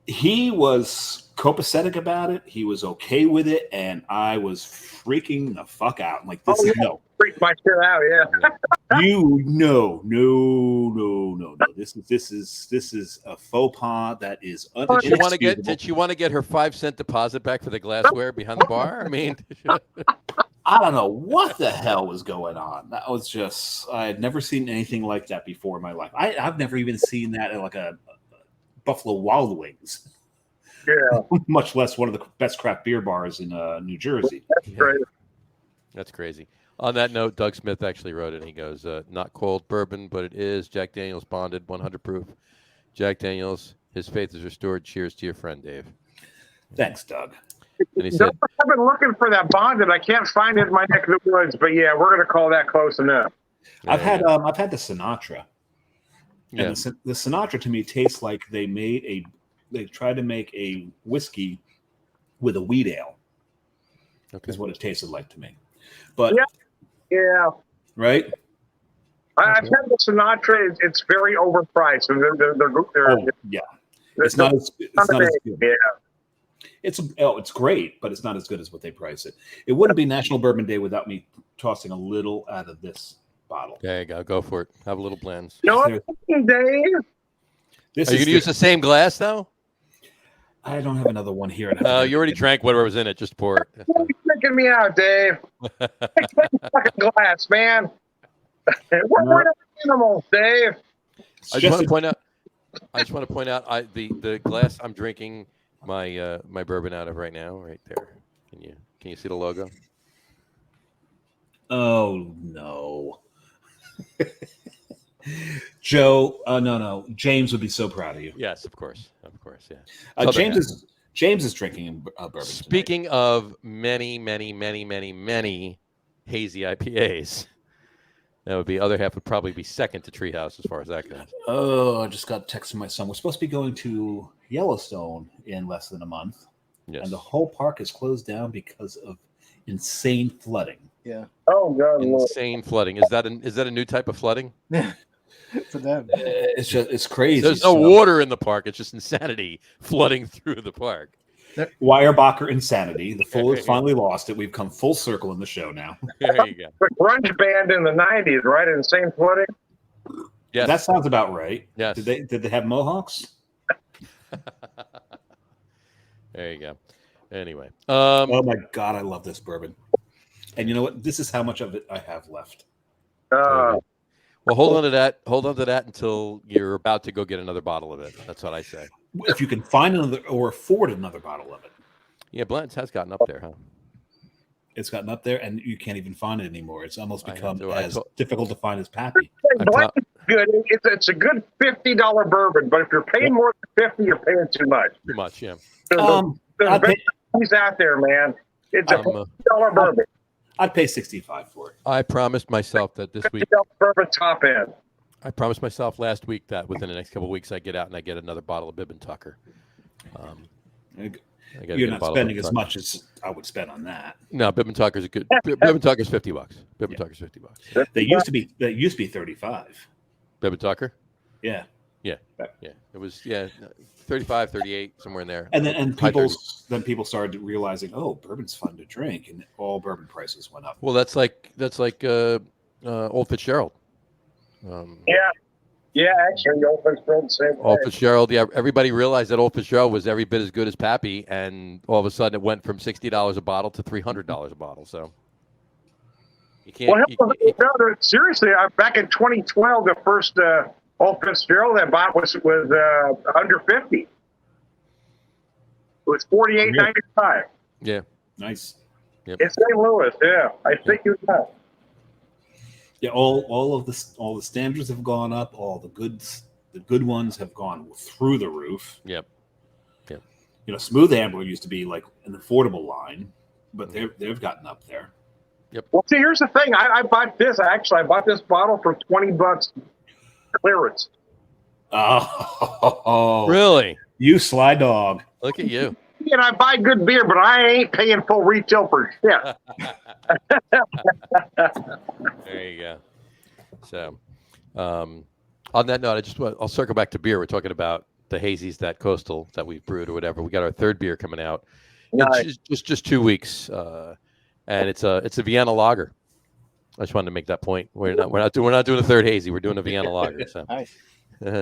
He was copacetic about it. He was okay with it, and I was freaking the fuck out. I'm like, this is no. Freak my shit out, yeah. No. This is a faux pas that is unexcusable. Did she want to get her 5-cent deposit back for the glassware behind the bar? I mean, I don't know what the hell was going on. That was just, I had never seen anything like that before in my life. I've never even seen that at like a Buffalo Wild Wings. Yeah. Much less one of the best craft beer bars in New Jersey. That's great. That's crazy. On that note, Doug Smith actually wrote it. He goes, not cold bourbon, but it is. Jack Daniels bonded, 100 proof. Jack Daniels, his faith is restored. Cheers to your friend, Dave. Thanks, Doug. And he said, I've been looking for that bonded. I can't find it in my neck of the woods, but yeah, we're going to call that close enough. I've had the Sinatra. Yeah. And the Sinatra to me tastes like they tried to make a whiskey with a wheat ale. Okay. Is what it tasted like to me. But yeah. Right? I've had the Sinatra. It's very overpriced. And It's not as good. Yeah. It's great, but it's not as good as what they price it. It wouldn't be National Bourbon Day without me tossing a little out of this bottle. There you go. Go for it. Have a little blends. No, Dave. Are you going to use the same glass, though? I don't have another one here. You already drank whatever was in it. Just pour it. You're freaking me out, Dave. Fucking glass, man. We're not animals, Dave. I just want to point out. The glass I'm drinking my bourbon out of right now, right there. Can you see the logo? Oh no. Joe, no. James would be so proud of you. Yes, of course, yeah. James is drinking bourbon. Speaking of many hazy IPAs, that would be other half would probably be second to Treehouse as far as that goes. Oh, I just got a text from my son. We're supposed to be going to Yellowstone in less than a month, and the whole park is closed down because of insane flooding. Yeah. Oh God. Insane flooding. Is that a new type of flooding? For them. It's crazy. There's no water in the park. It's just insanity flooding through the park. Weyerbacher insanity. The fool has finally lost it. We've come full circle in the show now. There you go. The grunge band in the '90s, right? Insane flooding. Yes. That sounds about right. Yes. Did they have mohawks? There you go. Anyway. Oh my God, I love this bourbon. And you know what? This is how much of it I have left. Well, hold on to that until you're about to go get another bottle of it. That's what I say. If you can find another or afford another bottle of it. Yeah, Blanton's has gotten up there, huh? It's gotten up there, and you can't even find it anymore. It's almost become difficult to find as Pappy. Good. It's a good $50 bourbon, but if you're paying more than $50, you're paying too much. Too much, yeah. He's out there, man. It's a $50 bourbon. I'd pay $65 for it. I promised myself that this week. Bourbon top end. I promised myself last week that within the next couple of weeks I get out and I get another bottle of Bibb and Tucker. You're not spending as much as I would spend on that. No, Bibb and Tucker's a good. Bibb and Tucker's $50. Bibb and Tucker's $50. They used to be 35. Bibb and Tucker. Yeah. It was 35, 38, somewhere in there. And people started realizing, oh, bourbon's fun to drink, and all bourbon prices went up. Well, that's like Old Fitzgerald. Actually, Old Fitzgerald same way. Old Fitzgerald, everybody realized that Old Fitzgerald was every bit as good as Pappy, and all of a sudden it went from $60 a bottle to $300 a bottle. So you can't. Seriously, back in 2012, the first Old Fitzgerald I bought was under 50. It was $48.95. Yeah, nice. Yep. In St. Louis, I think you know. Yeah, all the standards have gone up. All the good ones have gone through the roof. Yep. Smooth Amber used to be like an affordable line, but they've gotten up there. Yep. Well, see, here's the thing. I bought this. Actually, I bought this bottle for $20 clearance. Oh, Really? You sly dog. Look at you. And I buy good beer, but I ain't paying full retail for shit. There you go. So, on that note, I'll circle back to beer. We're talking about the hazies that Coastal that we've brewed or whatever. We got our third beer coming out. Nice. It's just 2 weeks, and it's a Vienna lager. I just wanted to make that point. We're not doing a third hazy. We're doing a Vienna lager. So, Nice.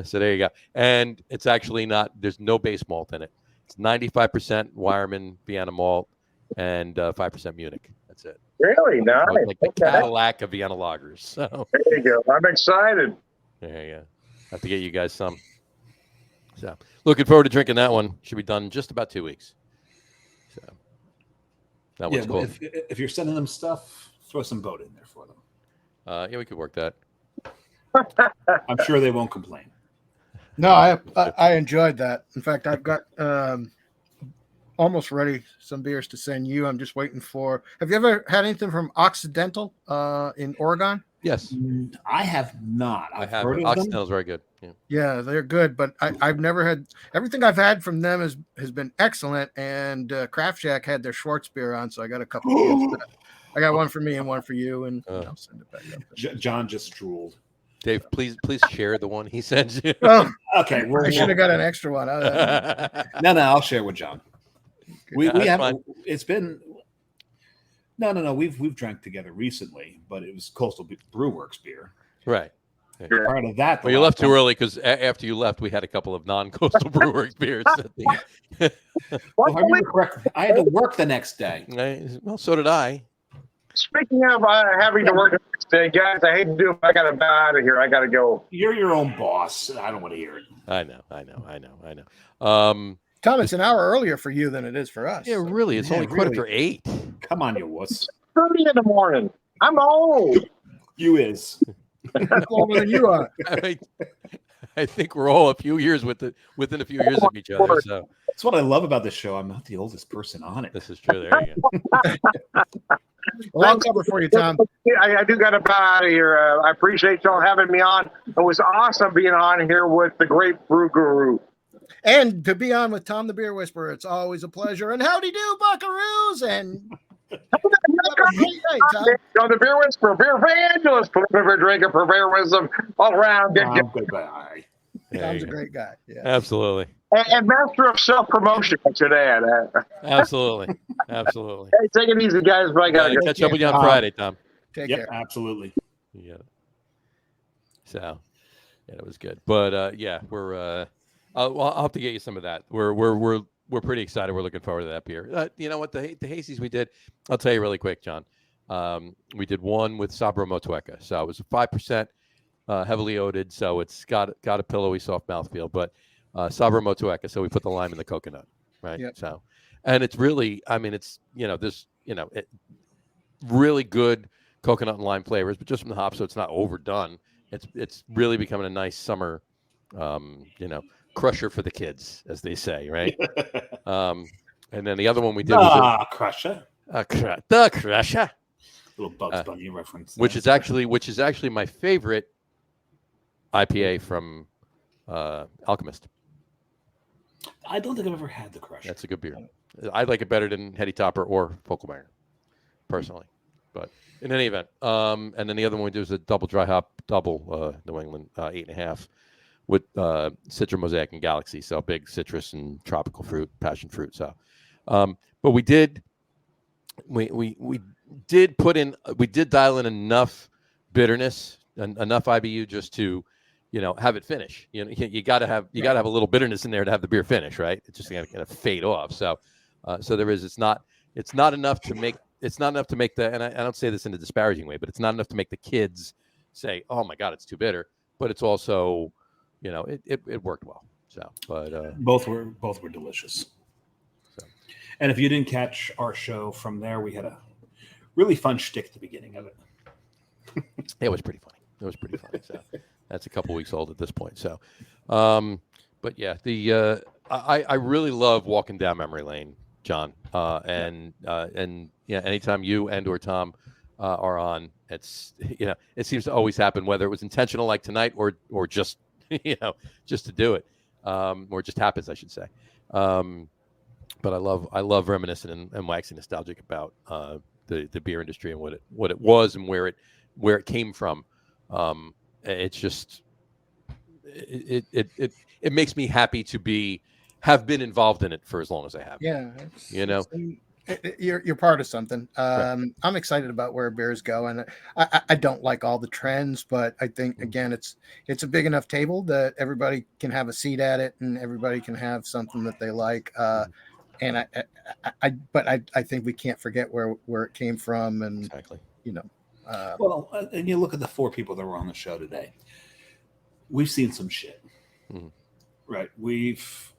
so there you go. And it's actually not. There's no base malt in it. It's 95% Weyermann Vienna malt and 5% Munich. That's it. Really nice. So it's like the Okay. Cadillac of Vienna lagers. So There you go. I'm excited. there you go. Have to get you guys some. So looking forward to drinking that one. Should be done in just about 2 weeks. So that one's cool. If you're sending them stuff, throw some boat in there for them. Yeah, we could work that. I'm sure they won't complain. No, I enjoyed that. In fact, I've got almost ready some beers to send you. I'm just waiting for. Have you ever had anything from Occidental in Oregon? Yes, I have not. I I've have. heard of them. Occidental's very good. Yeah. Yeah, they're good, but I've never had everything I've had from them has been excellent. And Craft Shack had their Schwartz beer on, so I got a couple. Of I got one for me and one for you, and I'll send it back up. John just drooled. Dave, please share the one he sends you. Oh, Okay, I should have got an extra one. No, I'll share with John. We That's have. fine. It's been. No. We've drank together recently, but it was Coastal Brewworks beer. Right. Prior to that, Well, you left too early because after you left, we had a couple of non-coastal Brewworks beers. If I remember correctly, I had to work the next day. Well, so did I. Speaking of having to work the next day, guys, I hate to do it. I got to bow out of here. I got to go. You're your own boss. I don't want to hear it. I know. Tom, it's an hour earlier for you than it is for us. Yeah, really. It's only quarter after 8. Come on, you wuss. 30 in the morning. I'm old. You is. I'm older than you are. I think we're all within a few years of each other. So That's what I love about this show. I'm not the oldest person on it. this is true. There you go. Long cover for you, Tom. I do got to bow out of here. I appreciate y'all having me on. It was awesome being on here with the great Brew Guru. And to be on with Tom the Beer Whisperer, it's always a pleasure. And howdy do, buckaroos. And have a great night, Tom. On the Beer Whisperer, Beer Evangelist, beer drinker, purveyor wisdom, all around. Goodbye. Tom's a great guy. Yeah. Absolutely. And master of self-promotion, I should add. Absolutely. Hey, take it easy, guys. But I got to go. Catch up with you on Friday, Tom. Take Yep, care. absolutely. Yeah. So, yeah, it was good. But yeah, we're. I'll have to get you some of that. We're pretty excited. We're looking forward to that beer. You know what? The hazies we did. I'll tell you really quick, John. We did one with Sabra Motueka. So it was a 5%, heavily oated. So it's got a pillowy, soft mouthfeel. But Sabra Motueka. So we put the lime in the coconut, right? Yep. So, and it's really, there's, really good coconut and lime flavors, but just from the hops, so it's not overdone. It's really becoming a nice summer, crusher for the kids, as they say, right? And then the other one we did was Crusher. the Crusher, Little Bugs Bunny reference. which is actually my favorite IPA from Alchemist. I don't think I've ever had the Crusher. That's a good beer. I like it better than Hetty Topper or Fokelmeyer, personally. But in any event, and then the other one we do is a double dry hop, New England 8.5 with Citra Mosaic and Galaxy. So big citrus and tropical fruit, passion fruit. So, but we did dial in enough bitterness and enough IBU just to, have it finish. You got to have a little bitterness in there to have the beer finish, right? It's just going to fade off. So, there is. It's not enough to make. It's not enough to make the. And I don't say this in a disparaging way, but it's not enough to make the kids say, "Oh my God, it's too bitter." But it's also, it worked well. So, but both were delicious. So. And if you didn't catch our show from there, we had a really fun shtick at the beginning of it. It was pretty funny. So that's a couple weeks old at this point. So, but yeah, I really love walking down memory lane, John. And anytime you and or Tom are on, it's it seems to always happen, whether it was intentional like tonight or just just to do it, or just happens, I should say. But I love reminiscing and waxing nostalgic about the beer industry and what it was and where it came from. It's just it makes me happy to have been involved in it for as long as I have. Yeah, you're part of something. Right. I'm excited about where beers go, and I don't like all the trends, but I think again it's a big enough table that everybody can have a seat at it, and everybody can have something that they like. And I think we can't forget where it came from, and exactly. Well, and you look at the 4 people that were on the show today. We've seen some shit, right?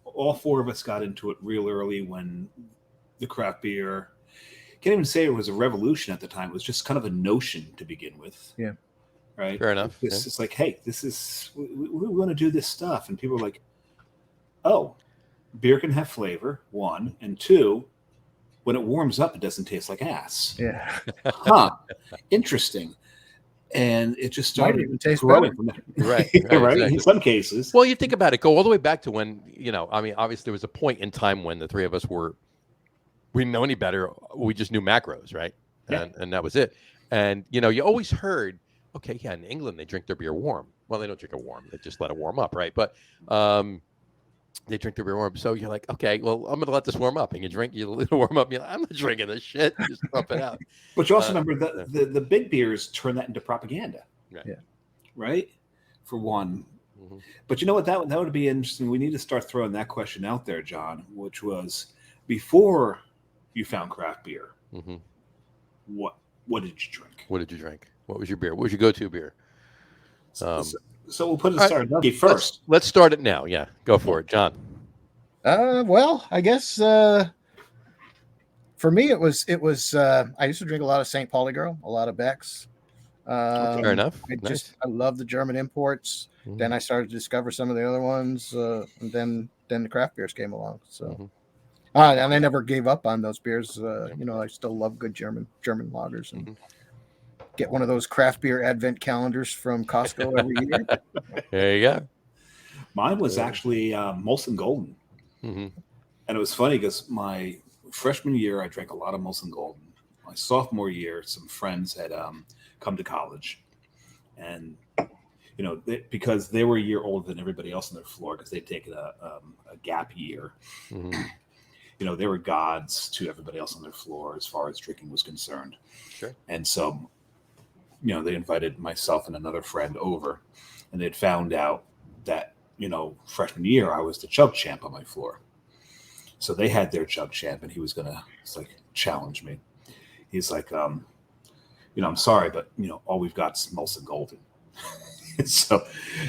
All 4 of us got into it real early when the craft beer, can't even say it was a revolution at the time. It was just kind of a notion to begin with. Yeah. Right. Fair enough. It's like, hey, we want to do this stuff. And people are like, oh, beer can have flavor, 1, and 2, when it warms up, it doesn't taste like ass. Yeah. Huh. Interesting. And it just started even taste growing better. from there. Right. Right. Exactly. In some cases. Well, you think about it, go all the way back to when, obviously there was a point in time when the 3 of us we didn't know any better. We just knew macros, right? Yeah. And that was it. And, you always heard, okay, yeah, in England, they drink their beer warm. Well, they don't drink it warm. They just let it warm up, right? But they drink their beer warm. So you're like, okay, well, I'm going to let this warm up. And you let it warm up. And you're like, I'm not drinking this shit. Just pump it out. But you also remember the big beers turn that into propaganda. Right. Yeah. Right? For one. Mm-hmm. But you know what? That would be interesting. We need to start throwing that question out there, John, which was before you found craft beer, what did you drink? What did you drink? What was your beer? What was your go-to beer? So we'll put it Staradumsky first. Let's start it now. Yeah, go for it, John. Well, I guess for me it was I used to drink a lot of St. Pauli Girl, a lot of Beck's. Fair enough. I love the German imports. Then I started to discover some of the other ones, and then the craft beers came along. So, and I never gave up on those beers. I still love good German lagers, and get one of those craft beer advent calendars from Costco every year. There you go. Mine was actually Molson Golden, and it was funny because my freshman year I drank a lot of Molson Golden. My sophomore year, some friends had come to college, and because they were a year older than everybody else on their floor because they'd taken a gap year. They were gods to everybody else on their floor as far as drinking was concerned. Sure. And so, they invited myself and another friend over, and they'd found out that, freshman year I was the chug champ on my floor. So they had their chug champ, and he was gonna challenge me. He's like, I'm sorry, but all we've got is Molson Golden. So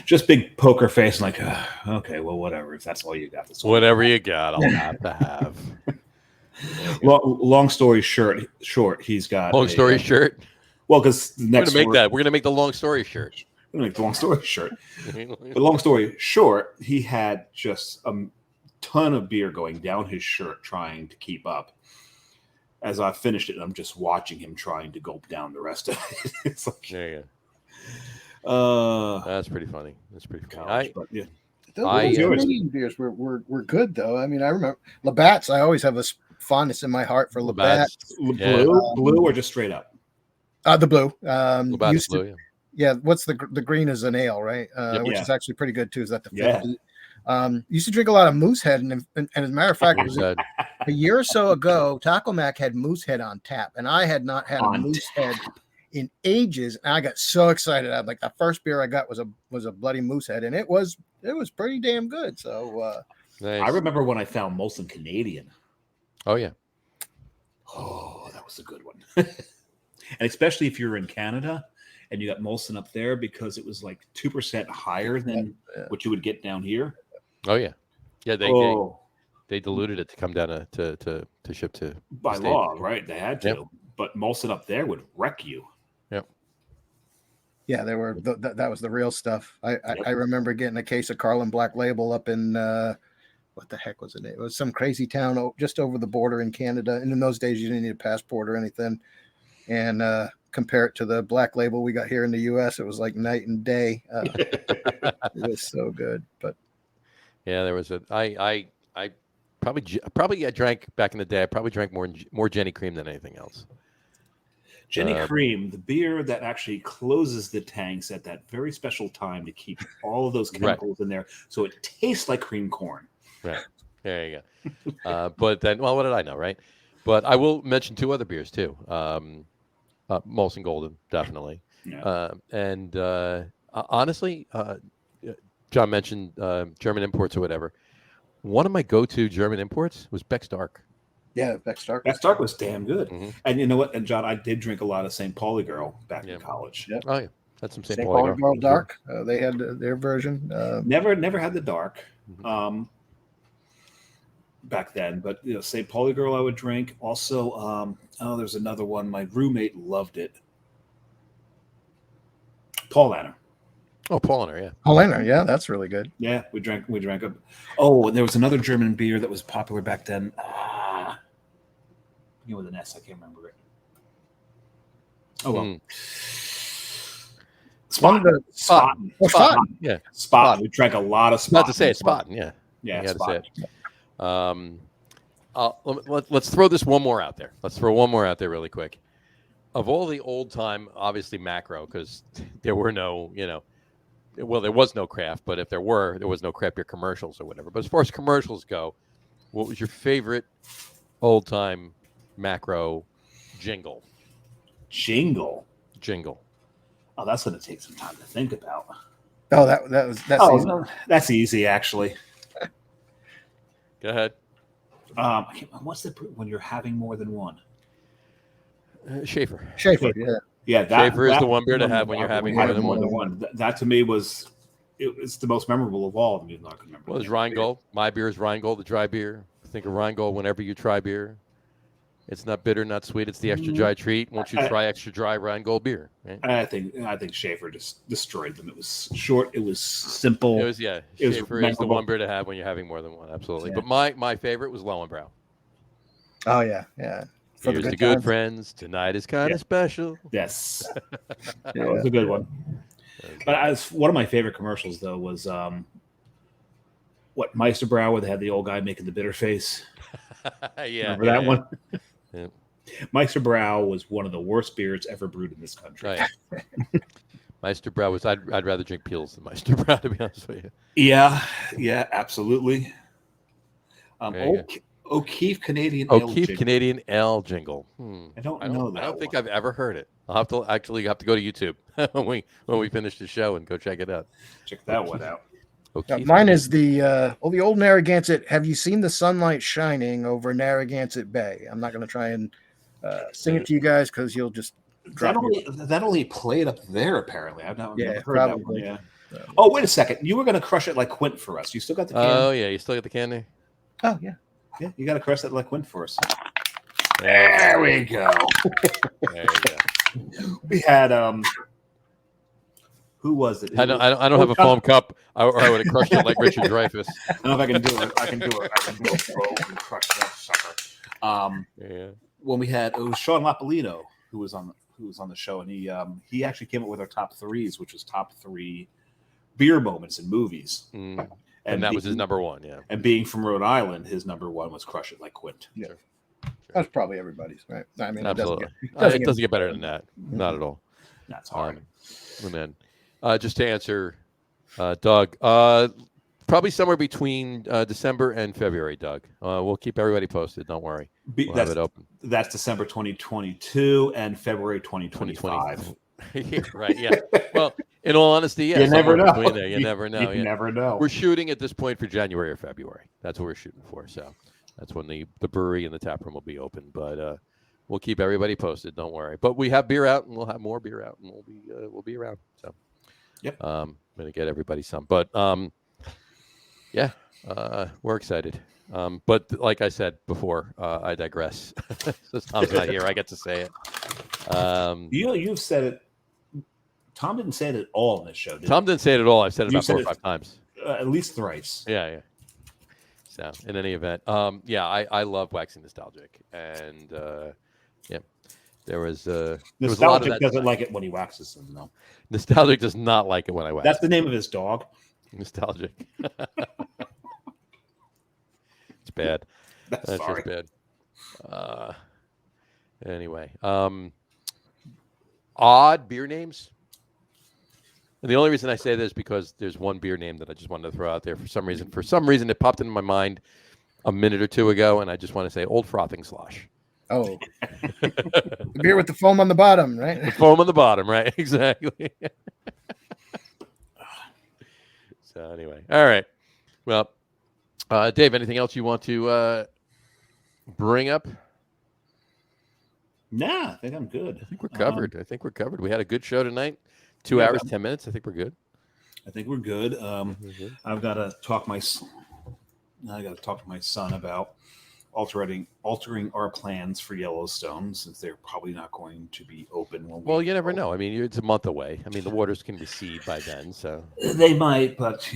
just big poker face, like, okay, well, whatever. If that's all you got, that's all whatever you got, I'll have to have. Long story short, he's got long story short. Well, because we're gonna make the long story shirt. We're gonna make the long story shirt. But long story short, he had just a ton of beer going down his shirt, trying to keep up. As I finished it, I'm just watching him trying to gulp down the rest of it. It's like, there you go. That's pretty funny. That's pretty funny. Those Canadian beers were good though. I mean, I remember Labatt's. I always have a fondness in my heart for Labatt's. Blue or just straight up? The blue. Labatt's blue. Yeah. What's the green is an ale, right? Which is actually pretty good too. Is that the 50? Used to drink a lot of Moosehead, and as a matter of fact, it was a year or so ago. Taco Mac had Moosehead on tap, and I had not had a Moosehead in ages, and I got so excited. I'm like, the first beer I got was a bloody Moosehead, and it was pretty damn good. So nice. I remember when I found Molson Canadian. Oh yeah, that was a good one. And especially if you're in Canada and you got Molson up there, because it was like 2% higher than what you would get down here. Oh yeah, they diluted it to come down to ship to by law, right? They had to, yep. But Molson up there would wreck you. Yep. Yeah, they were. That was the real stuff. I remember getting a case of Carlin Black Label up in what the heck was it? It was some crazy town just over the border in Canada. And in those days, you didn't need a passport or anything. And compare it to the Black Label we got here in the U.S., it was like night and day. It was so good. But yeah, there was I probably I drank back in the day. I probably drank more Jenny Cream than anything else. Jenny Cream, the beer that actually closes the tanks at that very special time to keep all of those chemicals in there, so it tastes like cream corn. Right. There you go. But then, well, what did I know, right? But I will mention 2 other beers too. Molson Golden, definitely. Yeah. And honestly, John mentioned German imports or whatever. One of my go-to German imports was Beck's Dark. yeah, Beck's Dark. Beck's Dark was damn good. Mm-hmm. And you know what? And John, I did drink a lot of St. Pauli Girl back in college. Yep. Oh yeah, that's some St. St. Pauli Pauli Dark. They had their version. Never had the dark. Mm-hmm. Back then, but St. Pauli Girl I would drink. Also, there's another one. My roommate loved it. Paulaner. Oh, Paulaner, yeah. Paulaner, yeah, that's really good. Yeah, we drank it. Oh, and there was another German beer that was popular back then. Begin with an S. I can't remember it. Oh well. Spaten. Yeah. Spaten. We drank a lot of Spaten. Not to say it's Spaten, yeah. Yeah, you got to say it. Let's throw this one more out there. Let's throw one more out there really quick. Of all the old time, obviously macro, because there were no, well, there was no craft, but if there was no craft beer commercials or whatever. But as far as commercials go, what was your favorite old time macro jingle? Jingle. Oh, that's going to take some time to think about. Oh, that's easy. No, that's easy actually. Go ahead. What's the when you're having more than one? Schaefer, yeah. Schaefer is the one beer to have when you're having more than one. That to me was it's the most memorable of all of them. I can remember. Well, it's Rheingold. My beer is Rheingold, the dry beer. Think of Rheingold whenever you try beer. It's not bitter, not sweet. It's the extra dry treat. Won't you try extra dry Rheingold beer? Right? I think Schaefer just destroyed them. It was short. It was simple. It was Schaefer is the one beer to have when you're having more than one. Absolutely. Yeah. But my favorite was Lowenbrow. Oh yeah. Here's the good friends. Tonight is kind of special. Yes, that was a good one. But one of my favorite commercials though was Meisterbrow, where they had the old guy making the bitter face. Remember that one? Yeah. Meisterbrow was one of the worst beers ever brewed in this country. Oh, yeah. Meisterbrow was I'd rather drink Peels than Meisterbrow, to be honest with you. Yeah, absolutely. O'Keefe Canadian Ale jingle. I don't know that. I don't think I've ever heard it. I'll have to go to YouTube when we finish the show and go check it out. Check that one out. Mine is the old Narragansett. Have you seen the sunlight shining over Narragansett Bay? I'm not going to try and sing it to you guys because you'll just drop that only played up there apparently. I've never heard probably. that one. Yeah. Oh, wait a second. You were going to crush it like Quint for us. You still got the can? Oh yeah, you still got the can there? Oh yeah. Yeah, you got to crush that like Quint for us. There we go. There you go. We had who was it? I don't have a foam cup. I would have crushed it like Richard Dreyfuss. I don't know if I can do it. I can do a probe and crush that sucker. When we had it was Sean Lapolino who was on the show, and he actually came up with our top threes, which was top 3 beer moments in movies. And that was his number one, yeah. And being from Rhode Island, his number one was Crush It Like Quint. Yeah. Sure. That's probably everybody's, right? I mean, absolutely. It doesn't get better than that. Not at all. That's hard. And then, just to answer, Doug, probably somewhere between December and February, Doug. We'll keep everybody posted. Don't worry. We'll have it open. That's December 2022 and February 2025. Right, yeah. Well, in all honesty, yeah. You never know. You never know. You never know. We're shooting at this point for January or February. That's what we're shooting for. So that's when the brewery and the tap room will be open. But we'll keep everybody posted. Don't worry. But we have beer out, and we'll have more beer out, and we'll be around. So yep. I'm gonna get everybody some. But yeah, we're excited. But like I said before, I digress. Since Tom's not here, I get to say it. You've said it. Tom didn't say it at all in this show. Tom didn't say it at all. I've said it about 4 or 5 times. At least thrice. Yeah. So, in any event, yeah, I love Waxing Nostalgic, and yeah, there was a lot of Nostalgic that doesn't tonight. like it when he waxes them, though. Nostalgic does not like it when I wax. That's the name of his dog. Nostalgic. It's bad. That's Sorry. just bad. Anyway, odd beer names. And the only reason I say this is because there's one beer name that I just wanted to throw out there for some reason. For some reason, it popped into my mind a minute or two ago, and I just want to say Old Frothing Slosh. Oh, the beer with the foam on the bottom, right? The foam on the bottom, right? Exactly. So anyway, all right. Well, Dave, anything else you want to bring up? Nah, I think I'm good. I think we're covered. We had a good show tonight. 2 Yeah, hours, 10 minutes. I think we're good. I think we're good. I've got to talk to my son about altering our plans for Yellowstone, since they're probably not going to be open. Well, you never know. I mean, it's a month away. I mean, the waters can recede by then, so they might, but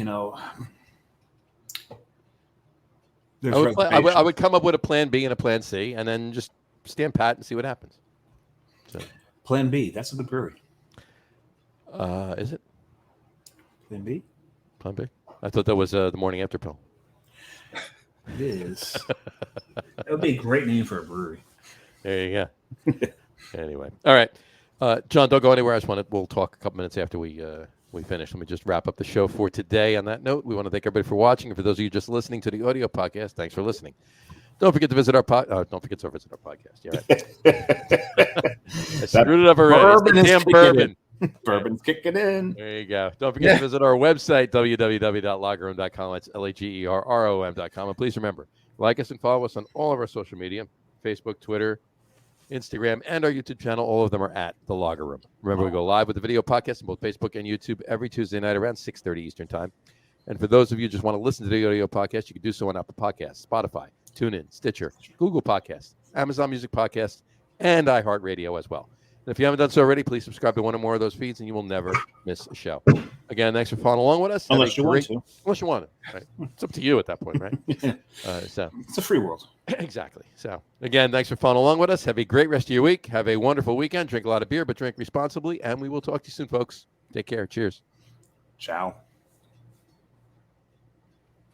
I would come up with a plan B and a plan C, and then just stand pat and see what happens. So, Plan B. That's a good brewery. Is it Plan B? Plan B? I thought that was the morning after pill. It is. That would be a great name for a brewery. There you go. Anyway, all right, John, don't go anywhere. We'll talk a couple minutes after we finish. Let me just wrap up the show for today. On that note, we want to thank everybody for watching, and for those of you just listening to the audio podcast, thanks for listening. Don't forget to visit our podcast. Yeah, right. I screwed it up already. Damn bourbon. Bourbon's kicking in. There you go. Don't forget to visit our website, www.lagerroom.com. That's LAGERROM.com. And please remember, like us and follow us on all of our social media, Facebook, Twitter, Instagram, and our YouTube channel. All of them are at The Lager Room. Remember, we go live with the video podcast on both Facebook and YouTube every Tuesday night around 6:30 Eastern Time. And for those of you who just want to listen to the audio podcast, you can do so on Apple Podcasts, Spotify, TuneIn, Stitcher, Google Podcasts, Amazon Music Podcasts, and iHeartRadio as well. And if you haven't done so already, please subscribe to one or more of those feeds, and you will never miss a show. Again, thanks for following along with us. Unless you want to. Unless you want it. Right? It's up to you at that point, right? So it's a free world. Exactly. So, again, thanks for following along with us. Have a great rest of your week. Have a wonderful weekend. Drink a lot of beer, but drink responsibly. And we will talk to you soon, folks. Take care. Cheers. Ciao.